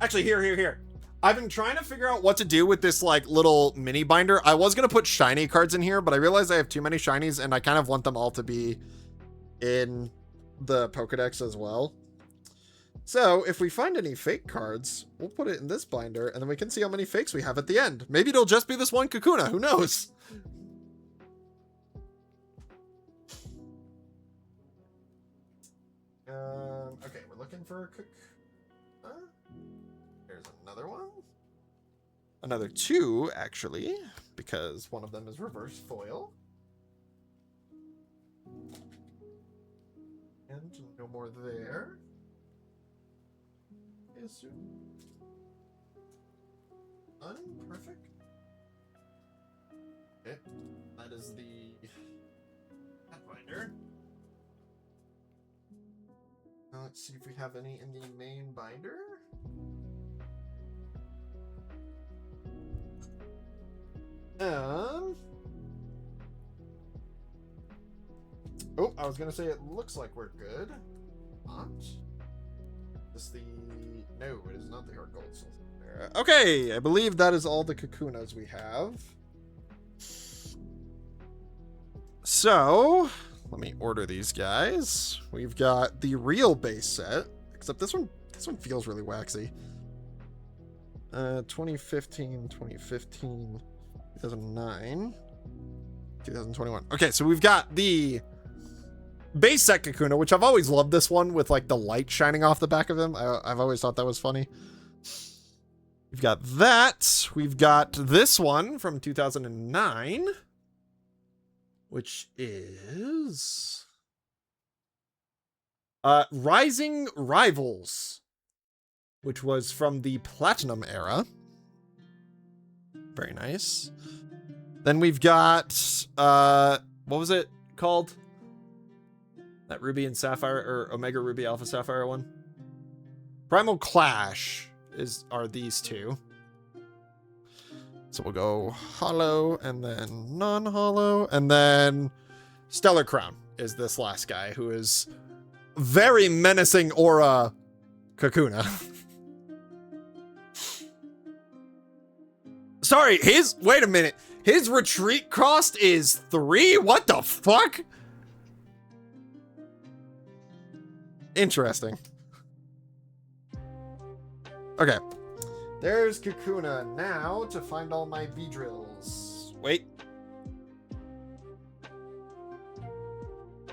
Actually, here. I've been trying to figure out what to do with this like little mini binder. I was going to put shiny cards in here, but I realized I have too many shinies and I kind of want them all to be in the Pokedex as well. So if we find any fake cards, we'll put it in this binder and then we can see how many fakes we have at the end. Maybe it'll just be this one Kakuna. Who knows? Okay, we're looking for a Kakuna. There's another one. Another two, actually, because one of them is reverse foil. And no more there. Is perfect. Okay, that is the Pathfinder. Now let's see if we have any in the main binder. Oh, I was gonna say it looks like we're good. Not. Is the no? It is not the Heart Gold Soul. Okay, I believe that is all the Kakunas we have. So let me order these guys. We've got the real base set, except this one feels really waxy. 2015, 2009, 2021. Okay, so we've got the base set Kakuna, which I've always loved this one with like the light shining off the back of him. I've always thought that was funny. We've got that. We've got this one from 2009, which is Rising Rivals, which was from the Platinum era. Very nice. Then we've got, what was it called? That Ruby and Sapphire, or Omega Ruby Alpha Sapphire one? Primal Clash are these two. So we'll go Hollow, and then non-Hollow, and then Stellar Crown is this last guy, who is very menacing aura Kakuna. Sorry, wait a minute. His retreat cost is 3? What the fuck? Interesting. Okay. There's Kakuna. Now to find all my B-drills. Wait.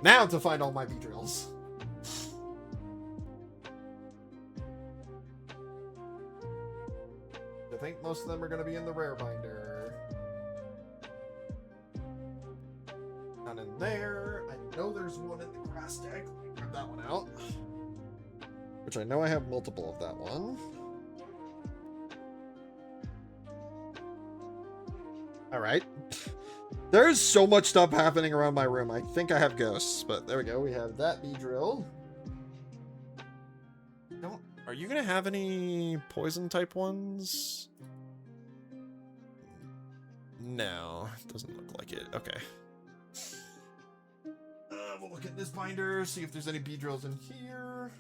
Now to find all my B-drills. I think most of them are going to be in the rare binder. None in there. I know there's one in the grass deck. Let me grab that one out. Which I know I have multiple of that one. Alright. There's so much stuff happening around my room. I think I have ghosts, but there we go. We have that B-drill. Are you gonna have any poison type ones? No, doesn't look like it. Okay. We'll look at this binder, see if there's any B-drills in here.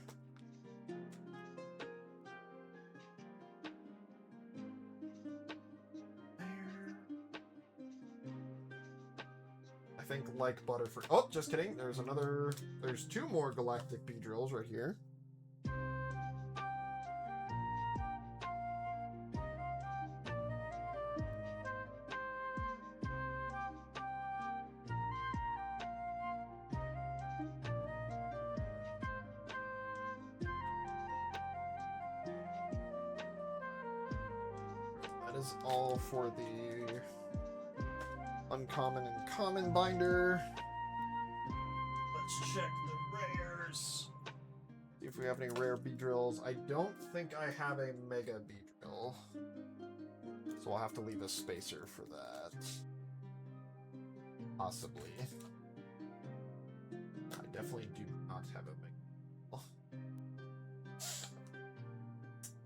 I think like Butterfree. Oh, just kidding. There's two more galactic B-drills right here. That is all for the uncommon and common binder. Let's check the rares. See if we have any rare B-drills. I don't think I have a mega B-drill. So I'll have to leave a spacer for that. Possibly. I definitely do not have a mega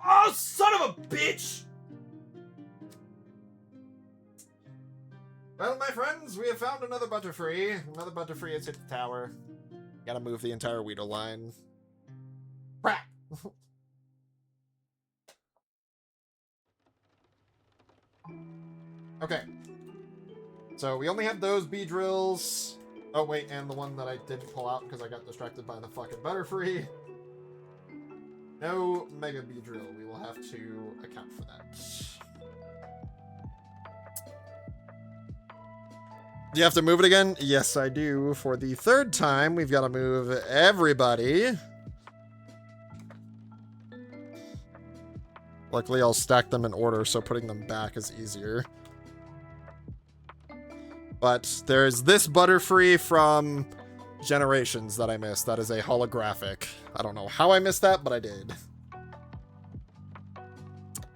Oh, son of a bitch! Well, my friends, we have found another Butterfree. Another Butterfree has hit the tower. Gotta move the entire Weedle line. Crap! Okay. So we only have those Beedrills. Oh, wait, and the one that I didn't pull out because I got distracted by the fucking Butterfree. No Mega Beedrill. We will have to account for that. Do you have to move it again? Yes, I do. For the third time, we've got to move everybody. Luckily, I'll stack them in order, so putting them back is easier. But there's this Butterfree from Generations that I missed. That is a holographic. I don't know how I missed that, but I did.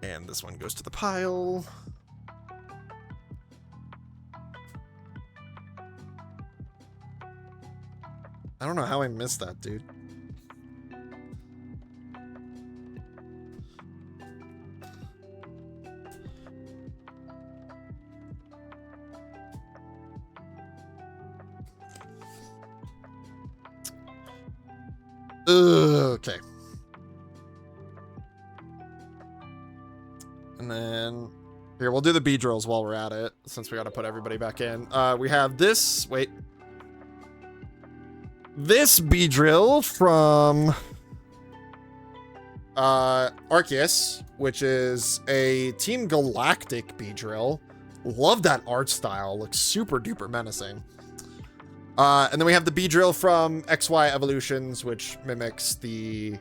And this one goes to the pile. I don't know how I missed that, dude. Okay. And then here, we'll do the Beedrills while we're at it, since we got to put everybody back in. We have this. Wait. This Beedrill from Arceus, which is a Team Galactic Beedrill. Love that art style. Looks super duper menacing. And then we have the Beedrill from XY Evolutions, which mimics the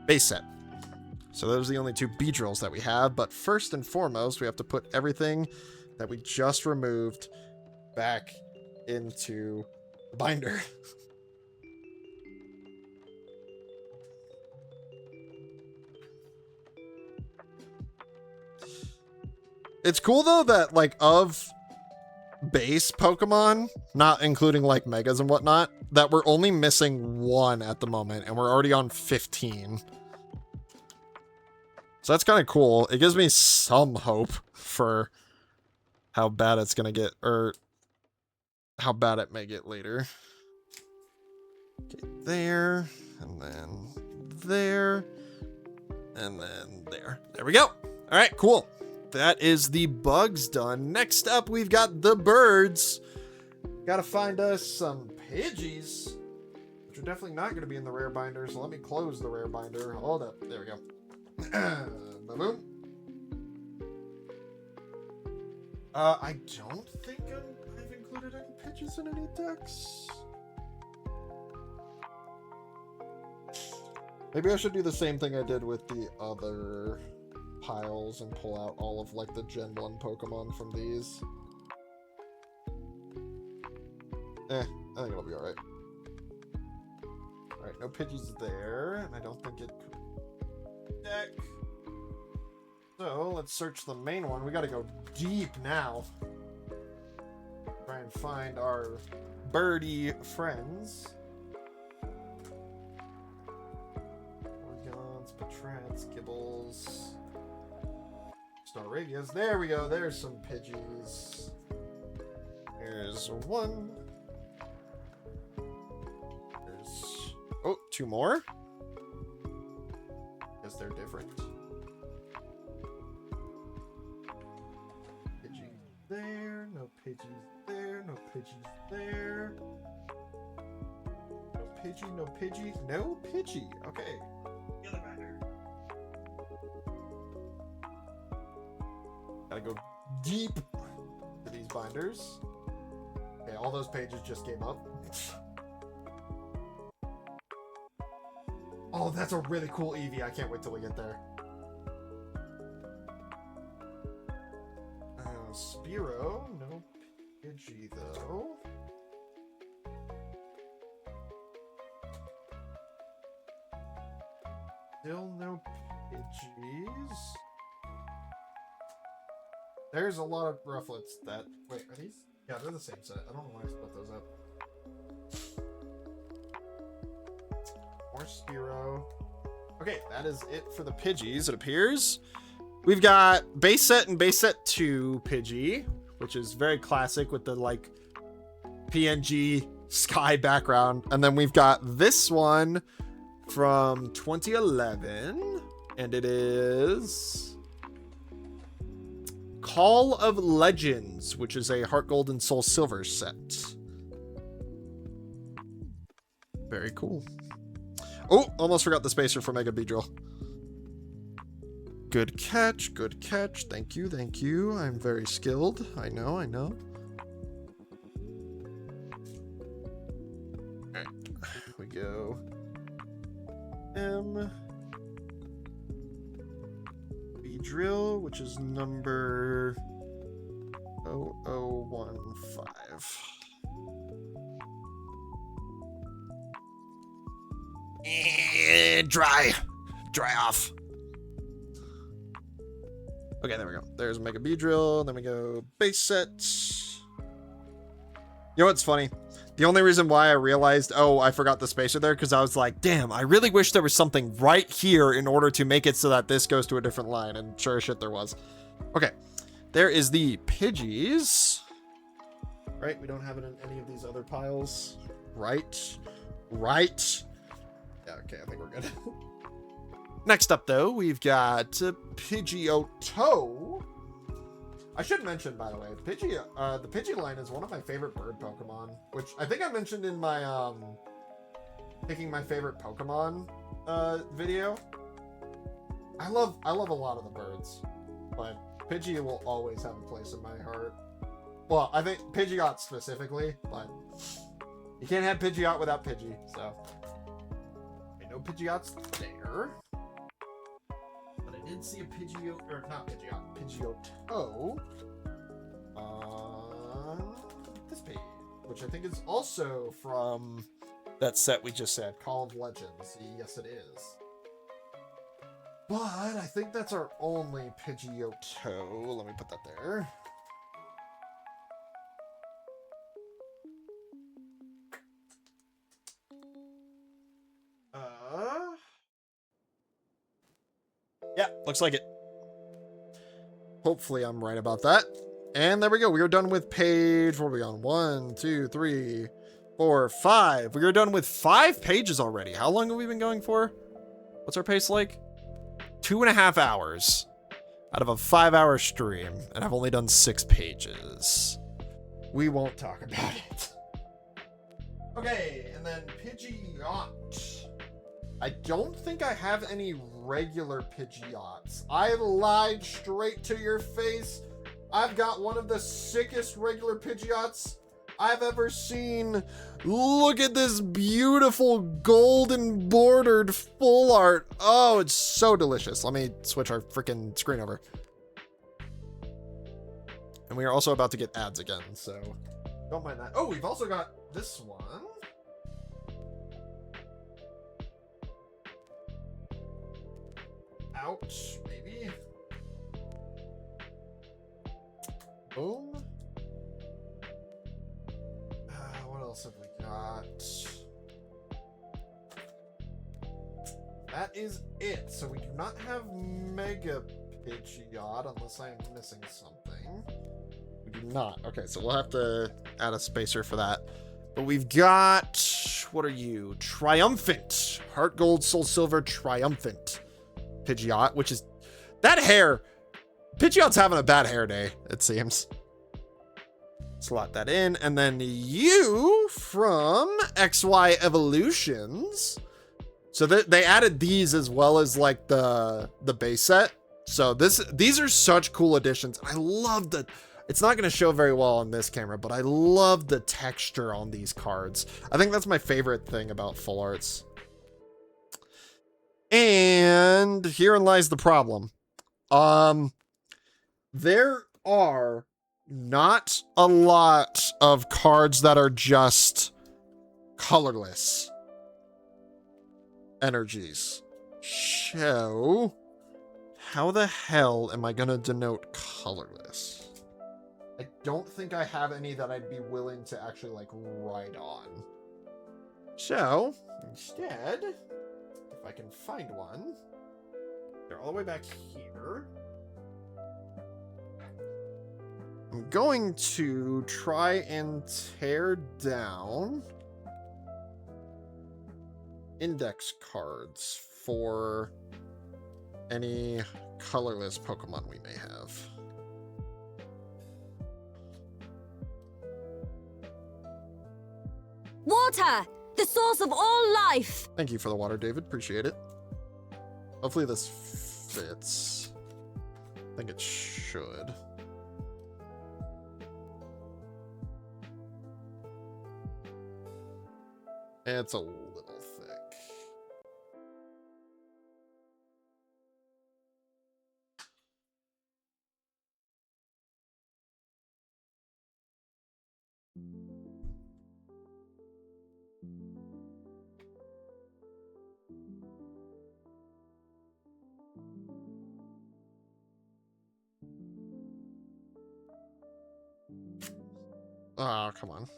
base set. So those are the only two Beedrills that we have. But first and foremost, we have to put everything that we just removed back into the binder. It's cool though that like of base Pokemon, not including like Megas and whatnot, that we're only missing one at the moment and we're already on 15. So that's kind of cool. It gives me some hope for how bad it's gonna get, or how bad it may get later. Okay, there, and then there, and then there. There we go. All right, cool. That is the bugs done. Next up, we've got the birds. Gotta find us some Pidgeys, which are definitely not gonna be in the rare binder, so let me close the rare binder. Hold up, there we go. Boom. I don't think I've included any Pidgeys in any decks. Maybe I should do the same thing I did with the other piles and pull out all of like the Gen 1 Pokemon from these. I think it'll be alright. Alright, no Pidgeys there, and I don't think it could deck. So let's search the main one. We gotta go deep now. Try and find our birdie friends. Orgons, Patrats, Gibbles, Staravias. There we go. There's some Pidgeys. There's one. There's... oh, two more? Guess they're different. Pidgey there. No Pidgeys there. No Pidgeys there. No Pidgey. No Pidgey. No Pidgey. Okay. Gotta go deep to these binders. Okay, all those pages just came up. Oh, that's a really cool Eevee. I can't wait till we get there. Spearow. No Pidgey, though. Still no Pidgeys. There's a lot of Rufflets that... wait, are these? Yeah, they're the same set. I don't know why I split those up. More Spearow. Okay, that is it for the Pidgeys, it appears. We've got base set and base set 2 Pidgey, which is very classic with the like PNG sky background. And then we've got this one from 2011, and it is Call of Legends, which is a Heart Gold and Soul Silver set. Very cool. Oh, almost forgot the spacer for Mega Beedrill. Good catch, good catch. Thank you, thank you. I'm very skilled. I know, I know. Alright, we go. Beedrill, which is number 0015. Dry off. Okay, there we go. There's Mega Beedrill. Then we go base set. You know what's funny? The only reason why I realized, oh, I forgot the spacer there, because I was like, damn, I really wish there was something right here in order to make it so that this goes to a different line. And sure as shit there was. Okay, there is the Pidgeys. Right, we don't have it in any of these other piles. Right. Yeah, okay, I think we're good. Next up, though, we've got Pidgeotto. I should mention, by the way, the Pidgey line is one of my favorite bird Pokemon, which I think I mentioned in my picking my favorite Pokemon video. I love a lot of the birds, but Pidgey will always have a place in my heart. Well, I think Pidgeot specifically, but you can't have Pidgeot without Pidgey, so. Okay, no Pidgeots there. But I did see a Pidgeot, or not Pidgeot, Pidgeotto on this page, which I think is also from that set we just said, Call of Legends. Yes, it is. But I think that's our only Pidgeotto. Let me put that there. Yeah, looks like it. Hopefully I'm right about that. And there we go. We are done with page, what are we on? 1, 2, 3, 4, 5. We are done with 5 pages already. How long have we been going for? What's our pace like? 2.5 hours out of a 5-hour stream. And I've only done 6 pages. We won't talk about it. Okay, and then Pidgeot. I don't think I have any regular Pidgeots. I lied straight to your face. I've got one of the sickest regular Pidgeots I've ever seen. Look at this beautiful golden bordered full art. Oh, it's so delicious. Let me switch our freaking screen over. And we are also about to get ads again, so don't mind that. Oh, we've also got this one. Ouch, maybe. Boom. What else have we got? That is it. So we do not have Mega Pidgeot unless I'm missing something. We do not. Okay, so we'll have to add a spacer for that. But we've got, what are you? Triumphant. Heart Gold, Soul Silver, Triumphant Pidgeot, which is that hair. Pidgeot's having a bad hair day, it seems. Slot that in, and then you from XY Evolutions. So they added these as well as like the base set. So these are such cool additions. I love the. It's not going to show very well on this camera, but I love the texture on these cards. I think that's my favorite thing about full arts. And herein lies the problem. There are not a lot of cards that are just colorless energies. So, how the hell am I gonna denote colorless? I don't think I have any that I'd be willing to actually like write on. So, instead, if if I can find one. They're all the way back here. I'm going to try and tear down index cards for any colorless Pokemon we may have. Water! The source of all life! Thank you for the water, David. Appreciate it. Hopefully this fits. I think it should. It's a little thick. Oh, come on.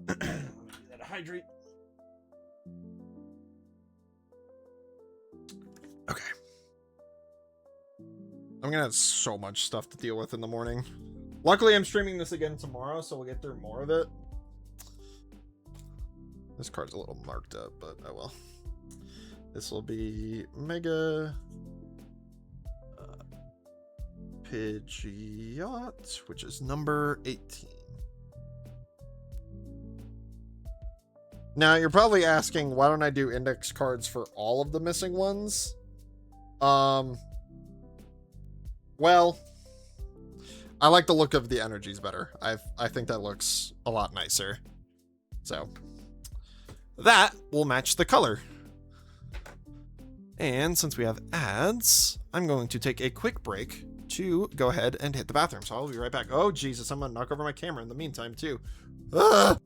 That hydrate. Okay. I'm gonna have so much stuff to deal with in the morning. Luckily, I'm streaming this again tomorrow, so we'll get through more of it. This card's a little marked up, but oh well. This will be Mega Pidgeot, which is number 18. Now, you're probably asking, why don't I do index cards for all of the missing ones? Well, I like the look of the energies better. I think that looks a lot nicer. So, that will match the color. And since we have ads, I'm going to take a quick break to go ahead and hit the bathroom. So I'll be right back. Oh, Jesus, I'm gonna knock over my camera in the meantime, too. Ah!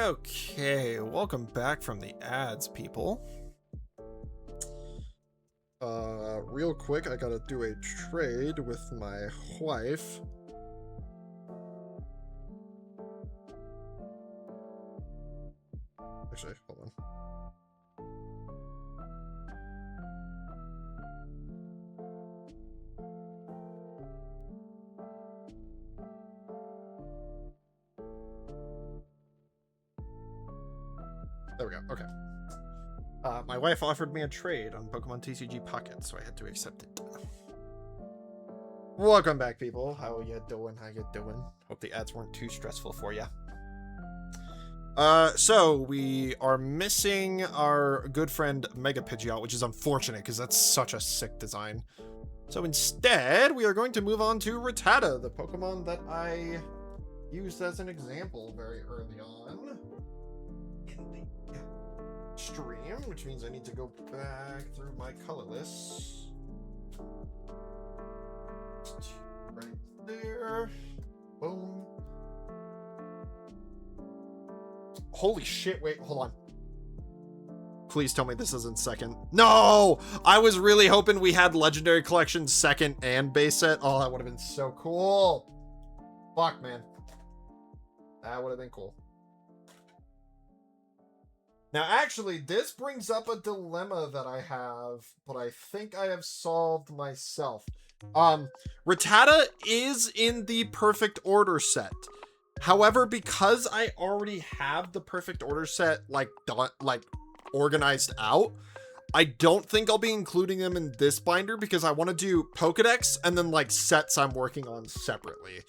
Okay, welcome back from the ads, people. Real quick, I gotta do a trade with my wife. Actually, hold on. There we go. Okay. My wife offered me a trade on Pokemon TCG Pocket, so I had to accept it. Welcome back, people. How you doing? How you doing? Hope the ads weren't too stressful for you. So we are missing our good friend Mega Pidgeot, which is unfortunate because that's such a sick design. So instead, we are going to move on to Rattata, the Pokemon that I used as an example very early on in the stream, which means I need to go back through my color lists. Right there. Boom. Holy shit, wait, hold on. Please tell me this isn't second. No! I was really hoping we had Legendary Collection second and base set. Oh, that would have been so cool. Fuck, man. That would have been cool. Now, actually, this brings up a dilemma that I have, but I think I have solved myself. Rattata is in the perfect order set. However, because I already have the perfect order set, like organized out, I don't think I'll be including them in this binder because I want to do Pokedex and then like sets I'm working on separately.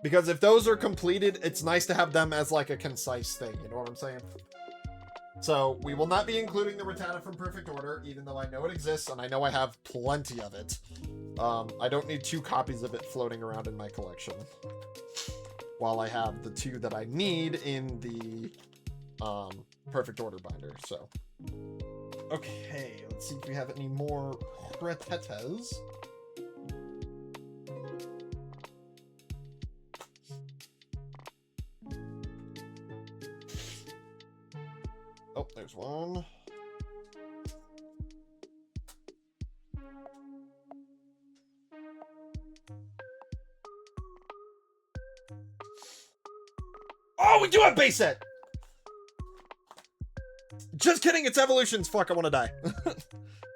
Because if those are completed, it's nice to have them as like a concise thing. You know what I'm saying? So we will not be including the Rattata from Perfect Order, even though I know it exists and I know I have plenty of it. I don't need 2 copies of it floating around in my collection. While I have the 2 that I need in the Perfect Order binder, so. Okay, let's see if we have any more Rattatas. Oh, there's one. Oh, we do have base set! Just kidding, it's evolutions. Fuck, I want to die.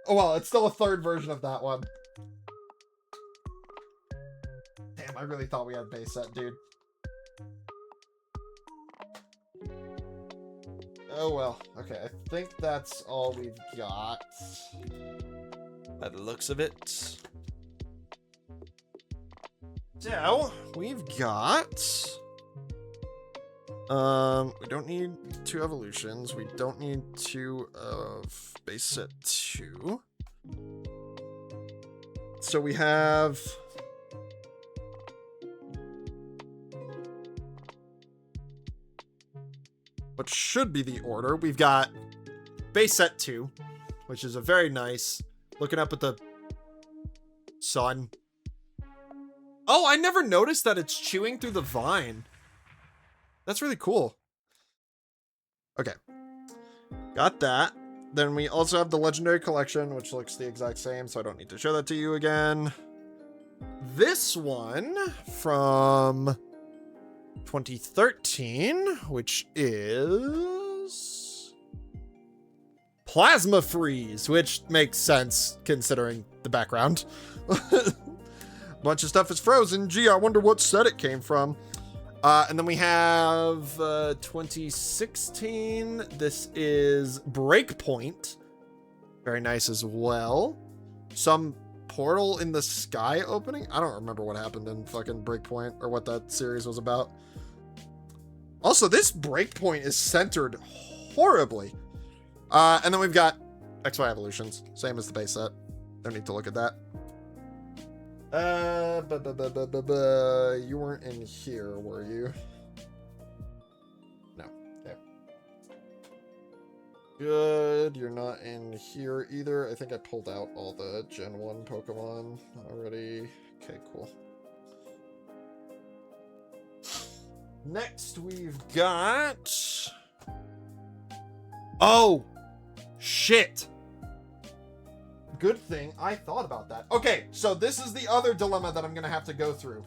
Oh well, it's still a third version of that one. Damn, I really thought we had base set, dude. Oh well, okay, I think that's all we've got. By the looks of it. So, we've got... we don't need 2 evolutions. We don't need 2 of base set 2. So we have... what should be the order. We've got base set 2, which is a very nice, looking up at the sun. Oh, I never noticed that it's chewing through the vine. That's really cool. Okay. Got that. Then we also have the Legendary Collection, which looks the exact same, so I don't need to show that to you again. This one from 2013, which is Plasma Freeze, which makes sense considering the background. Bunch of stuff is frozen. Gee, I wonder what set it came from. And then we have 2016. This is Breakpoint. Very nice as well. Some portal in the sky opening. I don't remember what happened in fucking Breakpoint or what that series was about. Also, this Breakpoint is centered horribly. And then we've got XY Evolutions. Same as the base set. Don't need to look at that. You weren't in here, were you? No. Okay. Good. You're not in here either. I think I pulled out all the Gen 1 Pokemon already. Okay, cool. Next, we've got... Oh! Shit! Good thing I thought about that. Okay, so this is the other dilemma that I'm gonna have to go through.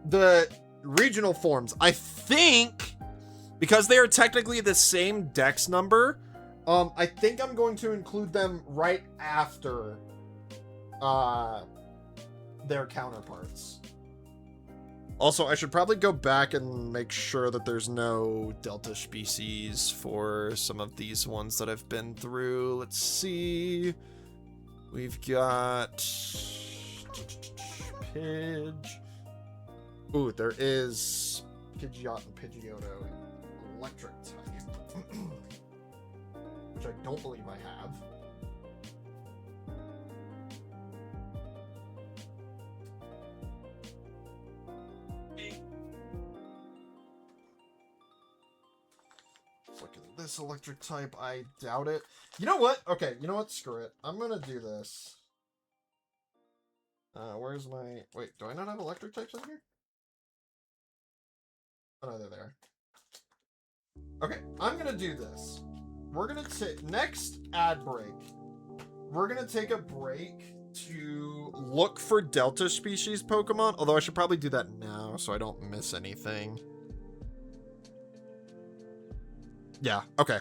The regional forms. I think, because they are technically the same dex number, I think I'm going to include them right after their counterparts. Also, I should probably go back and make sure that there's no Delta species for some of these ones that I've been through. Let's see. We've got Pidge. Ooh, there is Pidgeot and Pidgeotto electric type, which I don't believe I have. Look at this electric type. I doubt it. You know what? Okay, you know what? Screw it. I'm gonna do this. Where's my... Wait, do I not have electric types in here? Oh, no, they're there. Okay, I'm gonna do this. We're gonna take... Next ad break, we're gonna take a break to look for Delta species Pokemon. Although I should probably do that now so I don't miss anything. Yeah, okay.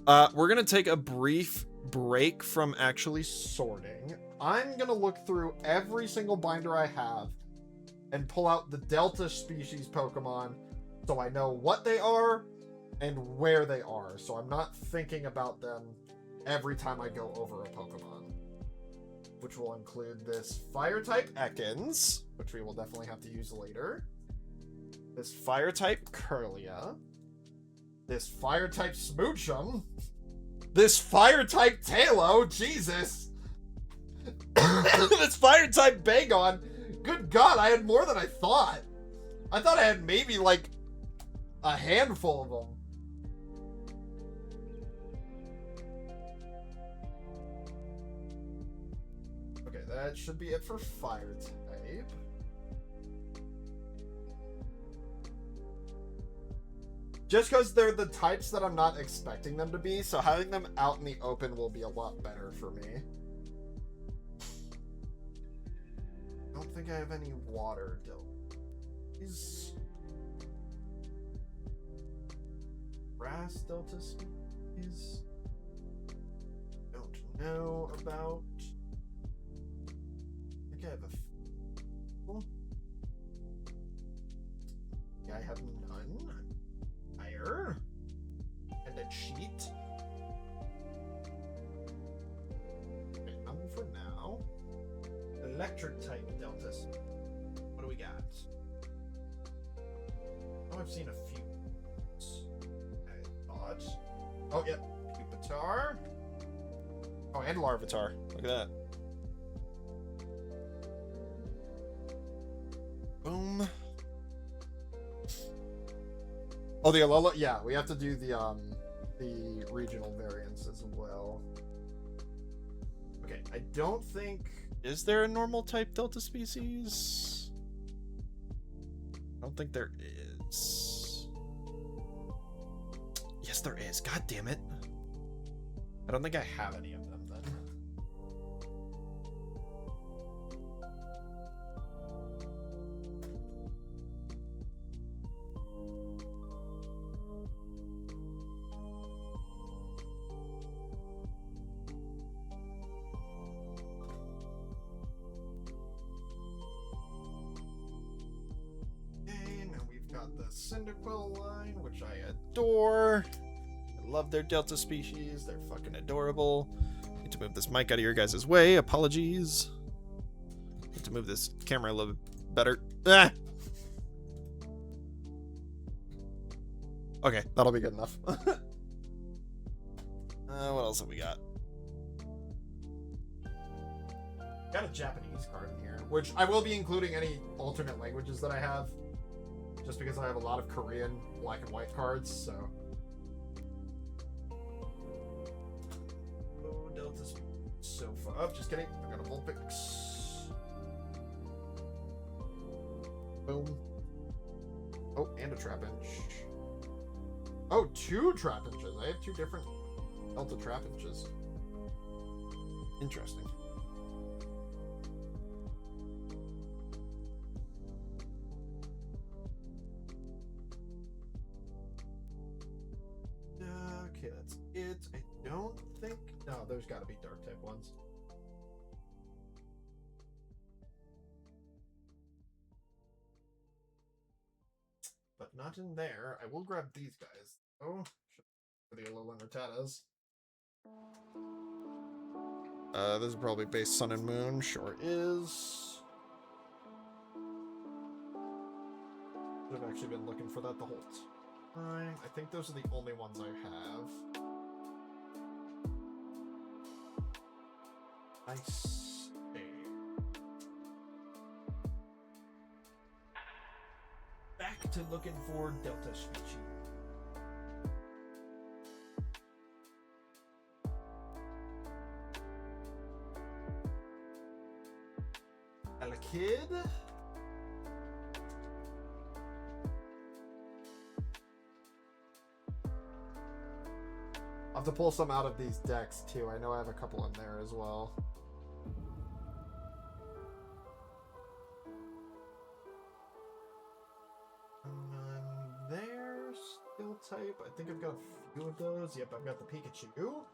We're gonna take a brief break from actually sorting. I'm gonna look through every single binder I have and pull out the Delta species Pokemon so I know what they are and where they are, so I'm not thinking about them every time I go over a Pokemon. Which will include this Fire-type Ekans, which we will definitely have to use later. This Fire-type Curlia. This Fire-type Smoochum. This Fire-type Talo. Jesus! This Fire-type Bagon. Good God, I had more than I thought. I thought I had maybe, like, a handful of them. Okay, that should be it for Fire-type. Just because they're the types that I'm not expecting them to be, so having them out in the open will be a lot better for me. I don't think I have any water Deltas. Grass Delta species? Don't know about. I think I have a few. Yeah, I have none. Fire. And a cheat. Okay, none for now. Electric type Deltas. What do we got? Oh, I've seen a few. I thought. Oh, yep. Pupitar. Oh, and Larvitar. Look at that. Boom. Oh, the Alola? Yeah, we have to do the regional variants as well. Okay, I don't think... Is there a normal type Delta species? I don't think there is. Yes, there is. God damn it. I don't think I have any of them then. The Cyndaquil line, which I adore. I love their Delta species. They're fucking adorable. Need to move this mic out of your guys' way. Apologies. Need to move this camera a little bit better. Ah! Okay, that'll be good enough. What else have we got? Got a Japanese card in here, which I will be including any alternate languages that I have. Just because I have a lot of Korean black and white cards, so. Oh, Delta's so far. Oh, just kidding. I got a Vulpix. Boom. Oh, and a trap inch. Oh, 2 trap inches. I have 2 different Delta trap inches. Interesting. Okay, that's it. I don't think... No, there's got to be dark type ones. But not in there. I will grab these guys. Oh, for the Alolan Rattatas. This is probably base Sun and Moon. Sure is. I've actually been looking for that the whole time. I think those are the only ones I have. I see. Back to looking for Delta species. Kid. I'll have to pull some out of these decks too. I know I have a couple in there as well. There, still type. I think I've got a few of those. Yep, I've got the Pikachu.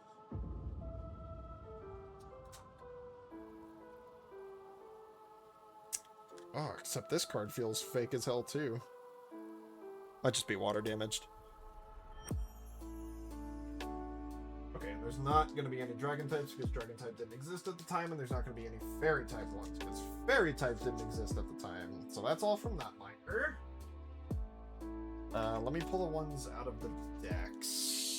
Oh, except this card feels fake as hell, too. Might just be water damaged. Okay, and there's not going to be any dragon types because dragon type didn't exist at the time, and there's not going to be any fairy type ones because fairy type didn't exist at the time. So that's all from that binder. Let me pull the ones out of the decks.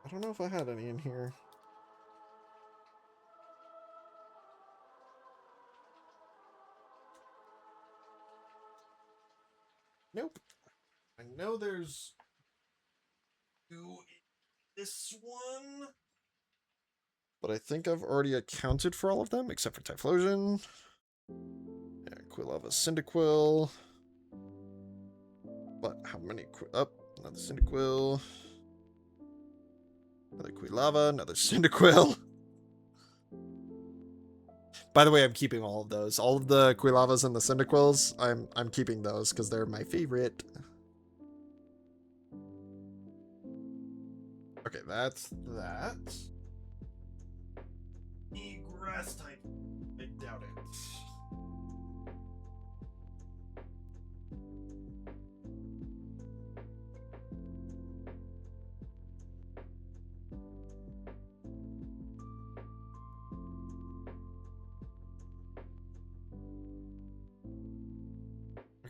I don't know if I had any in here. Nope. I know there's 2 in this one. But I think I've already accounted for all of them, except for Typhlosion. Yeah, Quilava, Cyndaquil. But how many? Another Cyndaquil. Another Quilava, another Cyndaquil. By the way, I'm keeping all of those. All of the Quilavas and the Cyndaquils, I'm keeping those because they're my favorite. Okay, that's that. The grass type. I doubt it.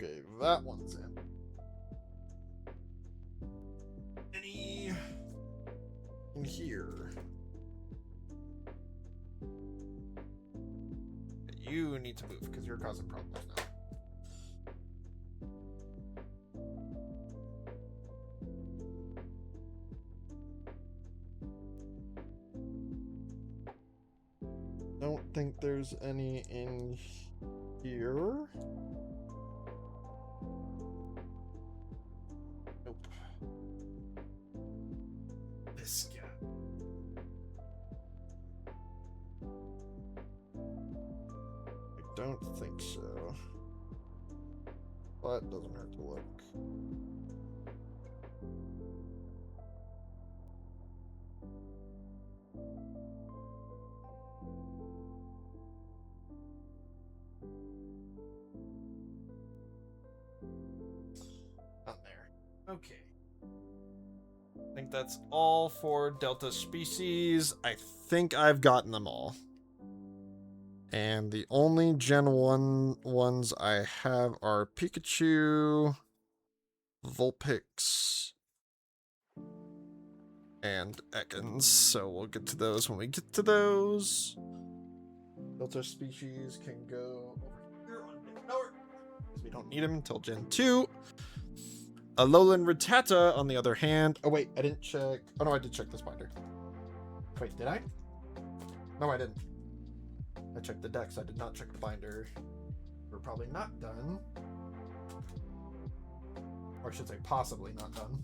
Okay, that one's in. Any in here? You need to move because you're causing problems now. Don't think there's any in here. Nope. This guy. I don't think so. But doesn't hurt to look. On there. Okay. I think that's all for Delta species. I think I've gotten them all. And the only Gen 1 ones I have are Pikachu, Vulpix, and Ekans. So we'll get to those when we get to those. Delta species can go over here on Gen 4, because we don't need them until Gen 2. Alolan Rattata, on the other hand. Oh, wait, I didn't check. Oh, no, I did check this binder. Wait, did I? No, I didn't. I checked the decks. I did not check the binder. We're probably not done. Or I should say possibly not done.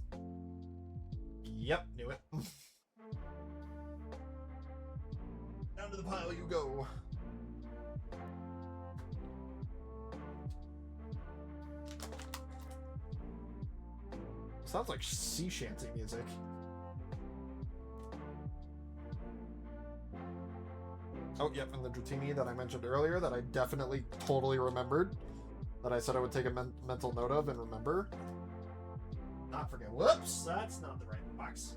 Yep, knew it. Down to the pile you go. Sounds like sea shanty music. Oh, yep, and the Dratini that I mentioned earlier that I definitely totally remembered. That I said I would take a mental note of and remember. Not forget. Whoops, that's not the right box.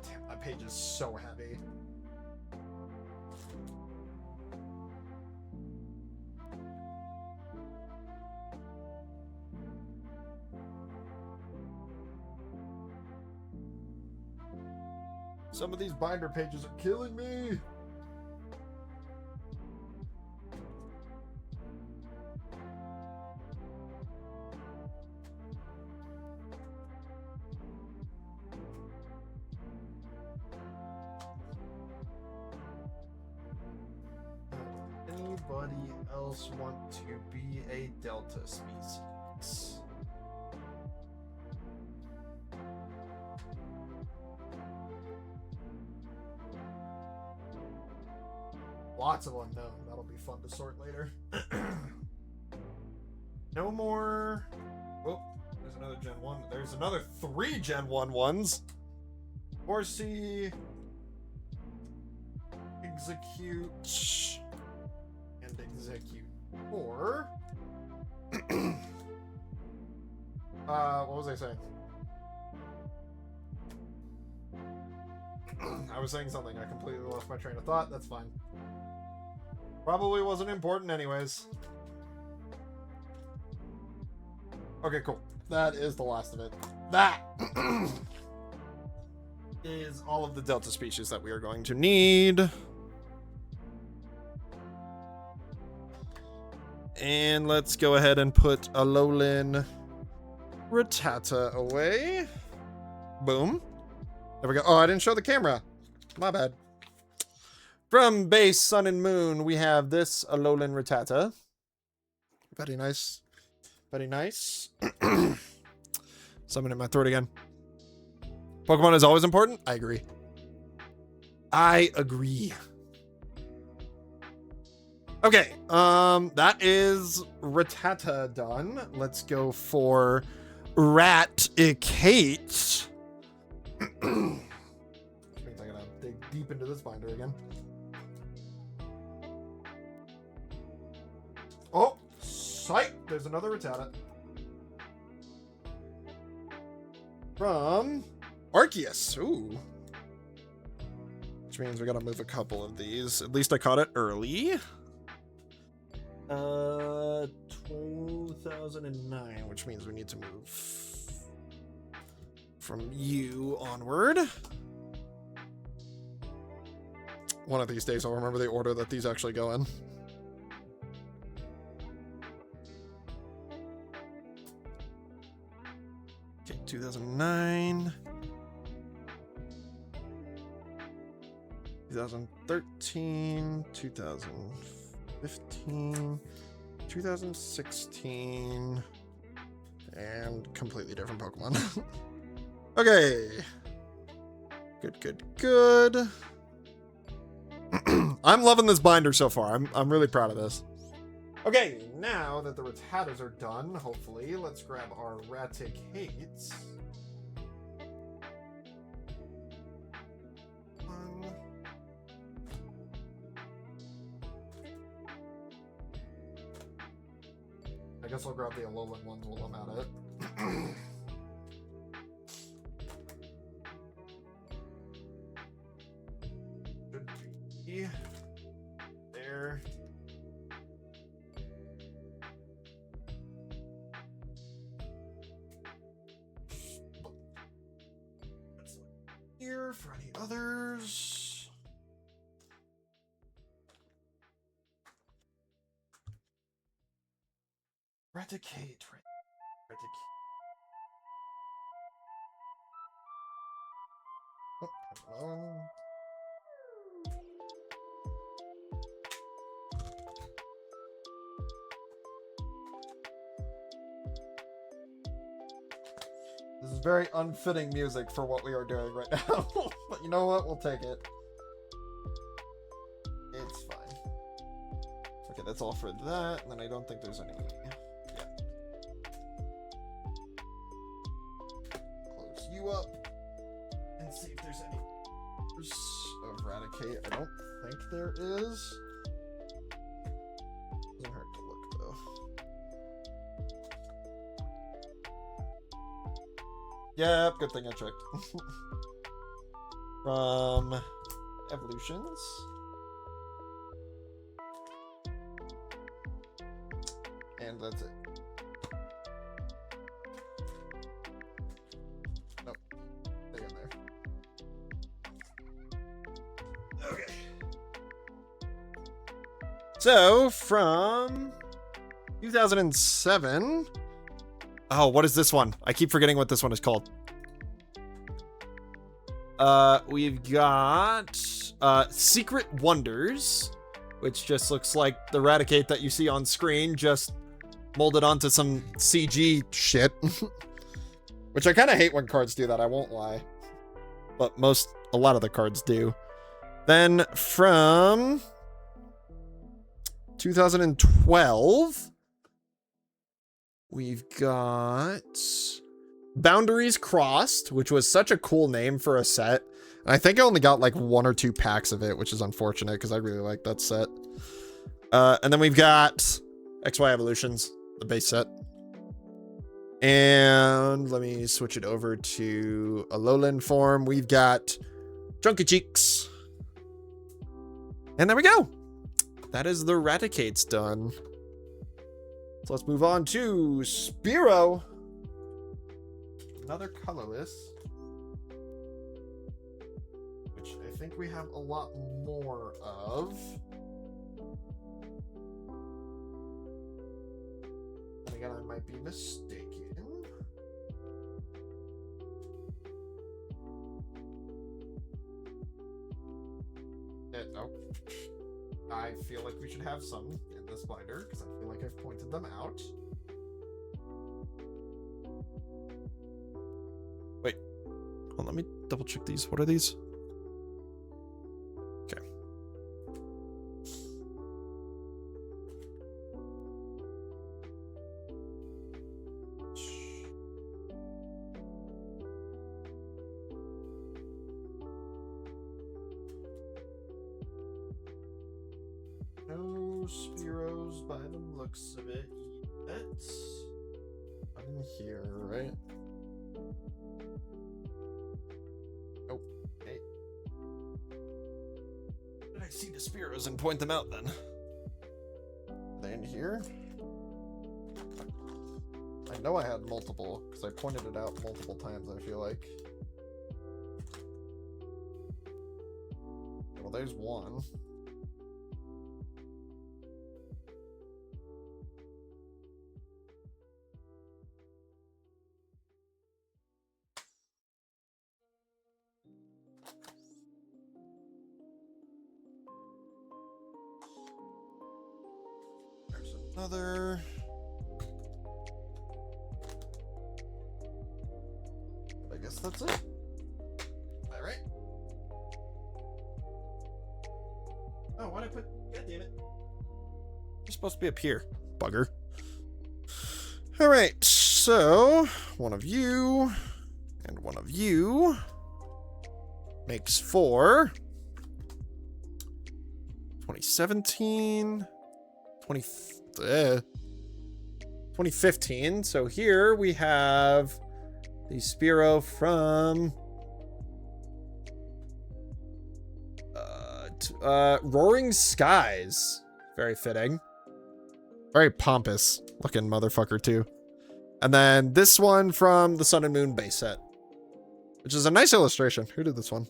Damn, that page is so heavy. Some of these binder pages are killing me. Anybody else want to be a Delta species? Lots of unknown. That'll be fun to sort later. No more. Oh, there's another Gen 1. There's another 3 Gen 1 ones. Horsey. Execute. And execute. Or. What was I saying? I was saying something. I completely lost my train of thought. That's fine. Probably wasn't important anyways. Okay, cool. That is the last of it. That is all of the Delta species that we are going to need. And let's go ahead and put Alolan Rattata away. Boom. There we go. Oh, I didn't show the camera. My bad. From base Sun and Moon, we have this Alolan Rattata. Very nice. Very nice. Something in my throat again. Pokemon is always important? I agree. I agree. Okay, that is Rattata done. Let's go for Rat-Icate. Which means I gotta dig deep into this binder again. Oh, sight! There's another Rattata. From Arceus. Ooh. Which means we gotta move a couple of these. At least I caught it early. 2009, which means we need to move from you onward. One of these days I'll remember the order that these actually go in. Okay, 2009. 2013, 2015, 2016, and completely different Pokemon. Okay. Good. I'm loving this binder so far. I'm really proud of this. Okay, now that the Rattatas are done, hopefully, let's grab our Raticates. I guess I'll grab the Alolan ones while I'm at it. Should be there. here for any others. Eradicate. Eradicate. Oh, this is very unfitting music for what we are doing right now. But you know what? We'll take it. It's fine. Okay, that's all for that. And then I don't think there's any... Yeah. Close you up. And see if there's any... Eradicate. I don't think there is. Doesn't hurt to look, though. Yep, good thing I checked. From evolutions. And that's it. Nope. Stay in there. Okay. So, from 2007... Oh, what is this one? I keep forgetting what this one is called. We've got Secret Wonders, which just looks like the Eradicate that you see on screen, just molded onto some CG shit. Which I kind of hate when cards do that, I won't lie. But a lot of the cards do. Then from 2012... we've got Boundaries Crossed, which was such a cool name for a set. And I think I only got like 1 or 2 packs of it, which is unfortunate because I really like that set. And then we've got XY Evolutions, the base set. And let me switch it over to a Alolan form. We've got Chunky Cheeks. And there we go. That is the Eradicates done. So let's move on to Spearow. Another colorless. Which I think we have a lot more of. And again, I might be mistaken. No. I feel like we should have some in this binder because I feel like I've pointed them out. Wait, hold on, let me double check these. What are these? Okay. No Spearows by the looks of it yet. I'm here, right? Oh, hey. Did I see the Spearows and point them out then? Are they in here? I know I had multiple, because I pointed it out multiple times, I feel like. Well, there's one. There's another. I guess that's it. Am I right? Oh, why'd I put... God damn it. You're supposed to be up here, bugger. Alright, so... one of you... and one of you... makes 4... 2017... 2015. So here we have the Spearow from Roaring Skies. Very fitting. Very pompous looking motherfucker too. And then this one from the Sun and Moon base set, which is a nice illustration. Who did this one?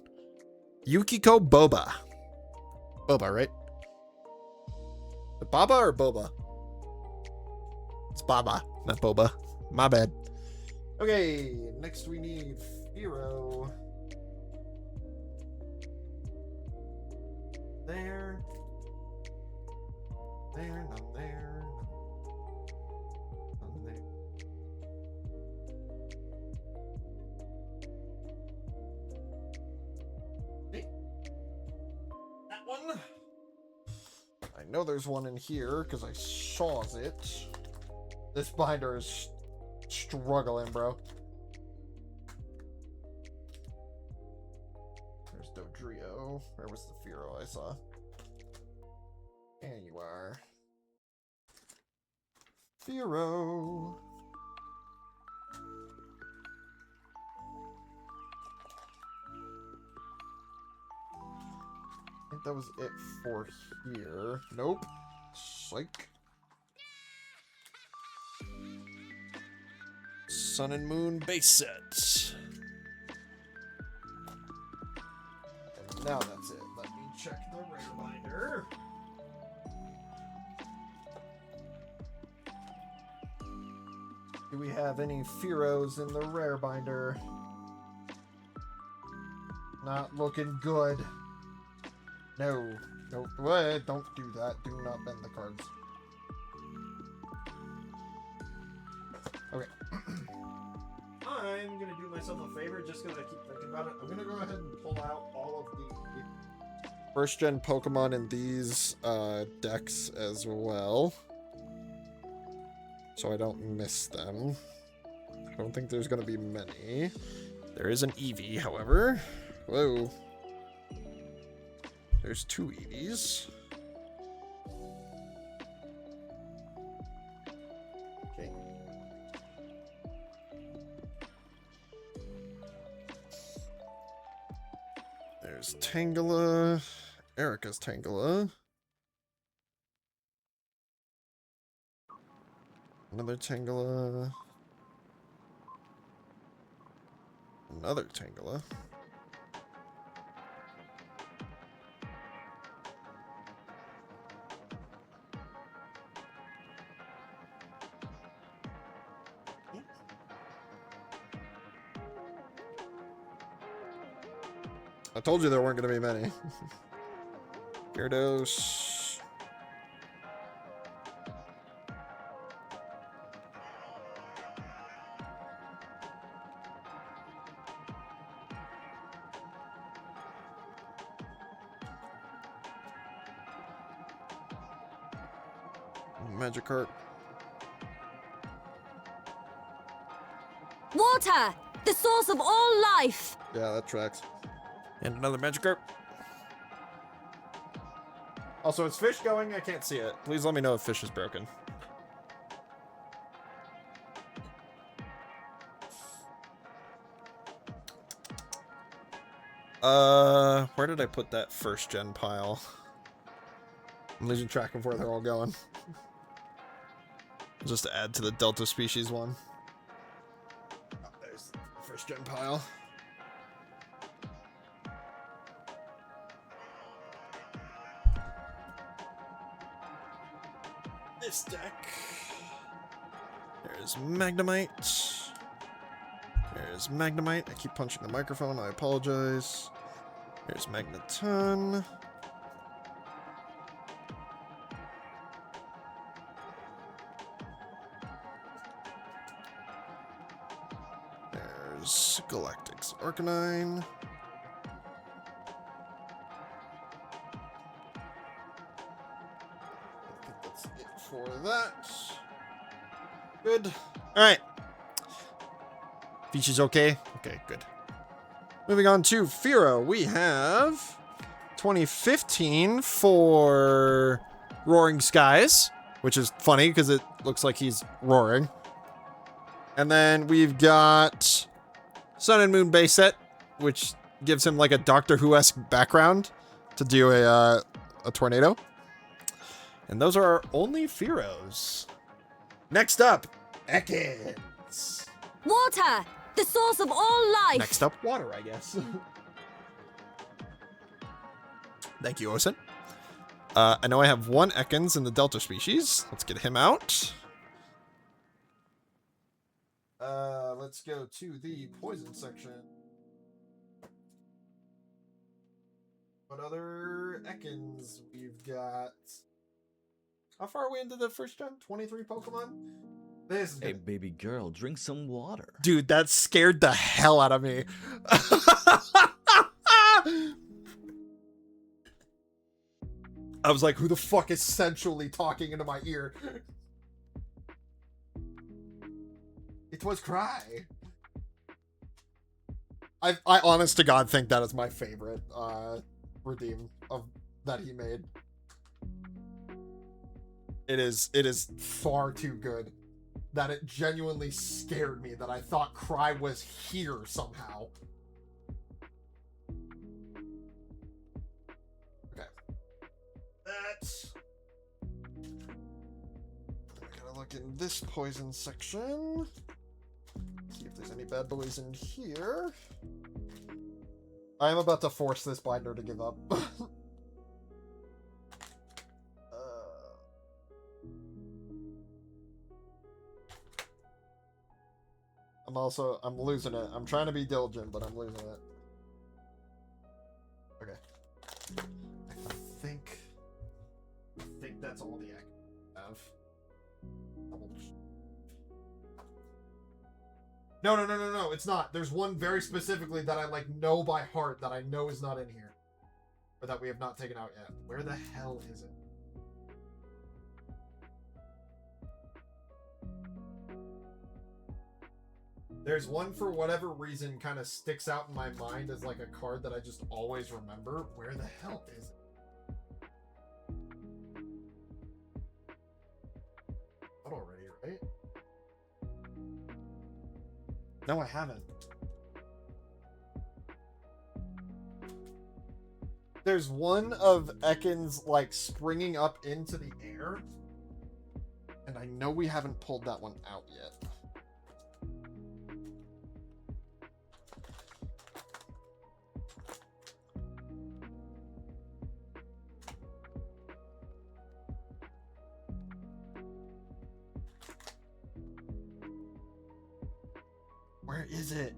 Yukiko Boba. Boba, right? Baba or Boba? It's Baba, not Boba. My bad. Okay, next we need Firo. There. There, none there. None there. Hey. That one. I know there's one in here because I saw it. This binder is struggling, bro. There's Dodrio. Where was the Firo I saw? There you are. Firo. I think that was it for here. Nope. Psych. Sun and Moon base set. And now that's it. Let me check the rare binder. Do we have any Firos in the rare binder? Not looking good. No. Nope. What? Don't do that. Do not bend the cards. Okay. I'm gonna do myself a favor just because I keep thinking about it. I'm gonna go ahead and pull out all of the first gen Pokemon in these decks as well, so I don't miss them. I don't think there's gonna be many. There is an Eevee, however. Whoa. There's 2 Eevees. Okay. There's Tangela. Erica's Tangela. Another Tangela. Another Tangela. I told you there weren't going to be many. Gyarados. Magikarp. Water! The source of all life! Yeah, that tracks. And another Magikarp. Also, is Fish going? I can't see it. Please let me know if Fish is broken. Where did I put that first gen pile? I'm losing track of where they're all going. Just to add to the Delta species one. Oh, there's the first gen pile. This deck. There's Magnemite. There's Magnemite. I keep punching the microphone. I apologize. There's Magneton. There's Galactic's Arcanine. For that. Good. Alright. Peach is okay? Okay, good. Moving on to Firo. We have 2015 for Roaring Skies, which is funny because it looks like he's roaring. And then we've got Sun and Moon base set, which gives him like a Doctor Who-esque background to do a tornado. And those are our only Firos. Next up, Ekans. Water! the source of all life. Next up, water, I guess. Thank you, Osen. I know I have one Ekans in the Delta species. Let's get him out. Let's go to the poison section. What other Ekans we've got? How far are we into the first gen? 23 Pokemon? This is Hey, good. baby girl, drink some water. Dude, that scared the hell out of me. I was like, who the fuck is sensually talking into my ear? It was Cry. I honest to God think that is my favorite redeem of that he made. It is far too good that it genuinely scared me that I thought Cry was here somehow. Okay. That's... I gotta look in this poison section. See if there's any bad boys in here. I am about to force this binder to give up. I'm losing it. I'm trying to be diligent, but I'm losing it. Okay. I think that's all the I have. No, it's not. There's one very specifically that I like know by heart that I know is not in here. Or that we have not taken out yet. Where the hell is it? There's one for whatever reason kind of sticks out in my mind as like a card that I just always remember. Where the hell is it? Not already, right? No, I haven't. There's one of Ekans like springing up into the air. And I know we haven't pulled that one out yet. Where is it?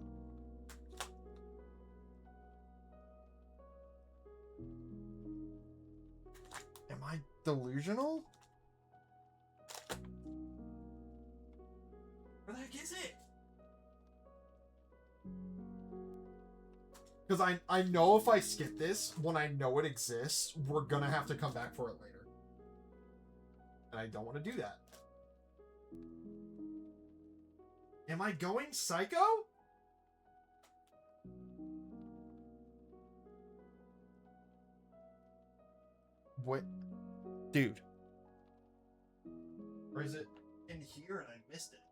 Am I delusional? Where the heck is it? Because I know if I skip this, when I know it exists, we're gonna have to come back for it later. And I don't want to do that. Am I going psycho? What? Dude. Or is it in here and I missed it?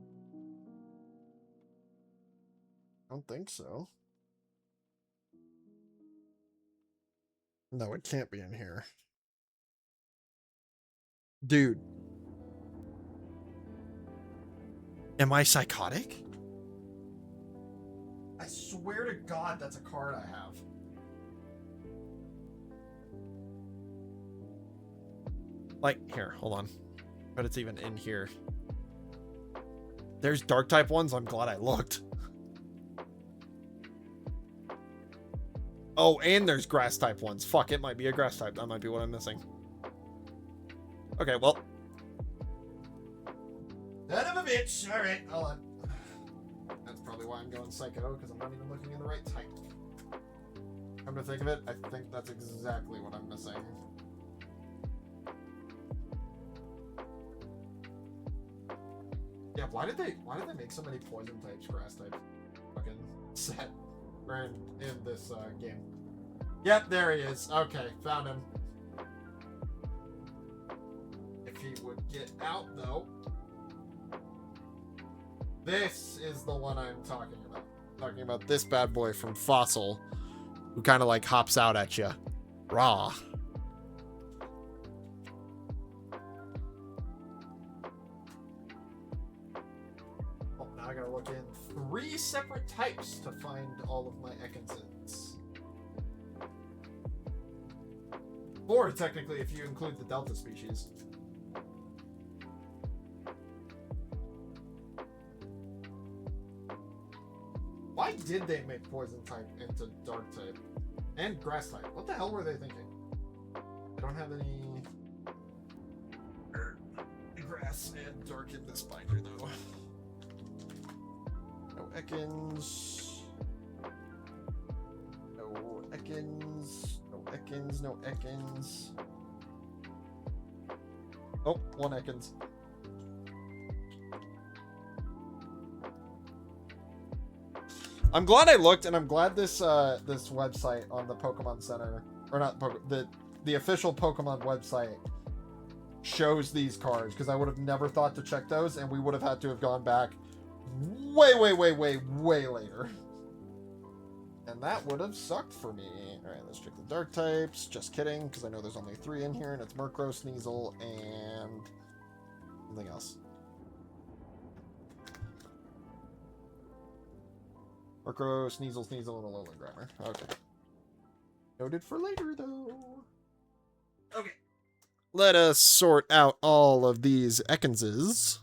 I don't think so. No, it can't be in here. Dude. Am I psychotic? I swear to God that's a card I have. Like, here, hold on. But it's even in here. There's dark type ones. I'm glad I looked. Oh, and there's grass type ones. Fuck, it might be a grass type. That might be what I'm missing. Okay, well. Son of a bitch. All right, hold on. That's probably why I'm going psycho, because I'm not even looking in the right type. Come to think of it, I think that's exactly what I'm missing. Yeah, why did they make so many poison types, grass types fucking set or in this game? Yep, there he is. Okay, found him. If he would get out though. This is the one I'm talking about. Talking about this bad boy from Fossil, who kind of like hops out at you. Raw. Oh, I gotta look in 3 separate types to find all of my Ekans. 4, technically, if you include the Delta species. Why did they make Poison type into Dark type? And Grass type? What the hell were they thinking? I don't have any Grass and Dark in this binder, though. No Ekans. No Ekans. No Ekans. No Ekans. Oh, 1 Ekans. I'm glad I looked, and I'm glad this this website on the Pokemon Center, or not the official Pokemon website shows these cards, because I would have never thought to check those, and we would have had to have gone back way later. And that would have sucked for me. Alright, let's check the Dark types. Just kidding, because I know there's only 3 in here, and it's Murkrow, Sneasel, and something else. Murkrow, Sneasel, and a Alolan Grimer. Okay. Noted for later, though. Okay. Let us sort out all of these Ekanses.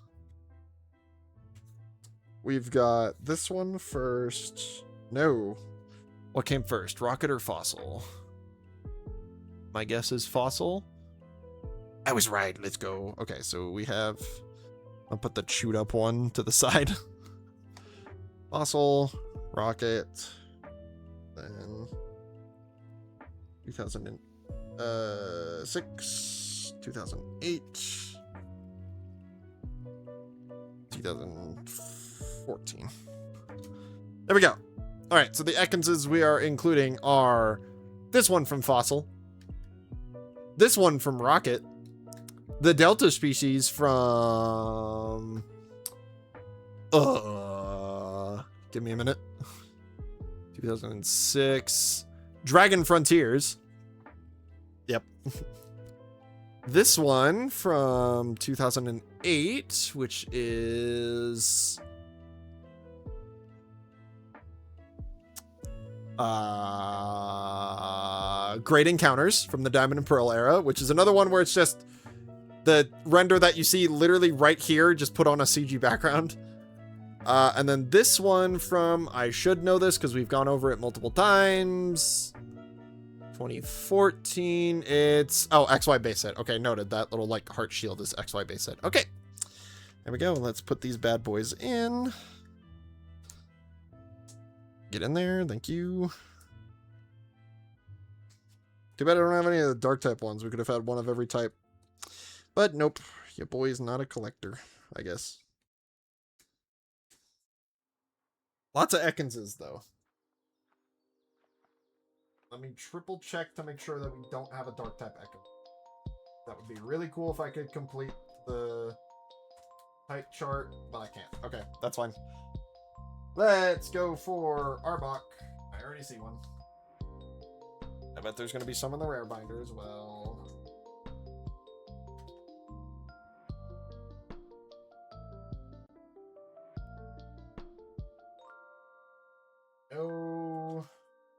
We've got this one first. No. What came first, Rocket or Fossil? My guess is Fossil. I was right. Let's go. Okay, so we have... I'll put the chewed up one to the side. Fossil, Rocket, then 2006, 2008, 2014. There we go. All right, so the Ekanses we are including are this one from Fossil, this one from Rocket, the Delta species from... give me a minute. 2006. Dragon Frontiers. Yep. This one from 2008, which is... Great Encounters from the Diamond and Pearl era, which is another one where it's just the render that you see literally right here, just put on a CG background. And then this one from, I should know this because we've gone over it multiple times. 2014, it's, oh, XY base set. Okay, noted. That little like heart shield is XY base set. Okay, there we go. Let's put these bad boys in. Get in there, thank you. Too bad I don't have any of the dark type ones. We could have had one of every type. But nope, your boy's not a collector, I guess. Lots of Ekanses, though. Let me triple check to make sure that we don't have a dark type Ekans. That would be really cool if I could complete the type chart, but I can't. Okay, that's fine. Let's go for Arbok. I already see one. I bet there's going to be some in the rare binder as well. No.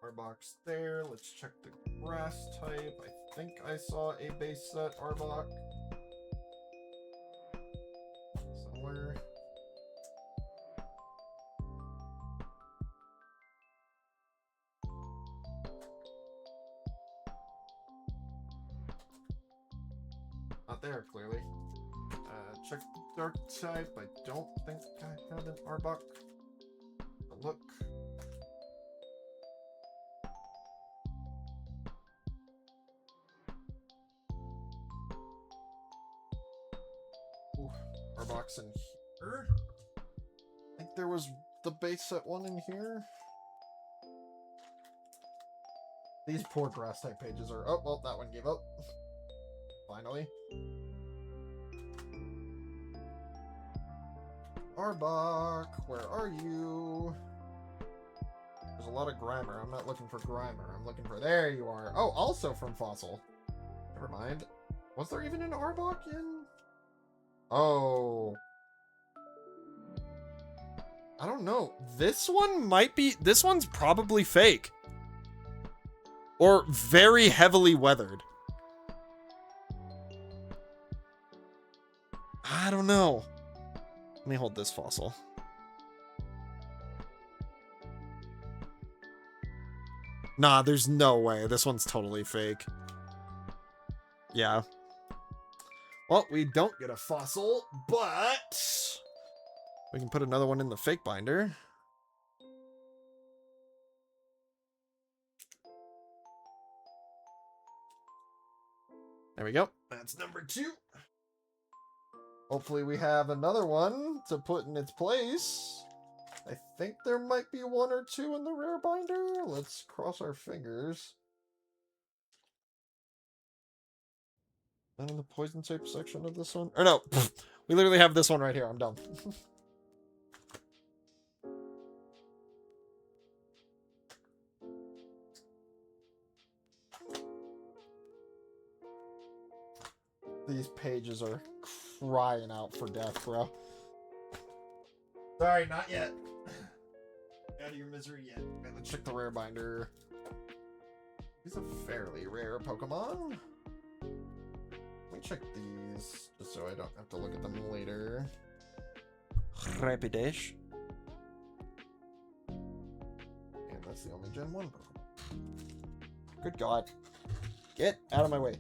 Arbok's there. Let's check the grass type. I think I saw a base set Arbok somewhere. Not there, clearly. Check dark type. I don't think I had an Arbok. Look. Ooh, Arbok's in here. I think there was the base set one in here. These poor grass type pages are... Oh, well, that one gave up. Finally. Arbok, where are you? There's a lot of Grimer. I'm not looking for Grimer. I'm looking for... There you are. Oh, also from Fossil. Never mind. Was there even an Arbok in... Oh. I don't know. This one might be... This one's probably fake. Or very heavily weathered. I don't know. Let me hold this fossil. Nah, there's no way. This one's totally fake. Yeah. Well, we don't get a fossil, but we can put another one in the fake binder. There we go. That's number 2. Hopefully we have another one to put in its place. I think there might be 1 or 2 in the rare binder. Let's cross our fingers. None in the poison type section of this one? Or no, we literally have this one right here. I'm done. These pages are crying out for death, bro. Sorry, not yet. Out of your misery yet. Okay, let's check the rare binder. These are fairly rare Pokemon. Let me check these, just so I don't have to look at them later. Rapidash. And that's the only Gen 1 Pokemon. Good God. Get out of my way.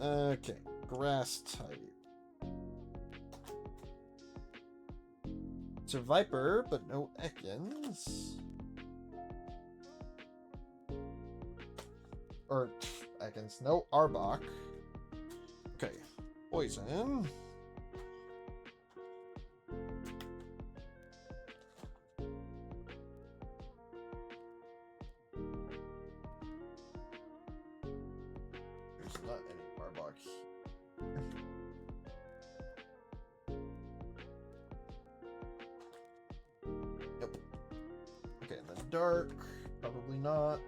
Okay, grass type. It's a Viper, but no Ekans. Or Ekans, no Arbok. Okay, poison. There's not any Arbok here. Yep. Okay, and then dark. Probably not.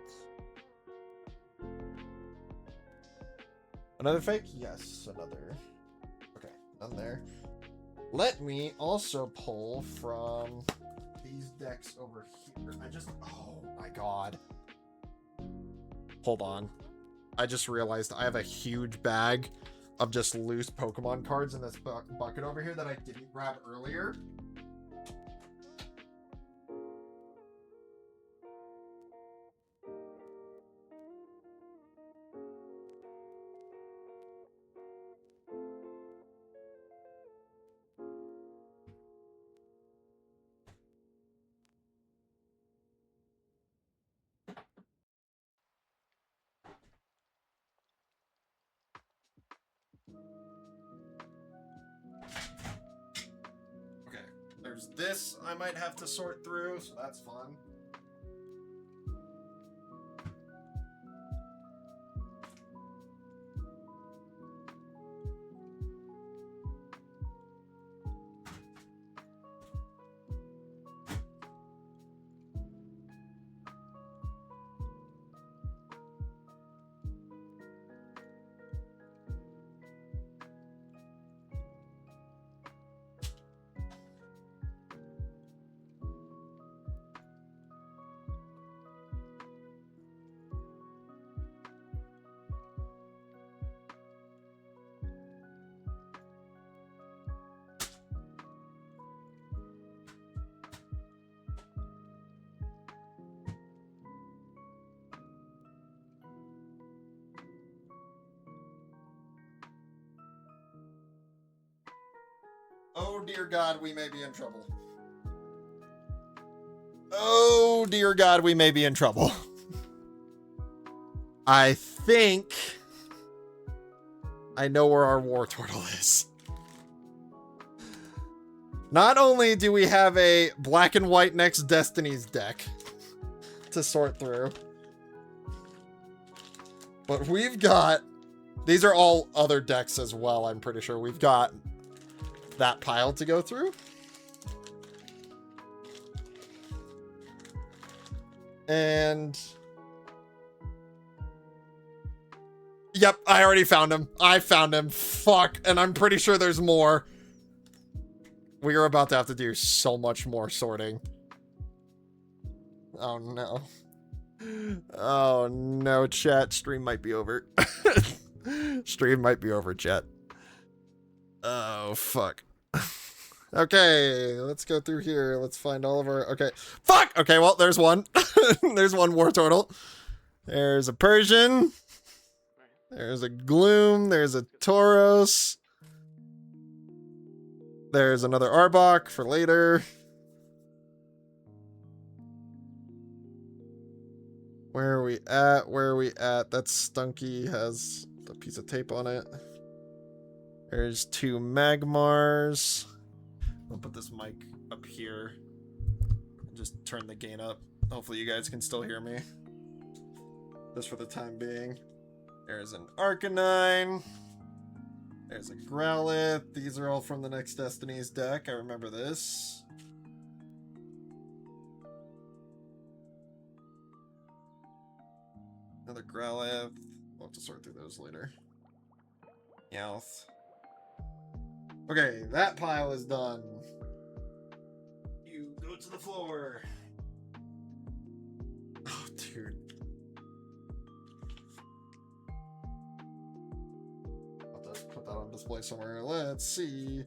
Another fake? Yes, another. Okay, none there. Let me also pull from these decks over here. Oh my God. Hold on. I just realized I have a huge bag of just loose Pokemon cards in this bucket over here that I didn't grab earlier. There's this I might have to sort through, so that's fun. Oh dear God, we may be in trouble. Oh dear God, we may be in trouble. I think I know where our War Turtle is. Not only do we have a black and white Next Destinies deck to sort through, but we've got, these are all other decks as well, I'm pretty sure. We've got that pile to go through. And yep, I already found him. I found him. Fuck. And I'm pretty sure there's more. We are about to have to do so much more sorting. Oh no. Oh no, chat. Stream might be over. Stream might be over, chat. Oh, fuck. Okay, let's go through here. Let's find all of our... Okay. Fuck! Okay, well, there's one. There's one war turtle. There's a Persian. There's a Gloom. There's a Tauros. There's another Arbok for later. Where are we at? Where are we at? That Stunky has a piece of tape on it. There's 2 Magmars. I'll put this mic up here and just turn the gain up. Hopefully you guys can still hear me. Just for the time being. There's an Arcanine. There's a Growlithe. These are all from the Next Destiny's deck. I remember this. Another Growlithe. We'll have to sort through those later. Meowth. Okay, that pile is done. You go to the floor. Oh, dude. I'll have to put that on display somewhere. Let's see.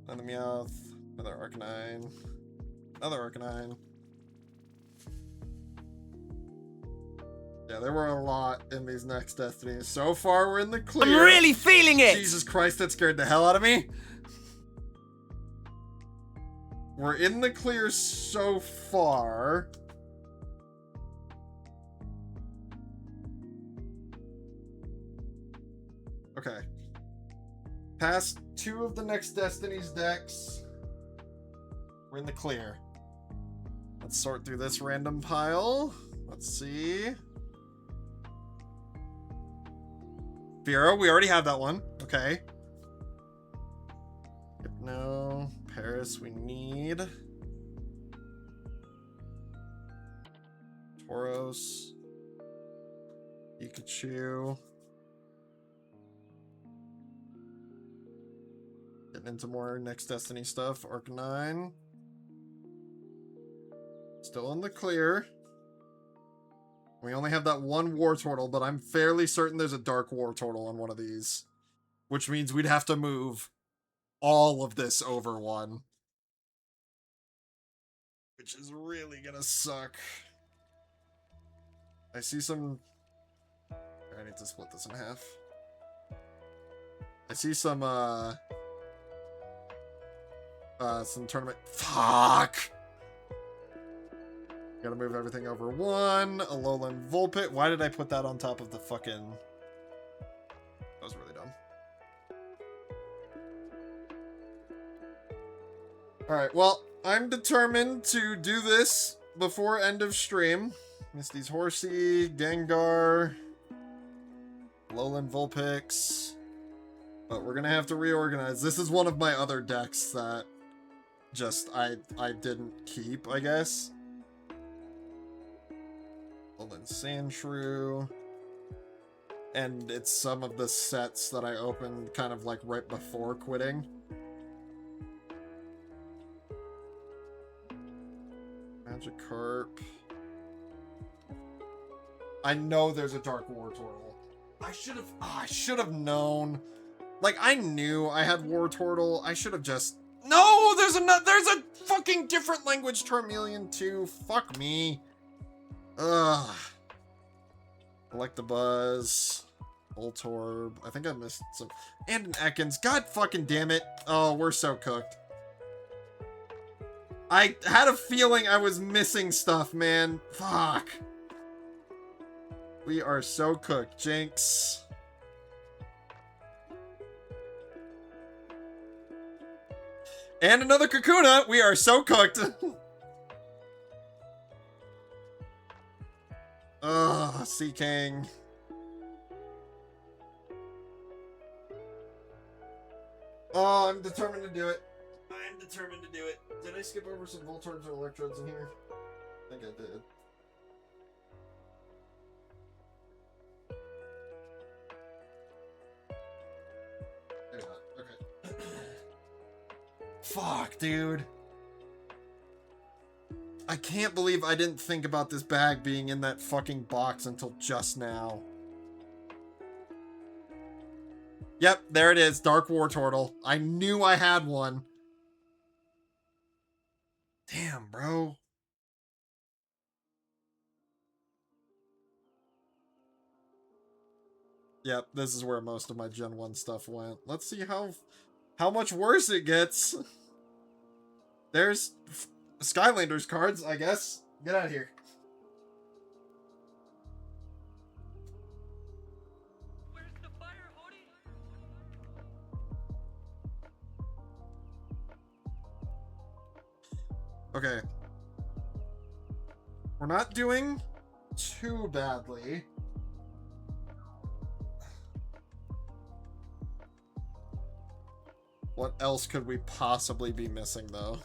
Another Meowth. Another Arcanine. Another Arcanine. Yeah, there were a lot in these Next Destinies. So far, we're in the clear. I'm really feeling it! Jesus Christ, that scared the hell out of me. We're in the clear so far. Okay. Past 2 of the Next Destiny's decks. We're in the clear. Let's sort through this random pile. Let's see. Vero, we already have that one. Okay. No. Paris, we need. Tauros. Pikachu. Getting into more Next Destiny stuff. Arcanine. Still in the clear. We only have that one War Turtle, but I'm fairly certain there's a Dark War Turtle on one of these. Which means we'd have to move all of this over one. Which is really gonna suck. I see some... I need to split this in half. I see some tournament... Fuck! Gotta move everything over one. Alolan Vulpix. Why did I put that on top of the fucking... That was really dumb. Alright, well, I'm determined to do this before end of stream. Misty's Horsey, Gengar, Alolan Vulpix. But we're gonna have to reorganize. This is one of my other decks that just I didn't keep, I guess. Alolan Sandshrew. And it's some of the sets that I opened kind of like right before quitting. Magikarp. I know there's a Dark War Turtle. I should have known. Like, I knew I had War Turtle. I should have just... No! There's a fucking different language Charmeleon too. Fuck me. Ugh. Electabuzz. Voltorb. I think I missed some... And an Ekans. God fucking damn it. Oh, we're so cooked. I had a feeling I was missing stuff, man. Fuck. We are so cooked. Jinx. And another Kakuna. We are so cooked. Ugh, Sea King. Oh, I'm determined to do it. I'm determined to do it. Did I skip over some Voltorbs or Electrodes in here? I think I did. Maybe not. Okay. Fuck, dude. I can't believe I didn't think about this bag being in that fucking box until just now. Yep, there it is. Dark War Turtle. I knew I had one. Damn, bro. Yep, this is where most of my Gen 1 stuff went. Let's see how much worse it gets. There's Skylanders cards, I guess. Get out of here. Where's the fire, Hody? Okay. We're not doing too badly. What else could we possibly be missing, though?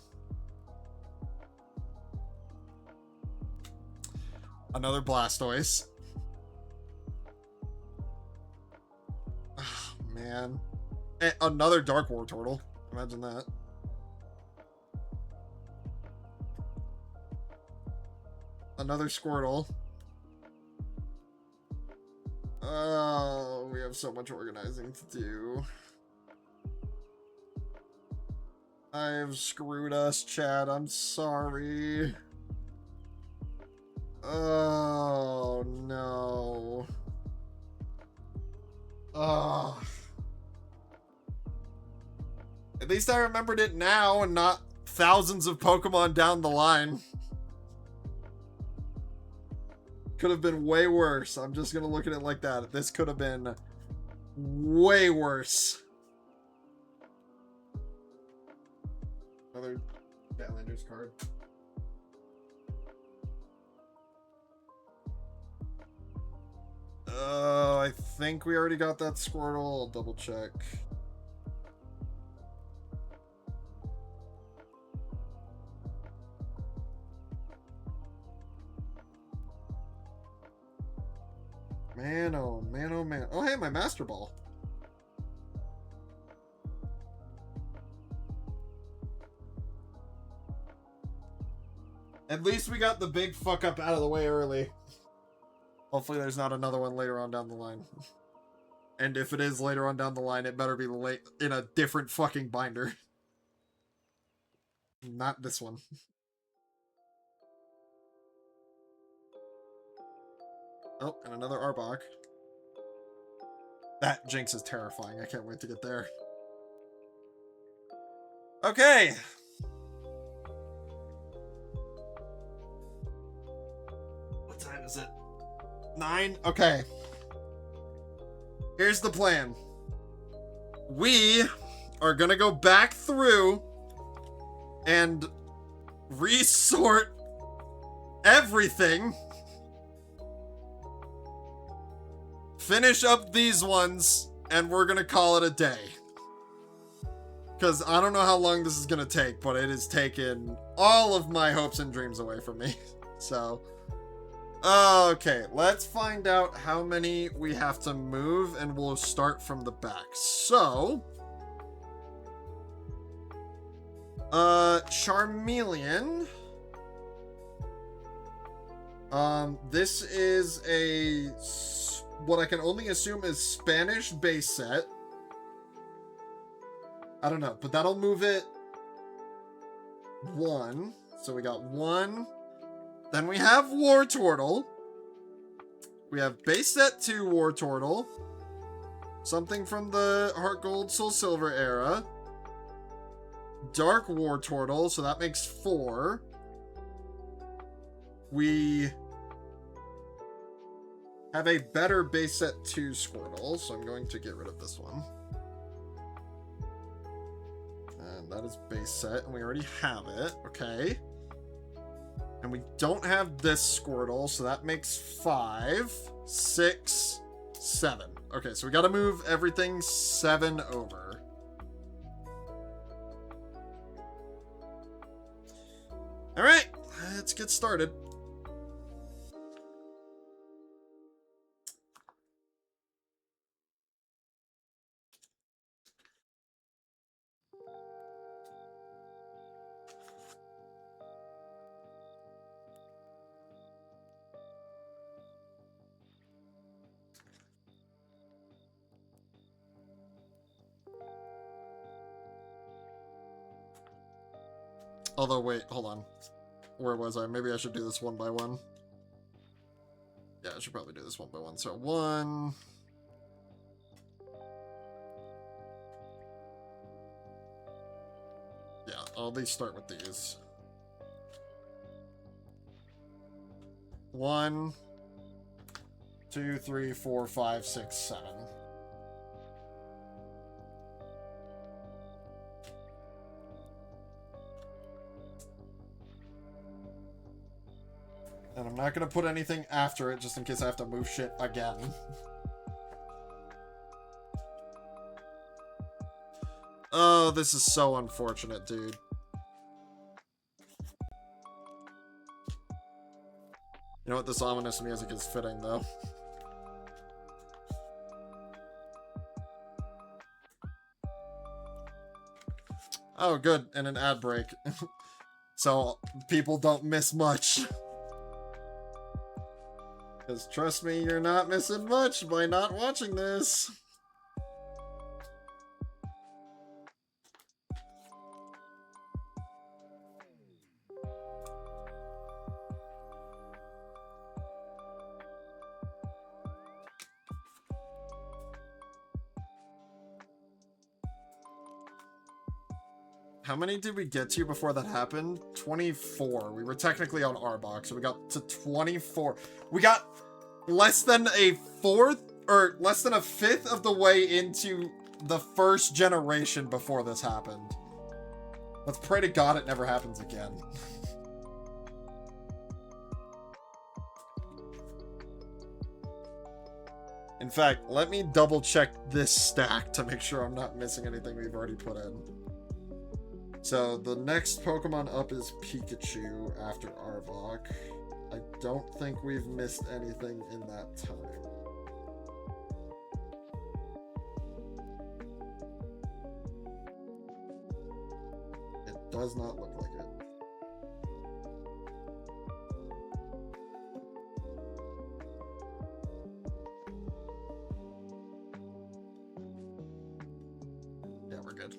Another Blastoise. Oh, man. Another Dark War Turtle. Imagine that. Another Squirtle. Oh, we have so much organizing to do. I've screwed us, Chad. I'm sorry. Oh, no. Oh. At least I remembered it now and not thousands of Pokemon down the line. Could have been way worse. I'm just gonna look at it like that. This could have been way worse. Another Skylanders card. I think we already got that Squirtle. I'll double check. Man, oh man, oh man. Oh, hey, my Master Ball. At least we got the big fuck up out of the way early. Hopefully there's not another one later on down the line. And if it is later on down the line, it better be late in a different fucking binder. Not this one. Oh, and another Arbok. That Jinx is terrifying. I can't wait to get there. Okay. What time is it? 9? Okay. Here's the plan. We are gonna go back through and resort everything. Finish up these ones, and we're gonna call it a day. Because I don't know how long this is gonna take, but it has taken all of my hopes and dreams away from me. So, okay, let's find out how many we have to move, and we'll start from the back. So, Charmeleon. This is a, what I can only assume is Spanish base set. I don't know, but that'll move it 1. So we got 1. Then we have War Turtle. We have base set 2 War Turtle. Something from the Heart Gold Soul Silver era. Dark War Turtle, so that makes 4. We have a better base set 2 Squirtle, so I'm going to get rid of this one. And that is base set, and we already have it. Okay. And we don't have this Squirtle, so that makes 5, 6, 7. Okay, so we gotta move everything 7 over. Alright, let's get started. Although, wait, hold on. Where was I? Maybe I should do this one by one. Yeah, I should probably do this one by one. So, 1... Yeah, I'll at least start with these. 1, 2, 3, 4, 5, 6, 7. And I'm not gonna put anything after it just in case I have to move shit again. Oh, this is so unfortunate, dude. You know what? This ominous music is fitting, though. Oh, good. And an ad break. So people don't miss much. Because trust me, you're not missing much by not watching this. How many did we get to before that happened? 24. We were technically on our box, so we got to 24. We got less than a fourth, or less than a fifth of the way into the first generation before this happened. Let's pray to God it never happens again. In fact, let me double check this stack to make sure I'm not missing anything we've already put in. So the next Pokemon up is Pikachu after Arbok. I don't think we've missed anything in that time. It does not look like it. Yeah, we're good.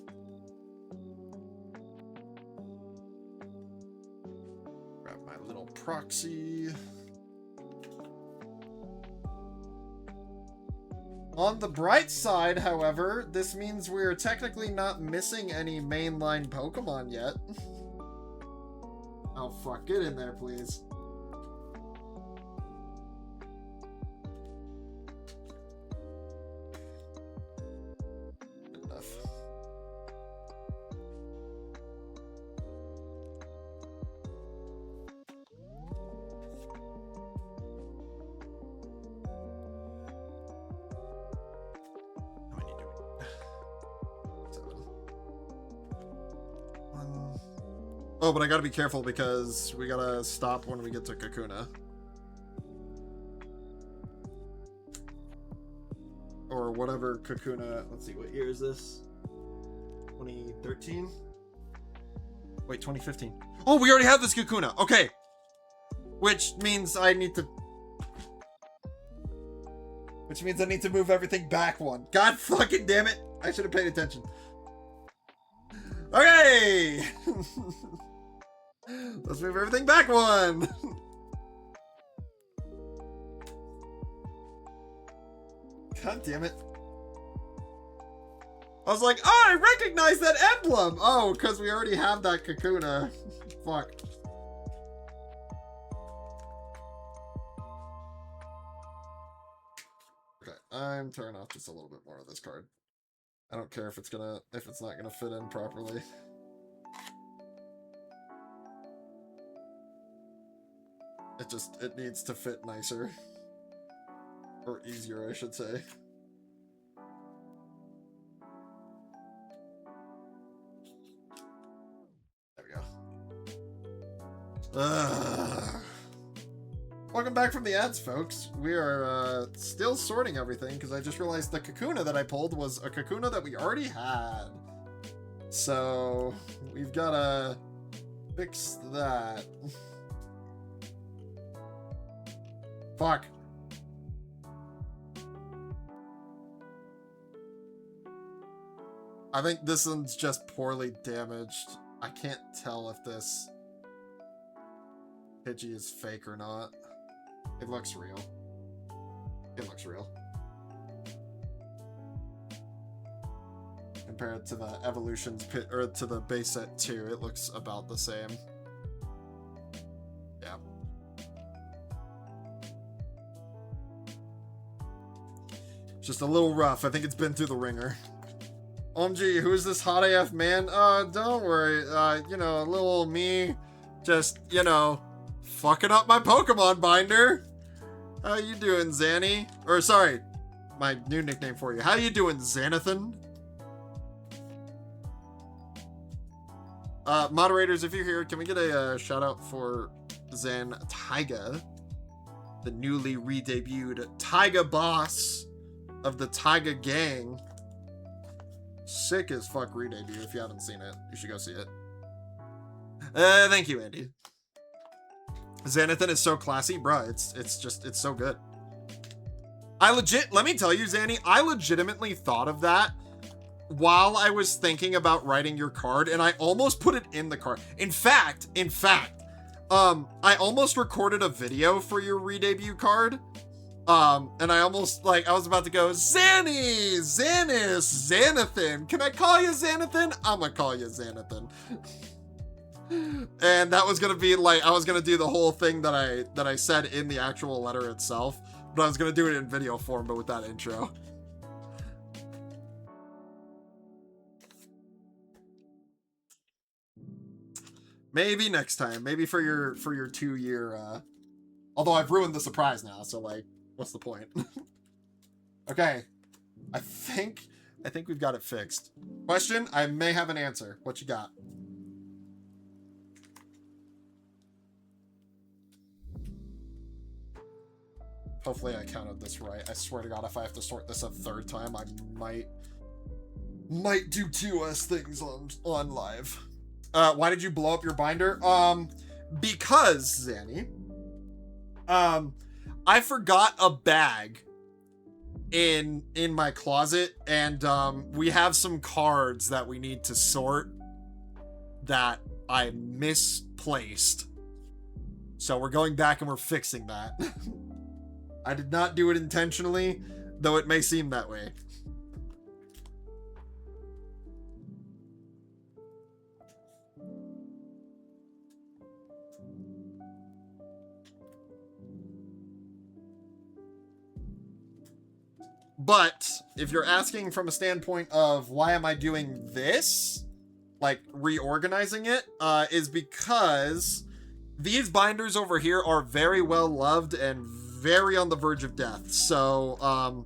Grab my little proxy. On the bright side, however, this means we're technically not missing any mainline Pokemon yet. Oh fuck, get in there, please. Good enough. How many do we? 7. 1. Oh, but I gotta be careful because we gotta stop when we get to Kakuna. Or whatever Kakuna. Let's see, what year is this? 2013? Wait, 2015. Oh, we already have this Kakuna. Okay. Which means I need to... Which means I need to move everything back one. God fucking damn it. I should have paid attention. Okay. Let's move everything back one. God damn it. I was like, oh, I recognize that emblem. Oh, because we already have that Kakuna. Fuck. Okay, I'm turning off just a little bit more of this card. I don't care if it's not gonna fit in properly. It needs to fit nicer. Or easier, I should say. There we go. Welcome back from the ads, folks. We are still sorting everything because I just realized the Kakuna that I pulled was a Kakuna that we already had. So we've got to fix that. Fuck. I think this one's just poorly damaged. I can't tell if this Pidgey is fake or not. It looks real. It looks real. Compared to the Evolutions pit or to the base set 2, it looks about the same. Yeah. Just a little rough. I think it's been through the ringer. OMG, who is this hot AF man? Don't worry. You know, little old me, just, you know, fucking up my Pokemon binder. How you doing, Zanny? Or, sorry, my new nickname for you. How you doing, Xanathan? Moderators, if you're here, can we get a shout out for Zan Taiga, the newly re-debuted Taiga boss of the Taiga gang. Sick as fuck re-debut. If you haven't seen it, you should go see it. Thank you, Andy. Xanathan is so classy, bruh. It's so good. Let me tell you, Zanny, I legitimately thought of that while I was thinking about writing your card, and I almost put it in the card. In fact, I almost recorded a video for your re-debut card. And I almost, I was about to go, Zanny, Xanis, Xanathan. Can I call you Xanathan? I'm gonna call you Xanathan. And that was gonna be I was gonna do the whole thing that I said in the actual letter itself, but I was gonna do it in video form, but with that intro. Maybe next time, maybe for your 2-year, although I've ruined the surprise now, so what's the point? Okay. I think we've got it fixed. Question? I may have an answer. What you got? Hopefully I counted this right. I swear to God, if I have to sort this a third time, I might do 2S things on live. Why did you blow up your binder? Because, Zanny, I forgot a bag in my closet, and we have some cards that we need to sort that I misplaced. So we're going back and we're fixing that. I did not do it intentionally, though it may seem that way. But if you're asking from a standpoint of why am I doing this, reorganizing it, is because these binders over here are very well loved and very on the verge of death. So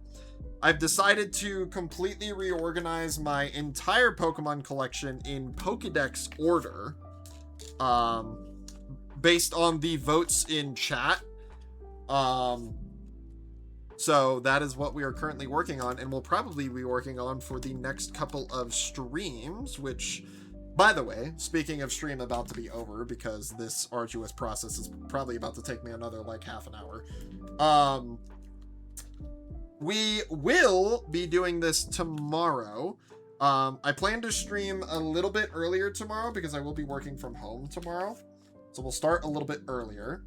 I've decided to completely reorganize my entire Pokemon collection in Pokédex order, based on the votes in chat. So that is what we are currently working on, and we'll probably be working on for the next couple of streams, which, by the way, speaking of stream about to be over, because this arduous process is probably about to take me another half an hour. We will be doing this tomorrow. I plan to stream a little bit earlier tomorrow because I will be working from home tomorrow. So we'll start a little bit earlier.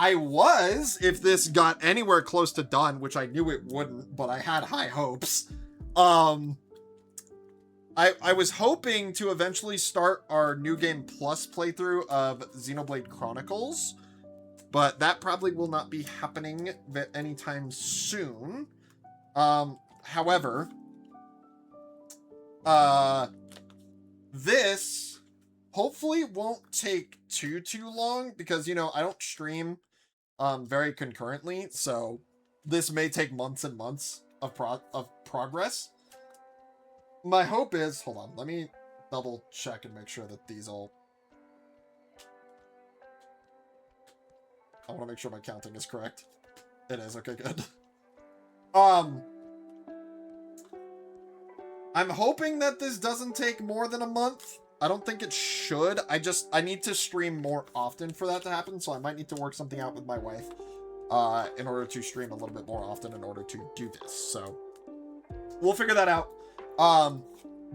I was, if this got anywhere close to done, which I knew it wouldn't, but I had high hopes. I was hoping to eventually start our New Game Plus playthrough of Xenoblade Chronicles, but that probably will not be happening anytime soon. However, this hopefully won't take too long because, I don't stream very concurrently, so this may take months and months of progress. My hope is, hold on, let me double check and make sure that these all, I want to make sure my counting is correct. It is, okay, good. I'm hoping that this doesn't take more than a month. I don't think it should. I need to stream more often for that to happen, so I might need to work something out with my wife in order to stream a little bit more often in order to do this. So we'll figure that out.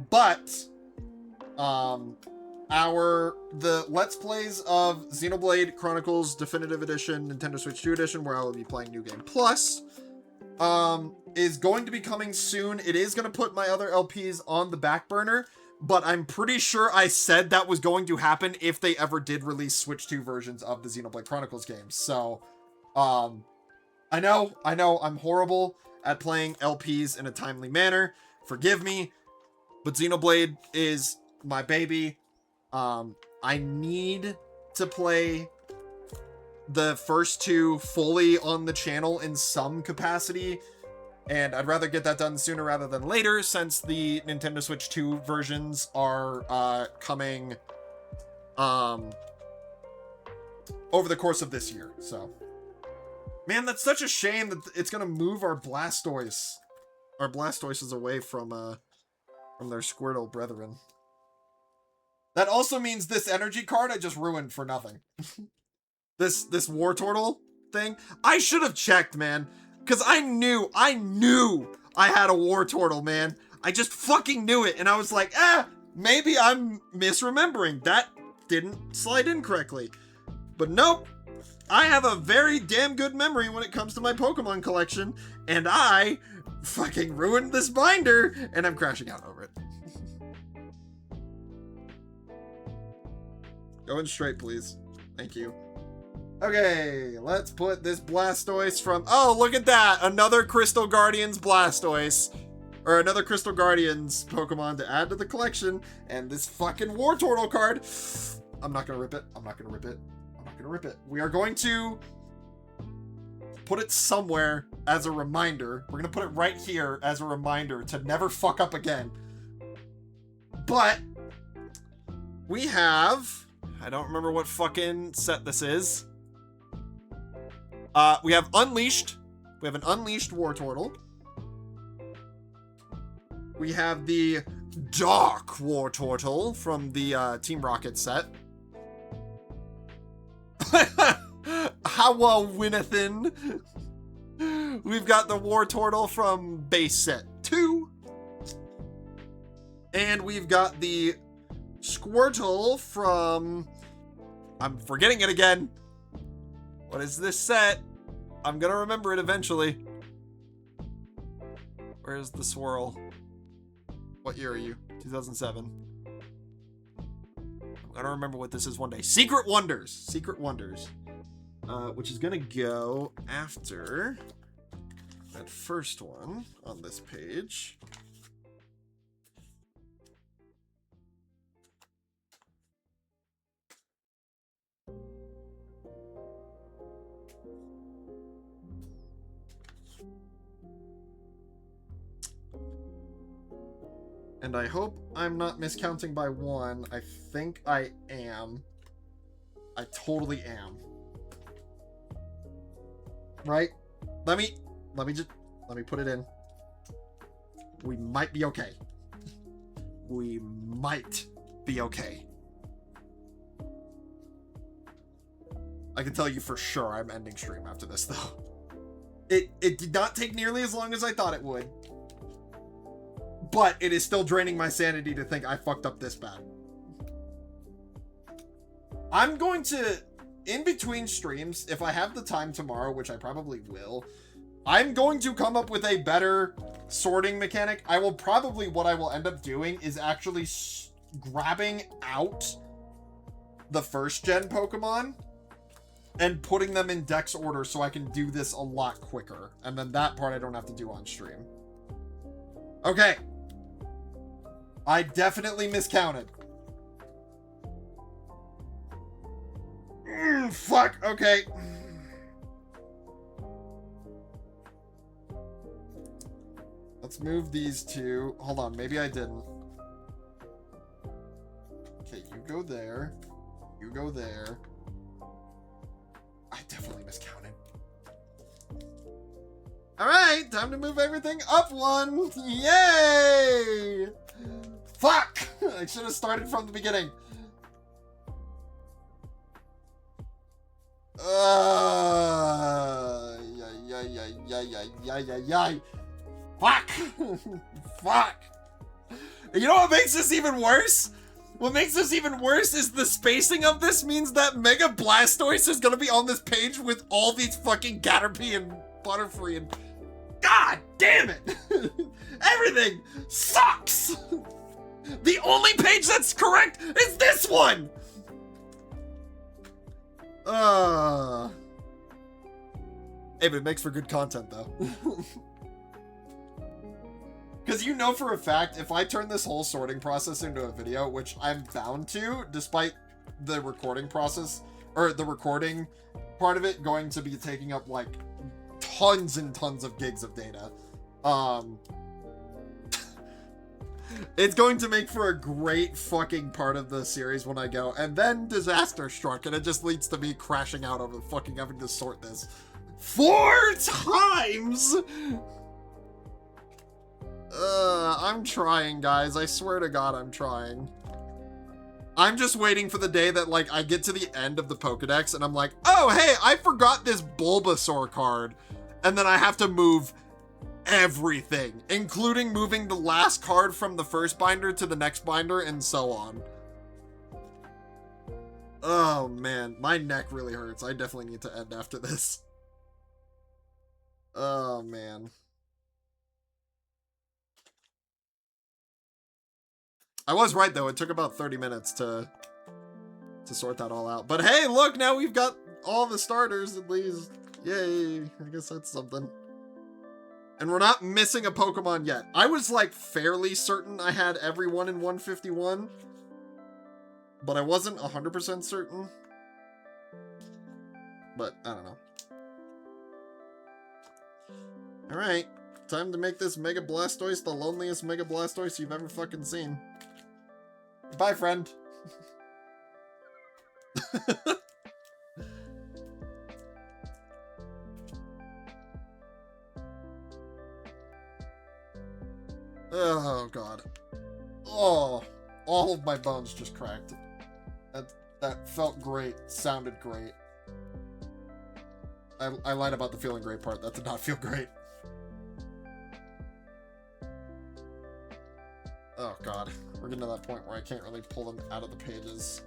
But the Let's Plays of Xenoblade Chronicles Definitive Edition, Nintendo Switch 2 Edition, where I will be playing New Game Plus, is going to be coming soon. It is going to put my other LPs on the back burner, but I'm pretty sure I said that was going to happen if they ever did release Switch 2 versions of the Xenoblade Chronicles games. So, I know, I'm horrible at playing LPs in a timely manner. Forgive me, but Xenoblade is my baby. I need to play the first two fully on the channel in some capacity, and I'd rather get that done sooner rather than later, since the Nintendo Switch 2 versions are coming over the course of this year. So, man, that's such a shame that it's gonna move our Blastoises away from their Squirtle brethren. That also means this energy card I just ruined for nothing. This Wartortle thing. I should have checked, man. Because I knew I had a Wartortle, man. I just fucking knew it. And I was like, maybe I'm misremembering. That didn't slide in correctly. But nope. I have a very damn good memory when it comes to my Pokemon collection. And I fucking ruined this binder. And I'm crashing out over it. Going straight, please. Thank you. Okay, let's put this Blastoise from... Oh, look at that! Another Crystal Guardians Blastoise. Or another Crystal Guardians Pokemon to add to the collection. And this fucking Wartortle card. I'm not gonna rip it. I'm not gonna rip it. I'm not gonna rip it. We are going to put it somewhere as a reminder. We're gonna put it right here as a reminder to never fuck up again. But we have... I don't remember what fucking set this is. We have Unleashed. We have an Unleashed Wartortle. We have the Dark Wartortle from the Team Rocket set. Hawa Winnethin. We've got the Wartortle from base set 2. And we've got the Squirtle from... I'm forgetting it again. What is this set? I'm gonna remember it eventually. Where's the swirl? What year are you? 2007. I'm gonna remember what this is one day. Secret Wonders. Secret Wonders. Which is gonna go after that first one on this page. And I hope I'm not miscounting by one. I think I am. I totally am. Right? Let me put it in. We might be okay. We might be okay. I can tell you for sure I'm ending stream after this though. It did not take nearly as long as I thought it would. But it is still draining my sanity to think I fucked up this bad. I'm going to, in between streams, if I have the time tomorrow, which I probably will, I'm going to come up with a better sorting mechanic. I will probably, what I will end up doing is actually grabbing out the first gen Pokemon and putting them in dex order so I can do this a lot quicker. And then that part I don't have to do on stream. Okay. I definitely miscounted. Fuck, okay. Let's move these two. Hold on, maybe I didn't. Okay, you go there. You go there. I definitely miscounted. Alright, time to move everything up one. Yay! Fuck! I should have started from the beginning. Fuck! Fuck! You know what makes this even worse? What makes this even worse is the spacing of this means that Mega Blastoise is gonna be on this page with all these fucking Caterpie and Butterfree and... God damn it! Everything sucks! The only page that's correct is this one! Hey, but it makes for good content, though. Because you know for a fact, if I turn this whole sorting process into a video, which I'm bound to, despite the recording process, or the recording part of it going to be taking up, like, tons and tons of gigs of data, it's going to make for a great fucking part of the series when I go, and then disaster struck, and it just leads to me crashing out over fucking having to sort this 4 times! I'm trying, guys. I swear to God, I'm trying. I'm just waiting for the day that, like, I get to the end of the Pokedex, and I'm like, oh, hey, I forgot this Bulbasaur card. And then I have to move everything, including moving the last card from the first binder to the next binder, and so on. Oh, man. My neck really hurts. I definitely need to end after this. Oh, man. I was right, though. It took about 30 minutes to sort that all out. But hey, look, now we've got all the starters, at least. Yay. I guess that's something. And we're not missing a Pokemon yet. I was, like, fairly certain I had everyone in 151. But I wasn't 100% certain. But, I don't know. Alright. Time to make this Mega Blastoise the loneliest Mega Blastoise you've ever fucking seen. Bye, friend. Oh, God. Oh, all of my bones just cracked. That felt great. Sounded great. I lied about the feeling great part. That did not feel great. Oh, God. We're getting to that point where I can't really pull them out of the pages.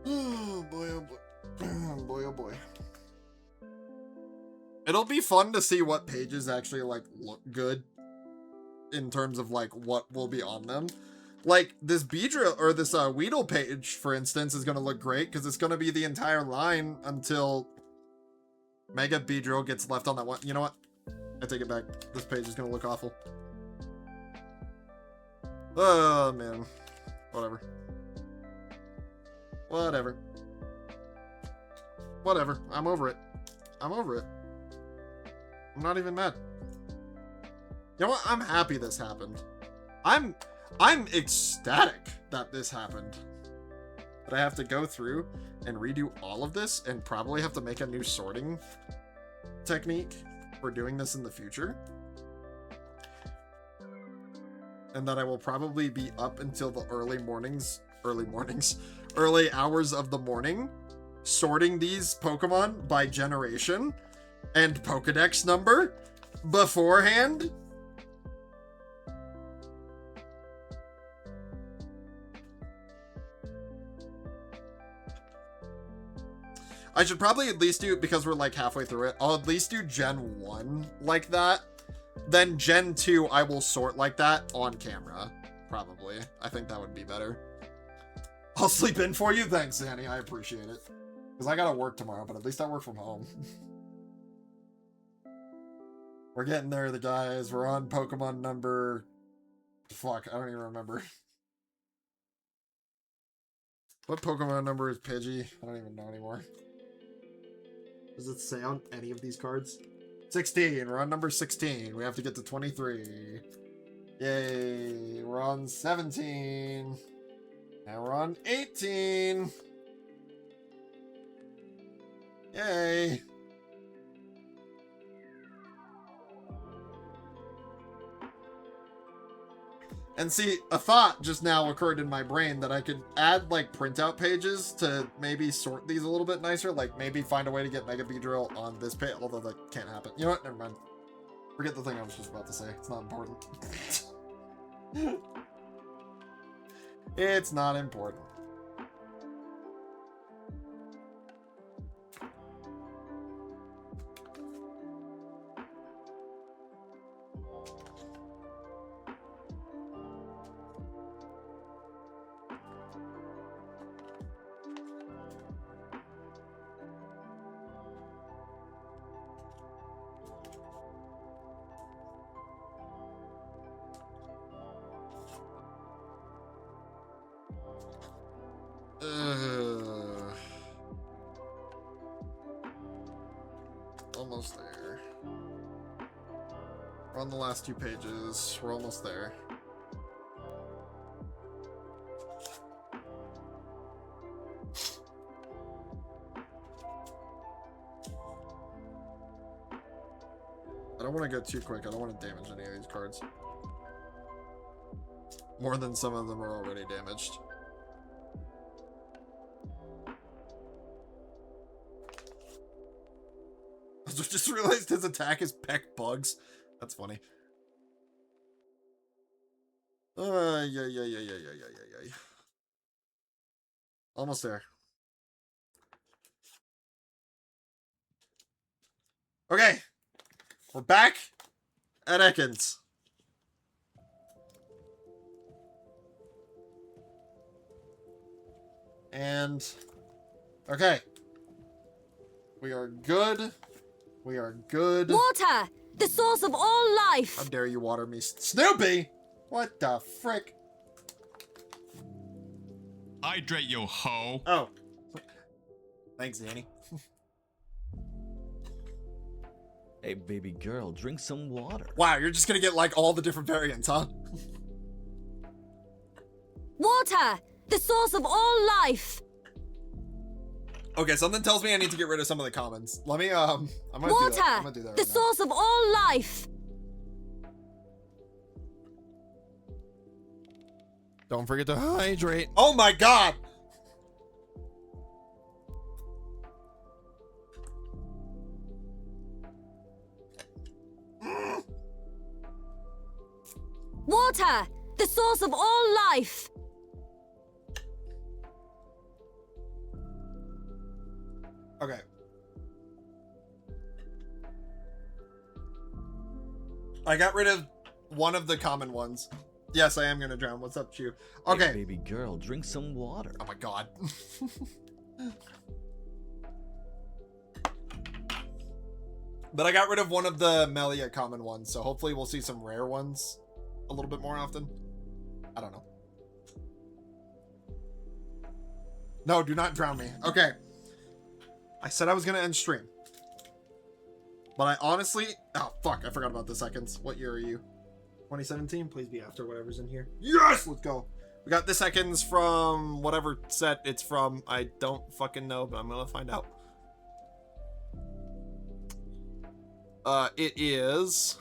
Oh boy, oh boy. Oh boy, oh boy. It'll be fun to see what pages actually, like, look good in terms of, like, what will be on them. Like, this Beedrill, or this Weedle page, for instance, is going to look great, because it's going to be the entire line until Mega Beedrill gets left on that one. You know what? I take it back. This page is going to look awful. Oh, man. Whatever. Whatever. Whatever. I'm over it. I'm over it. I'm not even mad. You know what? I'm happy this happened. I'm ecstatic that this happened. That I have to go through and redo all of this and probably have to make a new sorting technique for doing this in the future. And that I will probably be up until the early hours of the morning, sorting these Pokemon by generation and Pokedex number beforehand. I should probably at least do, because we're like halfway through it, I'll at least do Gen 1 like that. Then Gen 2, I will sort like that on camera. Probably. I think that would be better. I'll sleep in for you. Thanks, Annie. I appreciate it. Because I gotta work tomorrow, but at least I work from home. We're getting there, the guys. We're on Pokemon number... Fuck, I don't even remember. What Pokemon number is Pidgey? I don't even know anymore. Does it say on any of these cards? 16. We're on number 16. We have to get to 23. Yay. We're on 17. And we're on 18. Yay. And see, a thought just now occurred in my brain that I could add, like, printout pages to maybe sort these a little bit nicer. Like, maybe find a way to get Mega Beedrill on this page, although that can't happen. You know what? Never mind. Forget the thing I was just about to say. It's not important. It's not important. Almost there. We're on the last 2 pages. We're almost there. I don't want to go too quick. I don't want to damage any of these cards. More than some of them are already damaged. I just realized his attack is peck bugs. That's funny. Yeah. Almost there. Okay. We're back at Ekans. And okay. We are good. We are good. Water! The source of all life! How dare you water me, Snoopy? What the frick? Hydrate, yo ho. Oh. Thanks, Danny. Hey, baby girl, drink some water. Wow, you're just gonna get like all the different variants, huh? Water! The source of all life! Okay, something tells me I need to get rid of some of the commons. Let me, I'm gonna do Water! that. I'm gonna do that The right now. source of all life! Don't forget to hydrate. Oh my god! Water! The source of all life! Okay. I got rid of one of the common ones. Yes, I am gonna drown. What's up, Chew? Okay. Hey, baby girl, drink some water. Oh my god. But I got rid of one of the Melia common ones, so hopefully we'll see some rare ones a little bit more often. I don't know. No, do not drown me. Okay. I said I was gonna end stream. But I honestly... Oh, fuck. I forgot about the seconds. What year are you? 2017? Please be after whatever's in here. Yes! Let's go. We got the seconds from whatever set it's from. I don't fucking know, but I'm gonna find out. It is...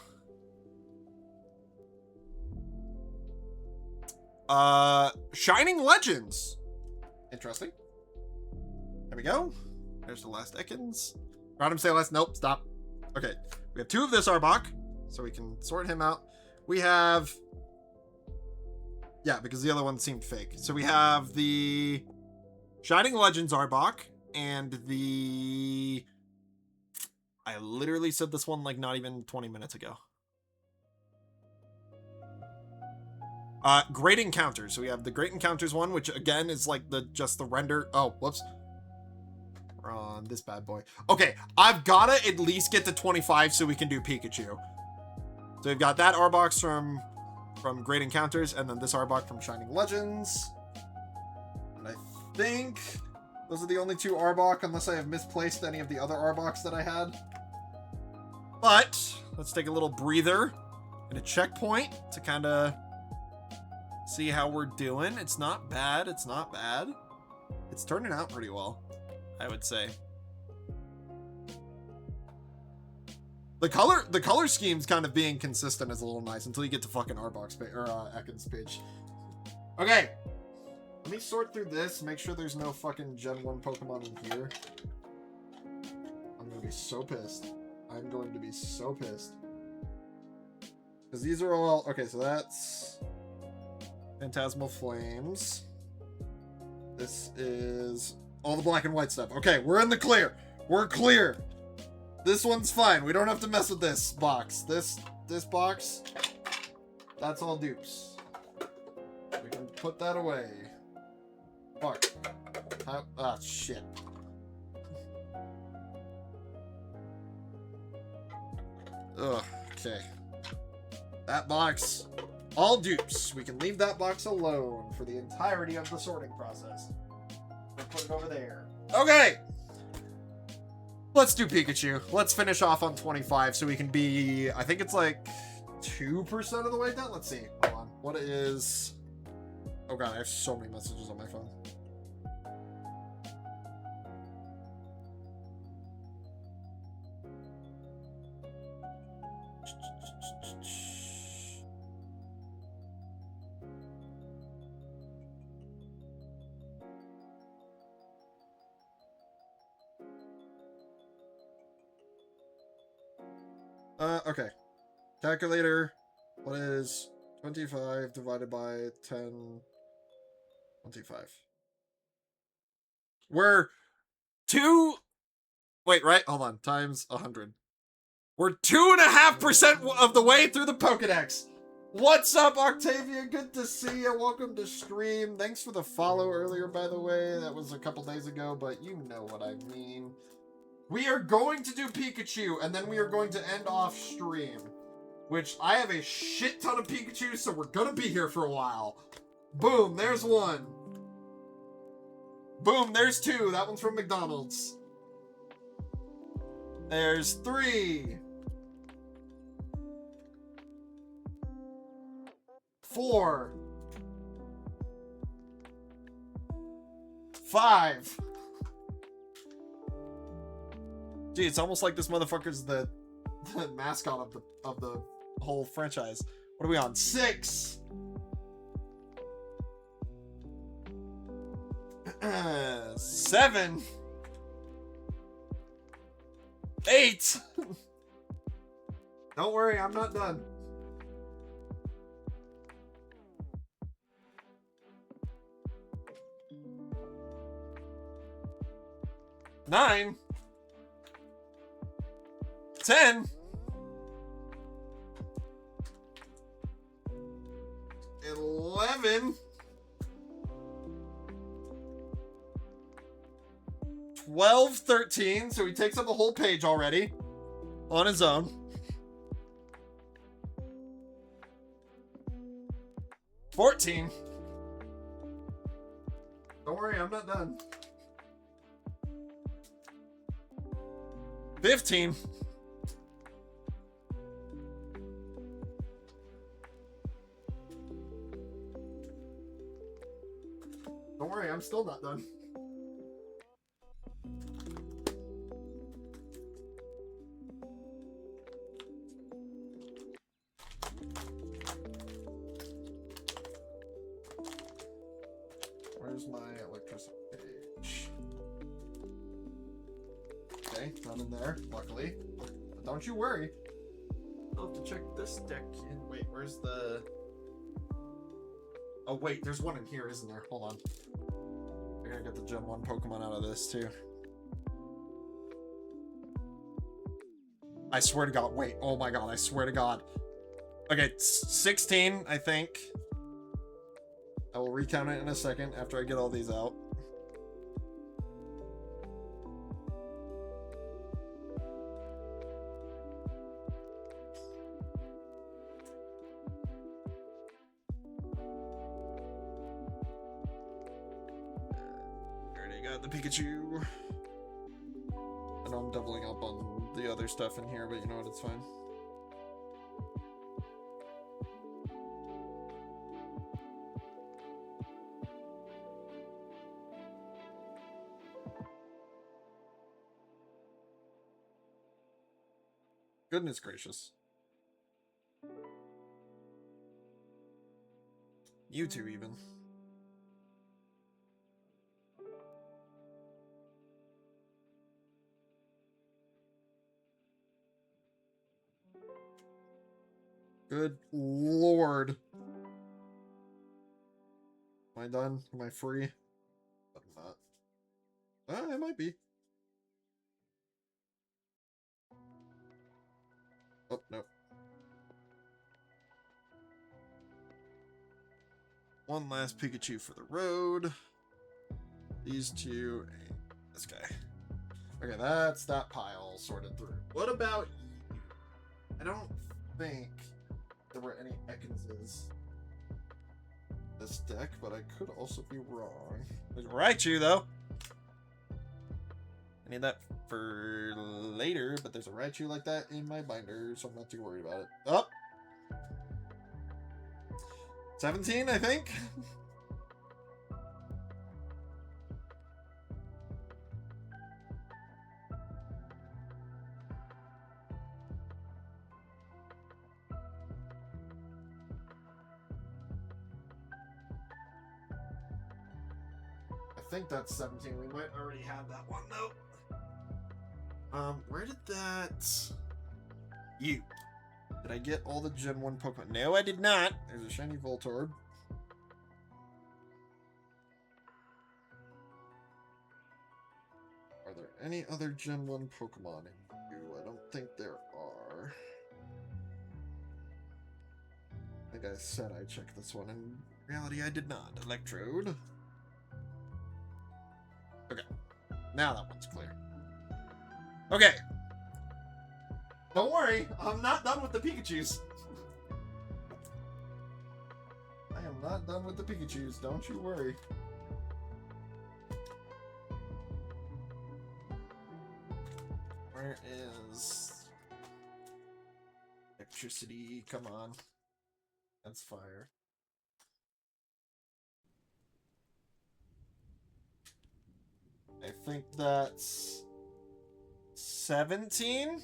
Shining Legends. Interesting. There we go. There's the last Ekans. Random say last. Nope, stop. Okay. We have 2 of this Arbok, so we can sort him out. We have... Yeah, because the other one seemed fake. So we have the Shining Legends Arbok and the... I literally said this one like not even 20 minutes ago. Great Encounters. So we have the Great Encounters one, which again is like just the render. Oh, whoops. We're on this bad boy. Okay, I've gotta at least get to 25 so we can do Pikachu. So we've got that Arbok from Great Encounters, and then this Arbok from Shining Legends. And I think Those are the only 2 Arbok, unless I have misplaced any of the other Arboks that I had. But let's take a little breather and a checkpoint to kind of see how we're doing. It's not bad. It's not bad. It's turning out pretty well, I would say. The color scheme's kind of being consistent is a little nice until you get to fucking Arbok's page or Ekans page. Okay. Let me sort through this, make sure there's no fucking Gen 1 Pokemon in here. I'm gonna be so pissed. I'm going to be so pissed. Because these are all... Okay, so that's... Phantasmal Flames. This is... all the black and white stuff. Okay, we're in the clear. We're clear. This one's fine. We don't have to mess with this box. This box, that's all dupes. We can put that away. Fuck. Ah, shit. Ugh, okay. That box, all dupes. We can leave that box alone for the entirety of the sorting process. We'll put it over there. Okay! Let's do Pikachu. Let's finish off on 25 so we can be... I think it's like 2% of the way done. Let's see. Hold on. What is... Oh god, I have so many messages on my phone. Okay. Calculator. What is 25 divided by 10? 25. We're 2... Wait, right? Hold on. Times 100. We're 2.5% of the way through the Pokedex. What's up, Octavia? Good to see you. Welcome to stream. Thanks for the follow earlier, by the way. That was a couple days ago, but you know what I mean. We are going to do Pikachu, and then we are going to end off stream. Which, I have a shit ton of Pikachu, so we're gonna be here for a while. Boom, there's one. Boom, there's 2. That one's from McDonald's. There's 3. 4. 5. Gee, it's almost like this motherfucker's the mascot of the whole franchise. What are we on? 6. 7. 8. Don't worry, I'm not done. 9. 10. 11. 12, 13. So he takes up a whole page already on his own. 14. Don't worry, I'm not done. 15. 'Don't worry, I'm still not done. 'Where's my electricity page? Okay, none in there, luckily. But don't you worry. I'll have to check this deck in. Wait, where's the... Oh wait, there's one in here, isn't there? Hold on. I gotta get the Gen 1 Pokemon out of this too. I swear to God, wait, oh my God, I swear to God. Okay, 16, I think. I will recount it in a second after I get all these out. Already got the Pikachu. I know I'm doubling up on the other stuff in here, but you know what, it's fine. Goodness gracious. You two, even. Good lord. Am I done? Am I free? I'm not. I might be. Oh, no. One last Pikachu for the road. These two, and this guy. Okay, that's that pile sorted through. What about you? I don't think there were any Ekanses this deck, but I could also be wrong. There's Raichu, though. I need that for later, but there's a Raichu like that in my binder, so I'm not too worried about it. Oh! 17, I think? I think that's 17. We might already have that one, though. Where did that... You. Did I get all the Gen 1 Pokemon? No, I did not. There's a shiny Voltorb. Are there any other Gen 1 Pokemon in you? I don't think there are. I think I said I checked this one. In reality, I did not. Electrode. Okay. Now that one's clear. Okay. Don't worry, I'm not done with the Pikachus. I am not done with the Pikachus, don't you worry. Where is... electricity? Come on. That's fire. I think that's... 17?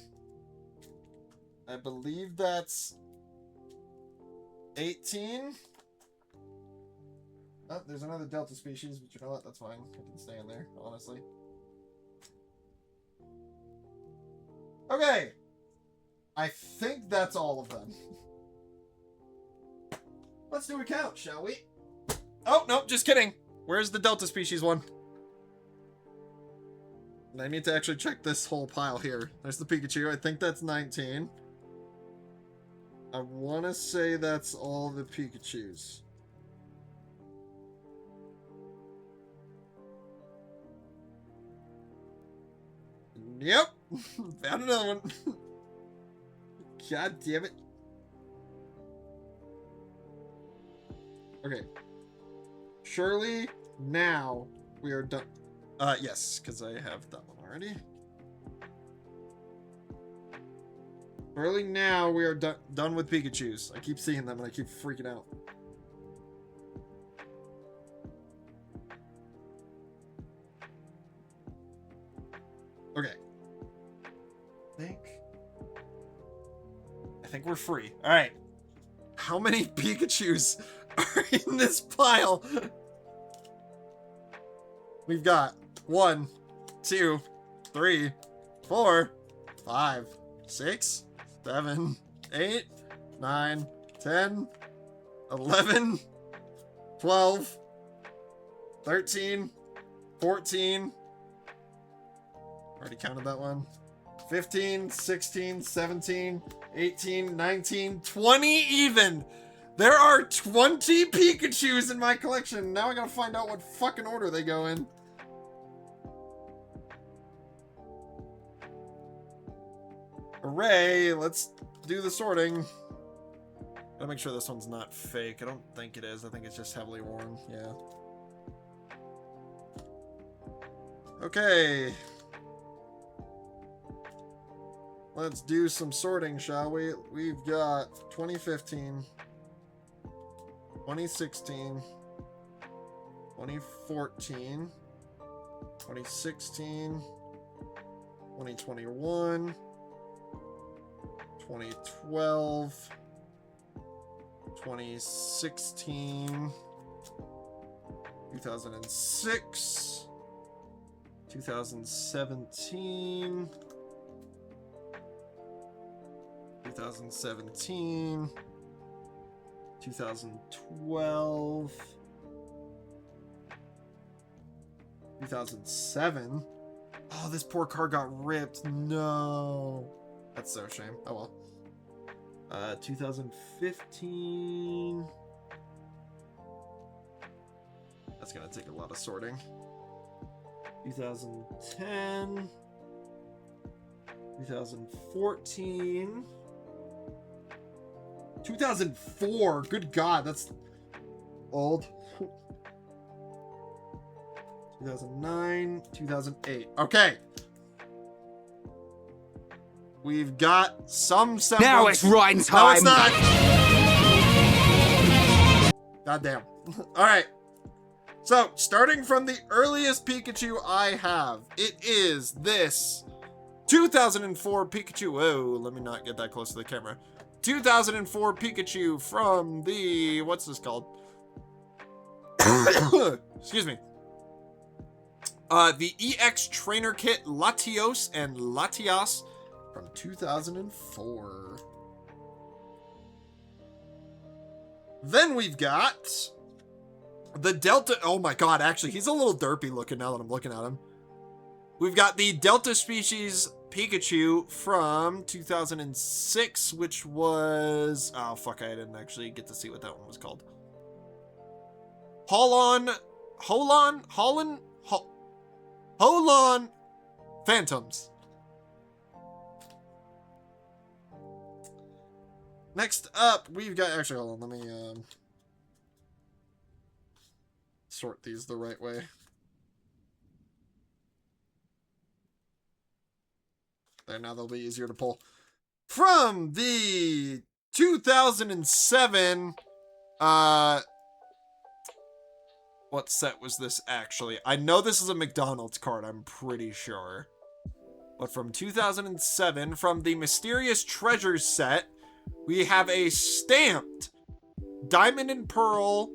I believe that's 18. Oh, there's another Delta species, but you know what? That's fine. I can stay in there, honestly. Okay. I think that's all of them. Let's do a count, shall we? Oh, no, just kidding. Where's the Delta species one? I need to actually check this whole pile here. There's the Pikachu. I think that's 19. I want to say that's all the Pikachus. Yep. Found another one. God damn it. Okay. Surely now we are done. Yes, because I have that one already. Early now, we are done with Pikachus. I keep seeing them and I keep freaking out. Okay. I think we're free. Alright. How many Pikachus are in this pile? We've got 1, 2, 3, 4, 5, 6, 7, 8, 9, 10, 11, 12, 13, 14. Already counted that one. 15, 16, 17, 18, 19, 20 even! There are 20 Pikachus in my collection! Now I gotta find out what fucking order they go in. Hooray! Let's do the sorting. Gotta make sure this one's not fake. I don't think it is. I think it's just heavily worn. Yeah. Okay. Let's do some sorting, shall we? We've got 2015, 2016, 2014, 2016, 2021, 2012, 2016, 2006, 2017, 2017, 2012, 2007. Oh, this poor card got ripped. No. That's so a shame. Oh well. 2015. That's gonna take a lot of sorting. 2010. 2014. 2004. Good God, that's old. 2009, 2008. Okay. We've got some semblance. Now it's writing No, time. it's not. God damn. All right. So, starting from the earliest Pikachu I have, it is this 2004 Pikachu. Whoa, let me not get that close to the camera. 2004 Pikachu from the, what's this called? Excuse me. The EX Trainer Kit Latios and Latias from 2004. Then we've got the Delta. Oh my God, actually, he's a little derpy looking now that I'm looking at him. We've got the Delta Species Pikachu from 2006, which was... Oh, fuck, I didn't actually get to see what that one was called. Holon Phantoms. Next up, we've got... Actually, hold on, let me sort these the right way. There, now they'll be easier to pull. From the 2007, what set was this actually? I know this is a McDonald's card, I'm pretty sure. But from 2007, from the Mysterious Treasures set, we have a stamped Diamond and Pearl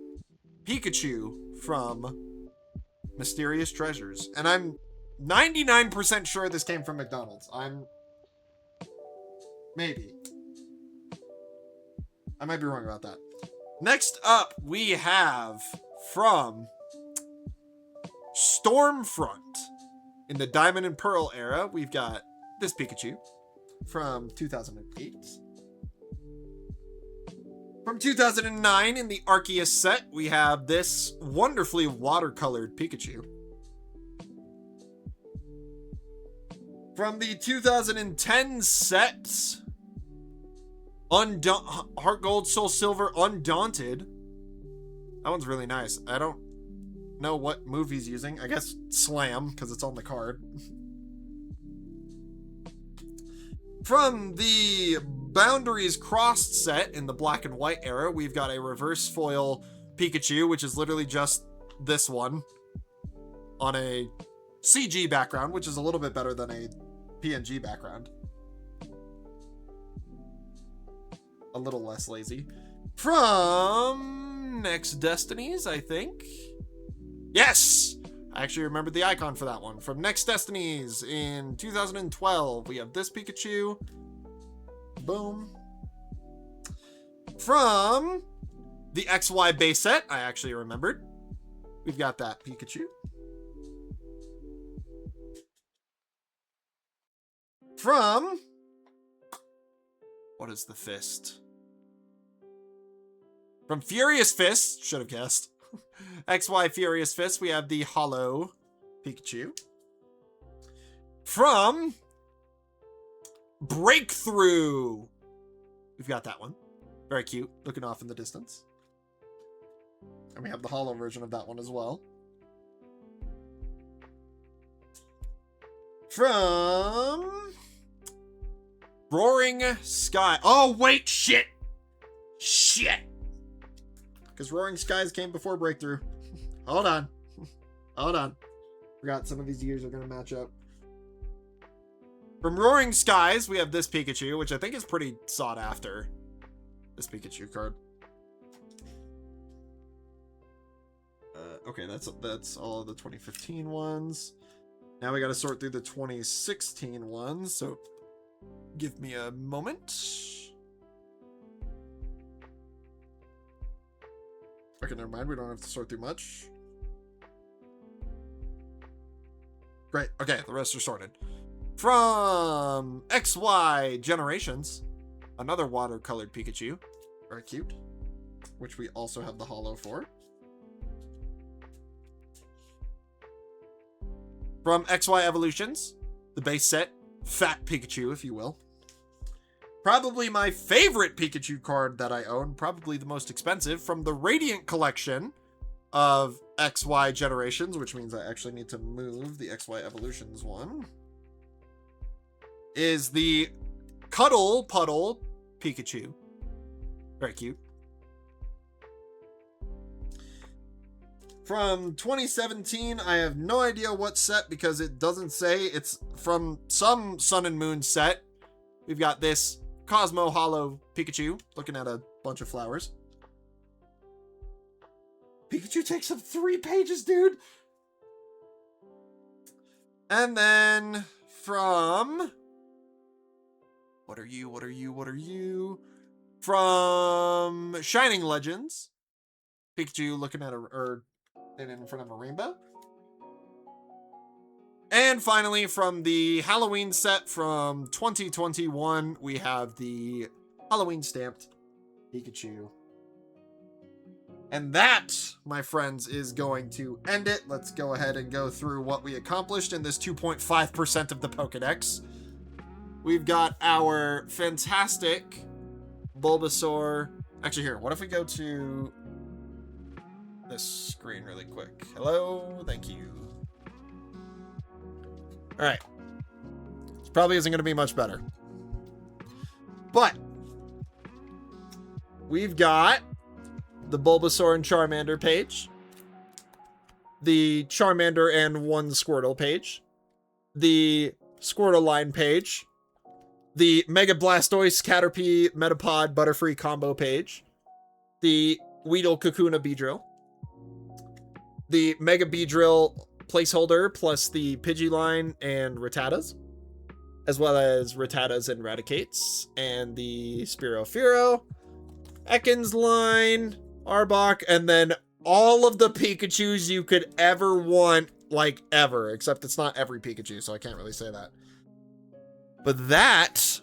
Pikachu from Mysterious Treasures. And I'm 99% sure this came from McDonald's. Maybe. I might be wrong about that. Next up, we have from Stormfront. In the Diamond and Pearl era, we've got this Pikachu from 2008. From 2009, in the Arceus set, we have this wonderfully watercolored Pikachu. From the 2010 set, Heart Gold, Soul Silver, Undaunted. That one's really nice. I don't know what move he's using. I guess Slam, because it's on the card. From the Boundaries Crossed set in the Black and White era, we've got a reverse foil Pikachu, which is literally just this one on a CG background, which is a little bit better than a PNG background. A little less lazy. From Next Destinies, I think. Yes! I actually remembered the icon for that one. From Next Destinies in 2012, we have this Pikachu. Boom. From the XY base set, I actually remembered. We've got that Pikachu. From... What is the fist? From Furious Fist, should have guessed. XY Furious Fist, we have the Hollow Pikachu. From Breakthrough, we've got that one. Very cute, looking off in the distance. And we have the hollow version of that one as well. From Roaring Sky. Oh, wait, shit. Shit. Because Roaring Skies came before Breakthrough. Hold on. Hold on. Forgot some of these years are going to match up. From Roaring Skies, we have this Pikachu, which I think is pretty sought after. This Pikachu card. Okay, that's all of the 2015 ones. Now we got to sort through the 2016 ones, so give me a moment. Okay, never mind. We don't have to sort through much. Great. Okay, the rest are sorted. From XY Generations, another watercolored Pikachu. Very cute. Which we also have the holo for. From XY Evolutions, the base set, Fat Pikachu, if you will. Probably my favorite Pikachu card that I own, probably the most expensive, from the Radiant collection of XY Generations, which means I actually need to move the XY Evolutions one, is the Cuddle Puddle Pikachu. Very cute. From 2017, I have no idea what set because it doesn't say. It's from some Sun and Moon set. We've got this Cosmo Holo Pikachu looking at a bunch of flowers. Pikachu takes up 3 pages, dude. And then from... What are you? From Shining Legends. Pikachu looking at in front of a rainbow. And finally, from the Halloween set from 2021, we have the Halloween stamped Pikachu. And that, my friends, is going to end it. Let's go ahead and go through what we accomplished in this 2.5% of the Pokedex. We've got our fantastic Bulbasaur. Actually, here, what if we go to this screen really quick? Hello, thank you. All right. This probably isn't going to be much better. But we've got the Bulbasaur and Charmander page, the Charmander and one Squirtle page, the Squirtle line page, the Mega Blastoise Caterpie Metapod Butterfree combo page, the Weedle Kakuna Beedrill, the Mega Beedrill placeholder plus the Pidgeyline and Rattatas, as well as Rattatas and Raticates, and the Spearow Fearow, Ekans line, Arbok, and then all of the Pikachus you could ever want, like ever, except it's not every Pikachu, so I can't really say that. But that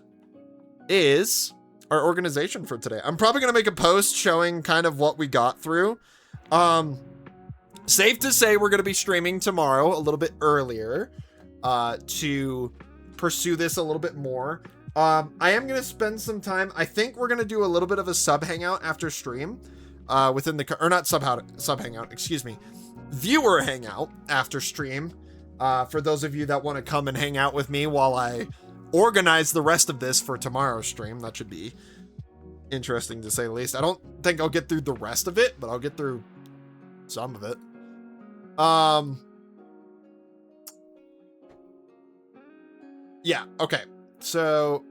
is our organization for today. I'm probably going to make a post showing kind of what we got through. Safe to say we're going to be streaming tomorrow a little bit earlier to pursue this a little bit more. I am going to spend some time. I think we're going to do a little bit of a sub hangout after stream within the, or not sub hangout, excuse me, viewer hangout after stream. For those of you that want to come and hang out with me while I organize the rest of this for tomorrow's stream. That should be interesting to say the least. I don't think I'll get through the rest of it, but I'll get through some of it. Yeah, okay. So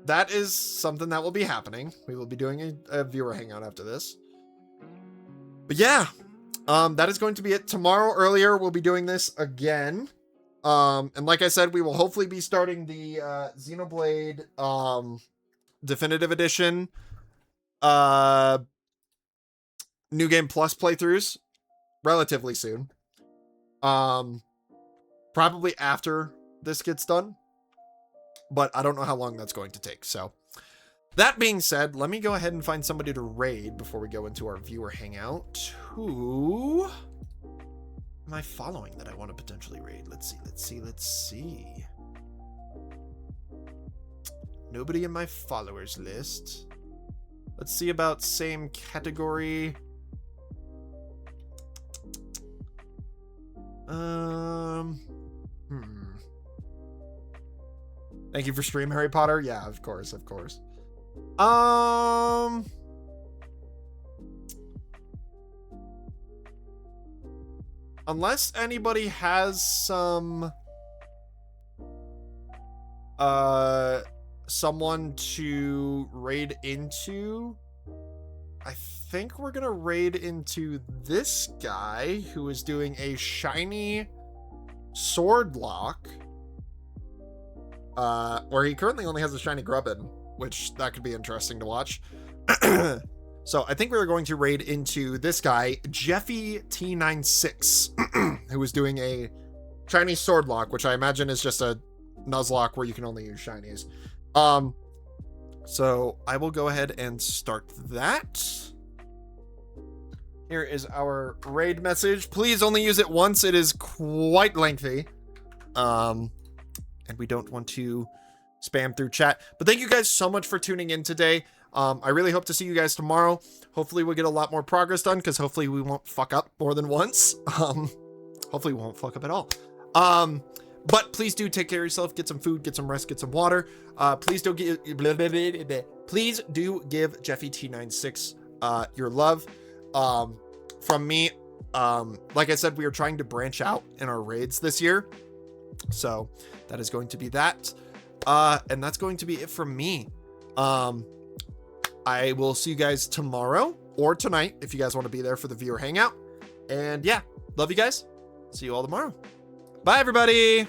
that is something that will be happening. We will be doing a viewer hangout after this. But yeah, that is going to be it. Tomorrow earlier, we'll be doing this again. And like I said, we will hopefully be starting the Xenoblade Definitive Edition New Game Plus playthroughs relatively soon. Probably after this gets done, but I don't know how long that's going to take. So that being said, let me go ahead and find somebody to raid before we go into our viewer hangout. Who am I following that I want to potentially raid? Let's see. Nobody in my followers list. Let's see about same category. Thank you for stream, Harry Potter. Yeah, of course, of course. Unless anybody has some someone to raid into, I think we're gonna raid into this guy who is doing a shiny sword lock, where he currently only has a shiny Grubbin, which that could be interesting to watch. So I think we're going to raid into this guy, Jeffy T96, who is doing a shiny sword lock, which I imagine is just a Nuzlocke where you can only use shinies. So I will go ahead and start that. Here is our raid message. Please only use it once. It is quite lengthy. And we don't want to spam through chat. But thank you guys so much for tuning in today. I really hope to see you guys tomorrow. Hopefully we'll get a lot more progress done, because hopefully we won't fuck up more than once. Hopefully we won't fuck up at all. But please do take care of yourself. Get some food, get some rest, get some water. Please do give Jeffy T96 your love. From me, like I said, we are trying to branch out in our raids this year. So that is going to be that. And that's going to be it from me. I will see you guys tomorrow or tonight if you guys want to be there for the viewer hangout. And yeah, love you guys. See you all tomorrow. Bye, everybody.